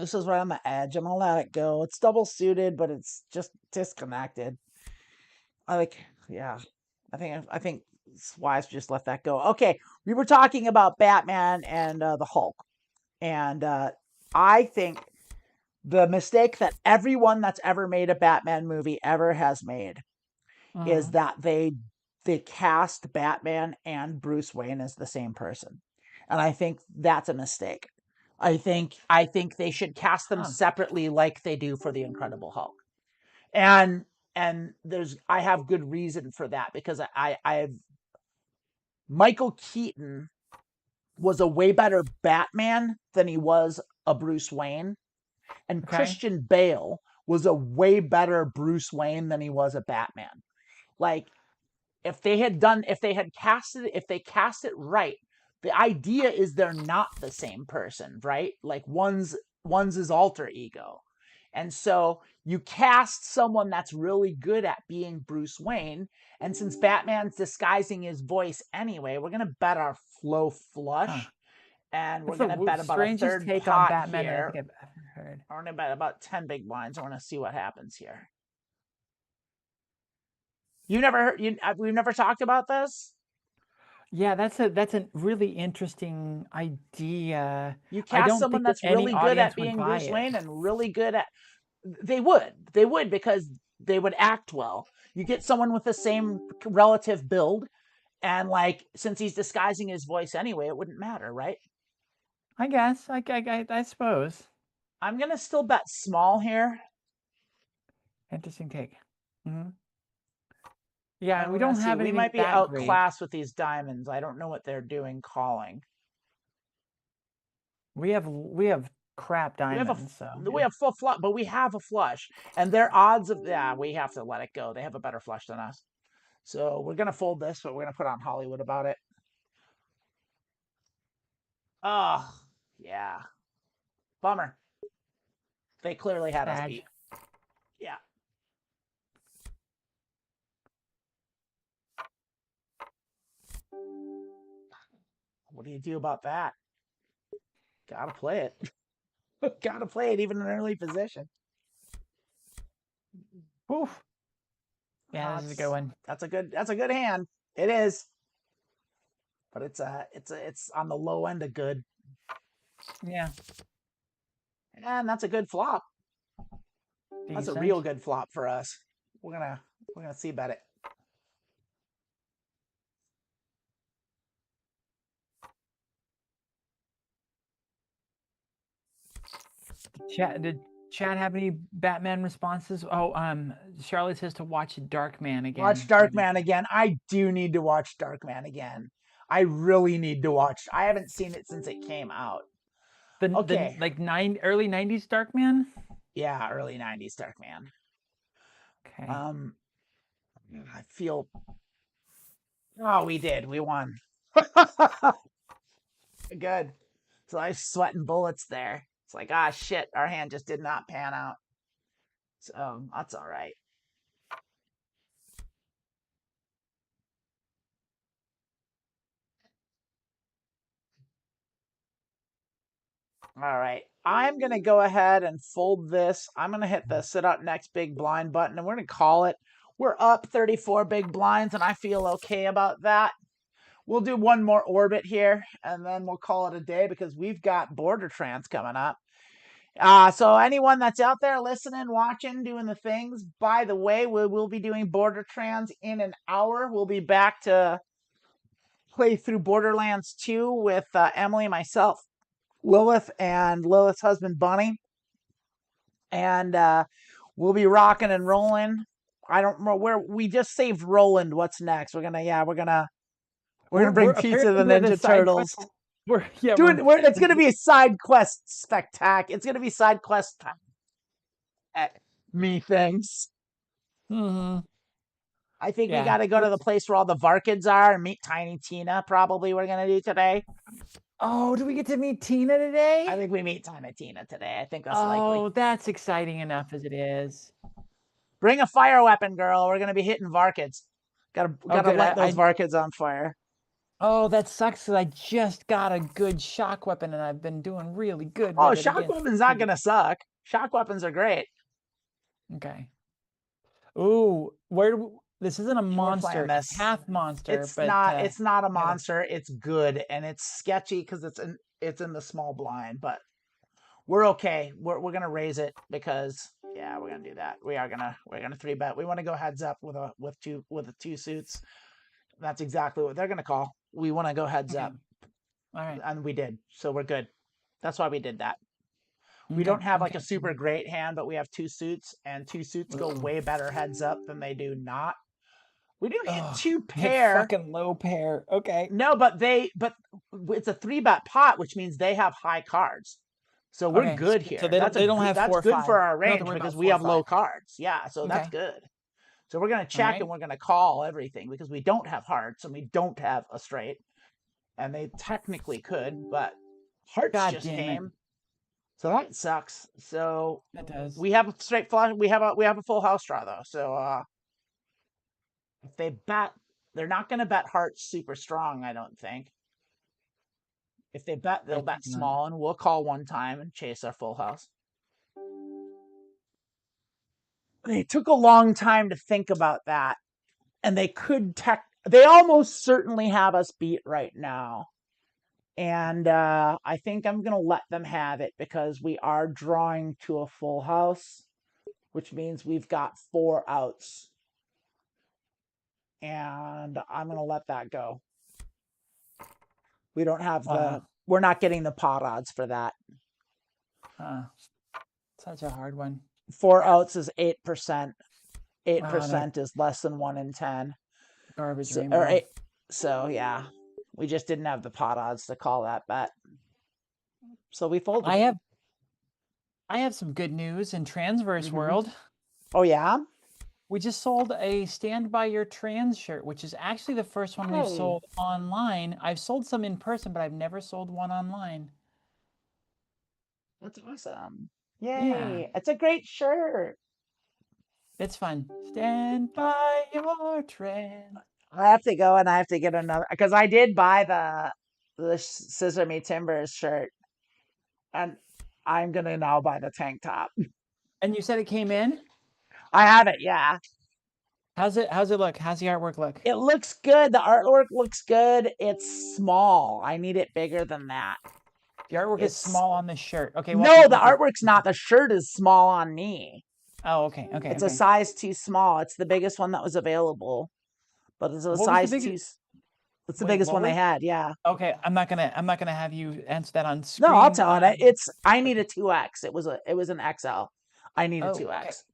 This is right on the edge. I'm gonna let it go. It's double suited, but it's just disconnected. I think it's wise to just let that go. Okay, we were talking about Batman and the Hulk, and I think the mistake that everyone that's ever made a Batman movie ever has made is that they cast Batman and Bruce Wayne as the same person. And I think that's a mistake. I think they should cast them
Huh.
separately like they do for the Incredible Hulk. And I have good reason for that, because I've Michael Keaton was a way better Batman than he was a Bruce Wayne. And
Okay.
Christian Bale was a way better Bruce Wayne than he was a Batman. Like, if they cast it right, the idea is they're not the same person, right? Like, one's his alter ego. And so you cast someone that's really good at being Bruce Wayne. And since Batman's disguising his voice anyway, we're going to bet our flow flush.
Huh.
And we're
That's
going to bet
the
about a
strangest
third
take on
pot
Batman that I
here.
think I've ever heard.
We're going to bet about 10 big blinds. I want to see what happens here. We've never talked about this?
Yeah, that's a really interesting idea.
You
I
cast
don't
someone
think that
that's
any
really good at
audience would
being
buy
Bruce
it.
Wayne and really good at... They would, because they would act well. You get someone with the same relative build, and like, since he's disguising his voice anyway, it wouldn't matter, right?
I guess. I suppose.
I'm gonna still bet small here.
Interesting take. Mm-hmm. Yeah,
And
we
we're gonna
don't
see.
have
We
anything
might be
that great.
outclassed with these diamonds. I don't know what they're doing calling.
We have crap diamonds, so
We have full flush, but we have a flush, and their odds of... yeah, we have to let it go. They have a better flush than us. So we're gonna fold this, but we're gonna put on Hollywood about it. Oh, yeah. Bummer. They clearly had us beat. Yeah. What do you do about that? Gotta play it. Gotta play it even in an early position.
Oof. Yeah, this is a good one.
That's a good hand. It is. But it's on the low end of good.
Yeah.
And that's a good flop. That's a
Decent.
real good flop for us. We're gonna see bet it.
Did Chad have any Batman responses? Oh, Charlotte says to watch Darkman again.
Watch Darkman again. I do need to watch Darkman again. I really need to watch. I haven't seen it since it came out.
The like early 90s Darkman?
Yeah, early 90s Darkman.
Okay.
I feel... oh, we did. We won. Good. So I was sweating bullets there. It's like, ah, shit, our hand just did not pan out. So that's all right. All right. I'm going to go ahead and fold this. I'm going to hit the sit up next big blind button, and we're going to call it. We're up 34 big blinds, and I feel okay about that. We'll do one more orbit here, and then we'll call it a day, because we've got border trans coming up. So anyone that's out there listening, watching, doing the things, by the way, we will be doing border trans in an hour. We'll be back to play through Borderlands 2 with Emily, myself, Lilith, and Lilith's husband, Bunny. And we'll be rocking and rolling. I don't know where we just saved Roland. What's next? We're gonna bring Pizza the Ninja Turtles. It's gonna be a side quest spectacular. It's gonna be side quest me things.
Mm-hmm.
I think we got to go to the place where all the Varkids are and meet Tiny Tina. Probably we're gonna do today.
Oh, do we get to meet Tina today?
I think we meet Tiny Tina today. I think that's likely.
Oh, that's exciting enough as it is.
Bring a fire weapon, girl. We're gonna be hitting Varkids. Gotta light those Varkids on fire.
Oh, that sucks, because I just got a good shock weapon and I've been doing really good with it.
Oh, shock weapon's not gonna suck. Shock weapons are great.
Okay. Ooh, this isn't a monster. It's half monster.
It's not a monster. It's good, and it's sketchy because it's in the small blind, but we're okay. We're gonna raise it, because yeah, we're gonna do that. We're gonna 3-bet. We want to go heads up with two suits. That's exactly what they're gonna call. We want to go heads up.
All right.
And we did. So we're good. That's why we did that. We
Okay,
don't have like
okay.
a super great hand, but we have 2 suits, and 2 suits go way better heads up than they do not. We do hit
Ugh,
2
hit
pair.
fucking low pair. Okay.
No, but it's a 3-bet pot, which means they have high cards. So we're
Okay.
good
So
here.
they don't have
That's
4 or
good
5.
for our
We don't have to
range
worry
because
about
we
4 or
have low
5.
cards. Yeah, so that's
Okay.
good. So we're gonna
All
check
right.
and we're gonna call everything because we don't have hearts and we don't have a straight. And they technically could, but hearts
God
just
damn it.
came. So that sucks. So
That does.
we have a straight flush. We have a full house draw though. So if they bet, they're not gonna bet hearts super strong, I don't think. If they bet, they'll bet
think not.
small, and we'll call one time and chase our full house. They took a long time to think about that, and they could they almost certainly have us beat right now. And I think I'm gonna let them have it because we are drawing to a full house, which means we've got 4 outs. And I'm gonna let that go. We don't have we're not getting the pot odds for that.
Such a hard one.
4 outs is 8%. 8% is less than 1 in 10.
Garbage
So,
rainbow.
So yeah, we just didn't have the pot odds to call that bet. So we folded.
I have some good news in Transverse world.
Oh yeah?
We just sold a Stand By Your Trans shirt, which is actually the first one we've sold online. I've sold some in person, but I've never sold one online.
That's awesome. Yay.
Yeah.
It's a great shirt.
It's fun. Stand by your trans.
I have to go and I have to get another because I did buy the Scissor Me Timbers shirt, and I'm gonna now buy the tank top.
And you said it came in?
I have it, yeah.
How's it look? How's the artwork look?
It looks good. The artwork looks good. It's small. I need it bigger than that.
The artwork is small on the shirt. Okay.
No, the artwork's not. The shirt is small on me.
Oh, okay. Okay.
It's a size too small. It's the biggest one that was available, but it's a size too. It's the biggest one they had. Yeah.
Okay. I'm not gonna have you answer that on screen.
No, I'll tell it. I need a 2X. It was an XL. I need a 2X.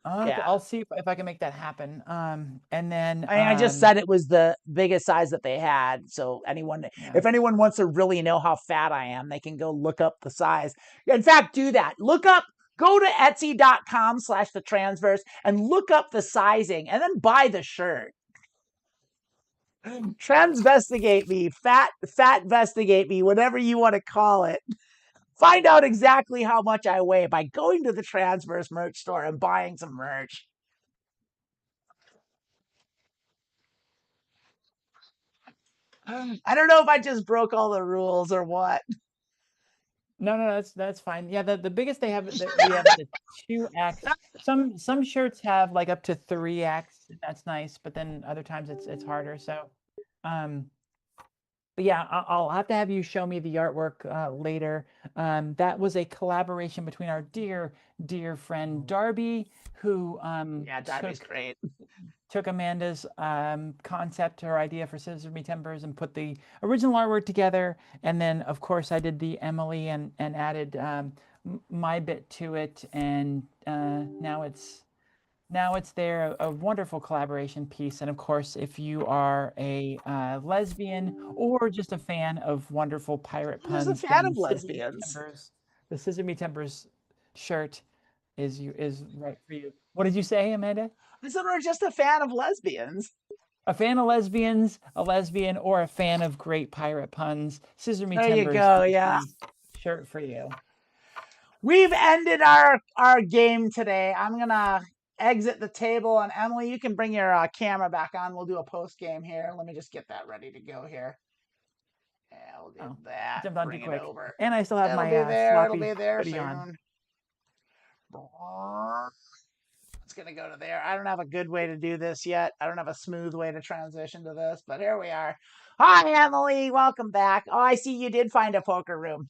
Okay.
Yeah.
I'll see if I can make that happen. And then
I just said it was the biggest size that they had. So if anyone wants to really know how fat I am, they can go look up the size. In fact, do that. Go to Etsy.com/thetransverse and look up the sizing and then buy the shirt. Transvestigate me, fat vestigate me, whatever you want to call it. Find out exactly how much I weigh by going to the Transverse merch store and buying some merch. I don't know if I just broke all the rules or what.
No, that's fine. Yeah, the biggest we have the 2X. Some shirts have like up to 3X. That's nice, but then other times it's harder. So, but yeah, I'll have to have you show me the artwork later. That was a collaboration between our dear friend Darby, who
Darby's great.
Took Amanda's concept, her idea for Scissor Me Timbers, and put the original artwork together. And then, of course, I did the Emily and added my bit to it. And now it's there, a wonderful collaboration piece. And of course, if you are a lesbian or just a fan of wonderful pirate puns,
just a fan of lesbians.
The Scissor Me Timbers shirt is right for you. What did you say, Amanda?
I said we're just a fan of lesbians.
A fan of lesbians, a lesbian, or a fan of great pirate puns. Scissor Me Timbers.
There you go, yeah.
Shirt for you.
We've ended our game today. I'm gonna exit the table, and Emily, you can bring your camera back on. We'll do a post game here. Let me just get that ready to go here. Yeah, we'll do that.
Jumped on
bring
too quick.
it over.
And I still have my
it'll be there
soon.
on. It's gonna go to there. I don't have a good way to do this yet. I don't have a smooth way to transition to this, but here we are. Hi, Emily. Welcome back. Oh, I see you did find a poker room.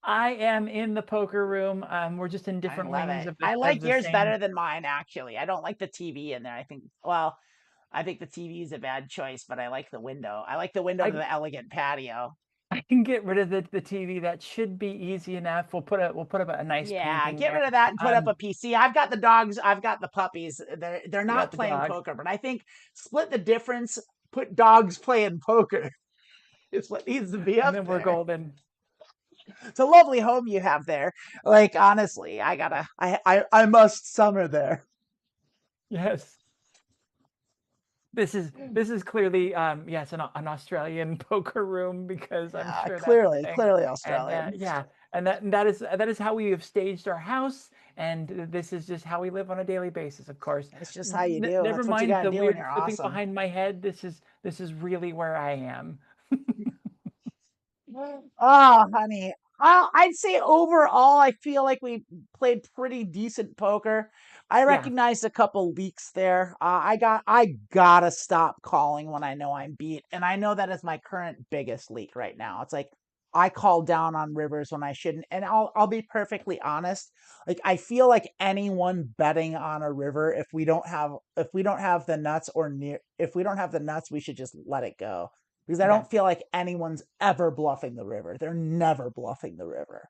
I am in the poker room. We're just in different wings of the
I like yours better than mine, actually. I don't like the TV in there. I think the TV is a bad choice, but I like the window. I like the window to the elegant patio.
can get rid of the TV. That should be easy enough. We'll put up a nice
Yeah,
painting
get
there.
rid of that and put up a PC. I've got the dogs, I've got the puppies. They're
You got
not
the
playing
dog.
poker, but I think split the difference, put dogs playing poker is what needs to be
And
up
then we're
there.
golden.
It's a lovely home you have there. Like honestly, I must summer there.
Yes. This is clearly yes an Australian poker room because I'm
Yeah,
sure that's the
clearly,
thing.
clearly
And
Australian.
yeah, and that is how we have staged our house, and this is just how we live on a daily basis. Of course,
It's just how you do.
never
That's what you
mind
gotta
the
do when
weird
you're
flipping
awesome.
behind my head. This is really where I am.
Oh, honey. I'd say overall, I feel like we played pretty decent poker. I
Yeah,
recognized a couple leaks there. I gotta stop calling when I know I'm beat, and I know that is my current biggest leak right now. It's like I call down on rivers when I shouldn't, and I'll be perfectly honest. Like I feel like anyone betting on a river, if we don't have the nuts or near if we don't have the nuts, we should just let it go because I
okay,
don't feel like anyone's ever bluffing the river. They're never bluffing the river.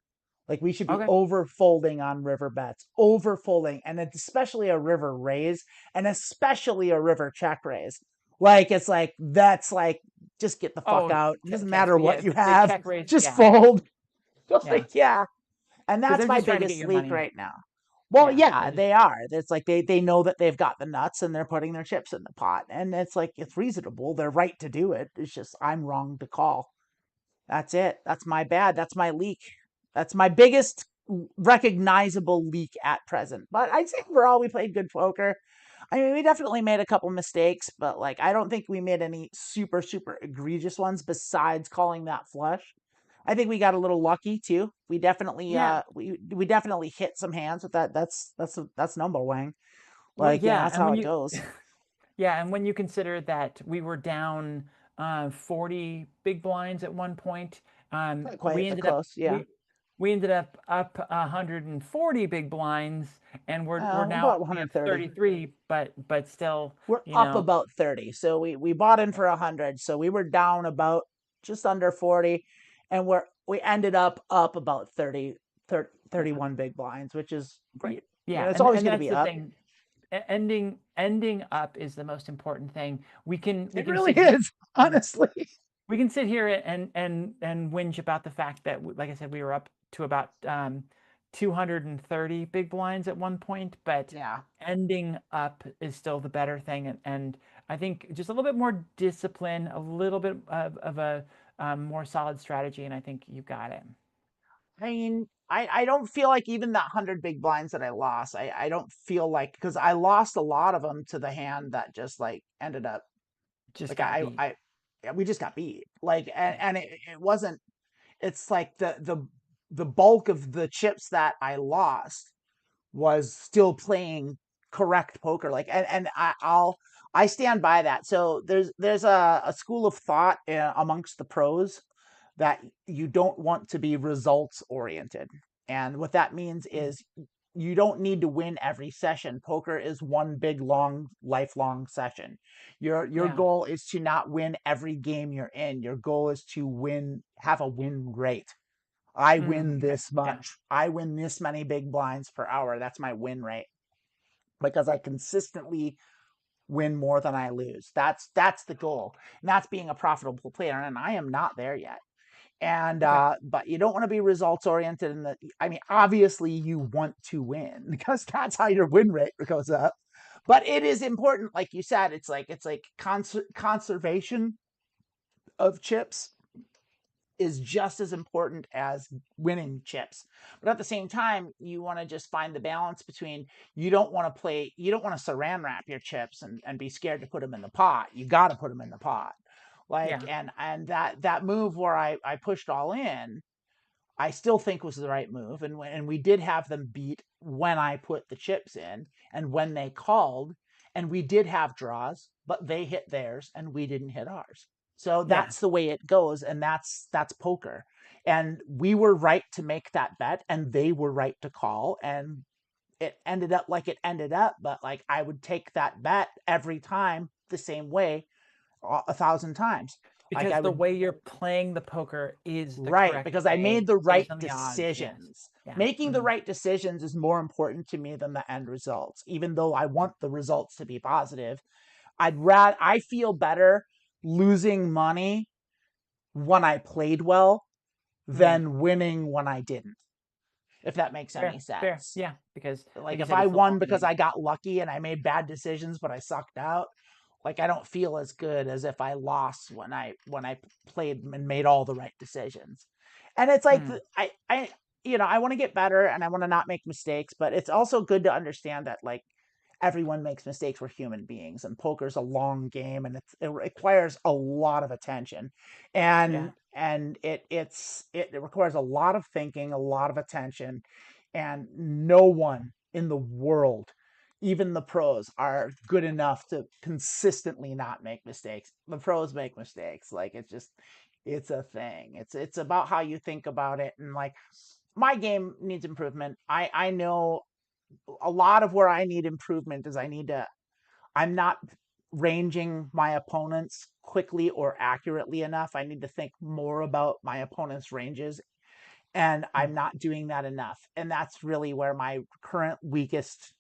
Like we should be
okay.
over folding on river bets, over folding, and especially a river raise, and especially a river check raise. Like it's like that's like just get the fuck
Oh,
out. It doesn't
yes,
matter what you
the
have,
check raise.
just
Yeah,
fold.
yeah,
Like yeah, and
because
that's
they're
my
just trying to get
biggest
your
leak
money.
right now. Well,
Yeah,
yeah,
they're just
they are. It's like they know that they've got the nuts and they're putting their chips in the pot, and it's like it's reasonable. They're right to do it. It's just I'm wrong to call. That's it. That's my bad. That's my leak. That's my biggest recognizable leak at present. But I'd say overall we played good poker. I mean, we definitely made a couple mistakes, but like I don't think we made any super egregious ones besides calling that flush. I think we got a little lucky too.
yeah.
We definitely hit some hands with that. That's number wang.
Well,
Like,
yeah,
that's
and
how
when
it
you
goes.
yeah, and when you consider that we were down 40 big blinds at one point,
Not
we
quite
ended up
close, yeah.
we ended up 140 big blinds, and we're now
About
only up
130.
33, but still,
We're
you
up
know,
about 30. So we bought in for 100. So we were down about just under 40 and we ended up about 30,
yeah,
31 big blinds, which is great. You
yeah,
know, it's always
and
going to
that's
be
the
up.
thing. Ending up is the most important thing. We
It
can
really
sit here.
is, honestly.
We can sit here and whinge about the fact that, like I said, we were up to about 230 big blinds at one point, but
Yeah.
ending up is still the better thing. And I think just a little bit more discipline, a little bit of a more solid strategy, and I think you got it.
I mean, I don't feel like even that 100 big blinds that I lost, I don't feel like, because I lost a lot of them to the hand that just like ended up,
Just
like
got beat.
yeah, we just got beat. Like, and,
Yeah.
and it wasn't, it's like the bulk of the chips that I lost was still playing correct poker. Like, and I stand by that. So there's a school of thought amongst the pros that you don't want to be results oriented. And what that means
Mm.
is you don't need to win every session. Poker is one big long lifelong session. Your
Yeah.
goal is to not win every game you're in. Your goal is to have a win rate. I win
Okay.
this
Yeah.
much. I win this many big blinds per hour. That's my win rate because I consistently win more than I lose. That's the goal. And that's being a profitable player. And I am not there yet. And
Okay.
but you don't want to be results oriented in the I mean, obviously you want to win because that's how your win rate goes up. But it is important, like you said, it's like conservation of chips is just as important as winning chips. But at the same time, you want to just find the balance between you don't want to saran wrap your chips and be scared to put them in the pot. You got to put them in the pot. Like
Yeah.
and that move where I pushed all in, I still think was the right move. And we did have them beat when I put the chips in and when they called, and we did have draws, but they hit theirs and we didn't hit ours. So
Yeah.
that's the way it goes, and that's poker. And we were right to make that bet, and they were right to call, and it ended up like it ended up. But like I would take that bet every time the same way 1,000 times.
Because
I
the
would
way you're playing the poker is the
right,
correct
because I
way
made the right
based on the odds. Yes.
decisions.
Yeah.
Making the right decisions is more important to me than the end results. Even though I want the results to be positive, I feel better losing money when I played well than winning when I didn't. If that makes any
Fair.
sense.
Yeah, because
Like
you
if
said,
I
it's the
won
long
because
game.
I got lucky and I made bad decisions but I sucked out, like I don't feel as good as if I lost when I played and made all the right decisions. And it's like I I want to get better and I want to not make mistakes, but it's also good to understand that like everyone makes mistakes. We're human beings, and poker's a long game, and it requires a lot of attention, and it requires a lot of thinking, a lot of attention, and no one in the world, even the pros, are good enough to consistently not make mistakes. The pros make mistakes. Like it's a thing. It's about how you think about it, and like my game needs improvement. I know a lot of where I need improvement is I'm not ranging my opponents quickly or accurately enough. I need to think more about my opponent's ranges, and I'm not doing that enough. And that's really where my current weakest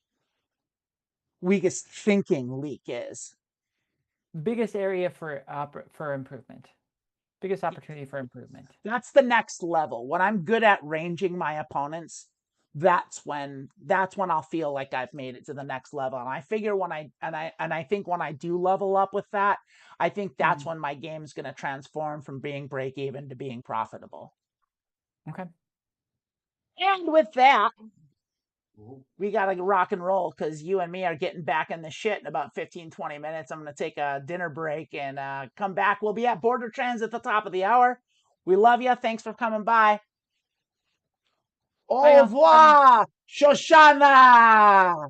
thinking leak is.
Biggest area for improvement. Biggest opportunity for improvement.
That's the next level. When I'm good at ranging my opponents, that's when I'll feel like I've made it to the next level. And I figure when I think when I do level up with that, I think that's when my game's going to transform from being break even to being profitable.
Okay.
And with that, we got to rock and roll because you and me are getting back in the shit in about 15-20 minutes. I'm going to take a dinner break and come back. We'll be at Border Trends at the top of the hour. We love you. Thanks for coming by. Au revoir, Shoshana!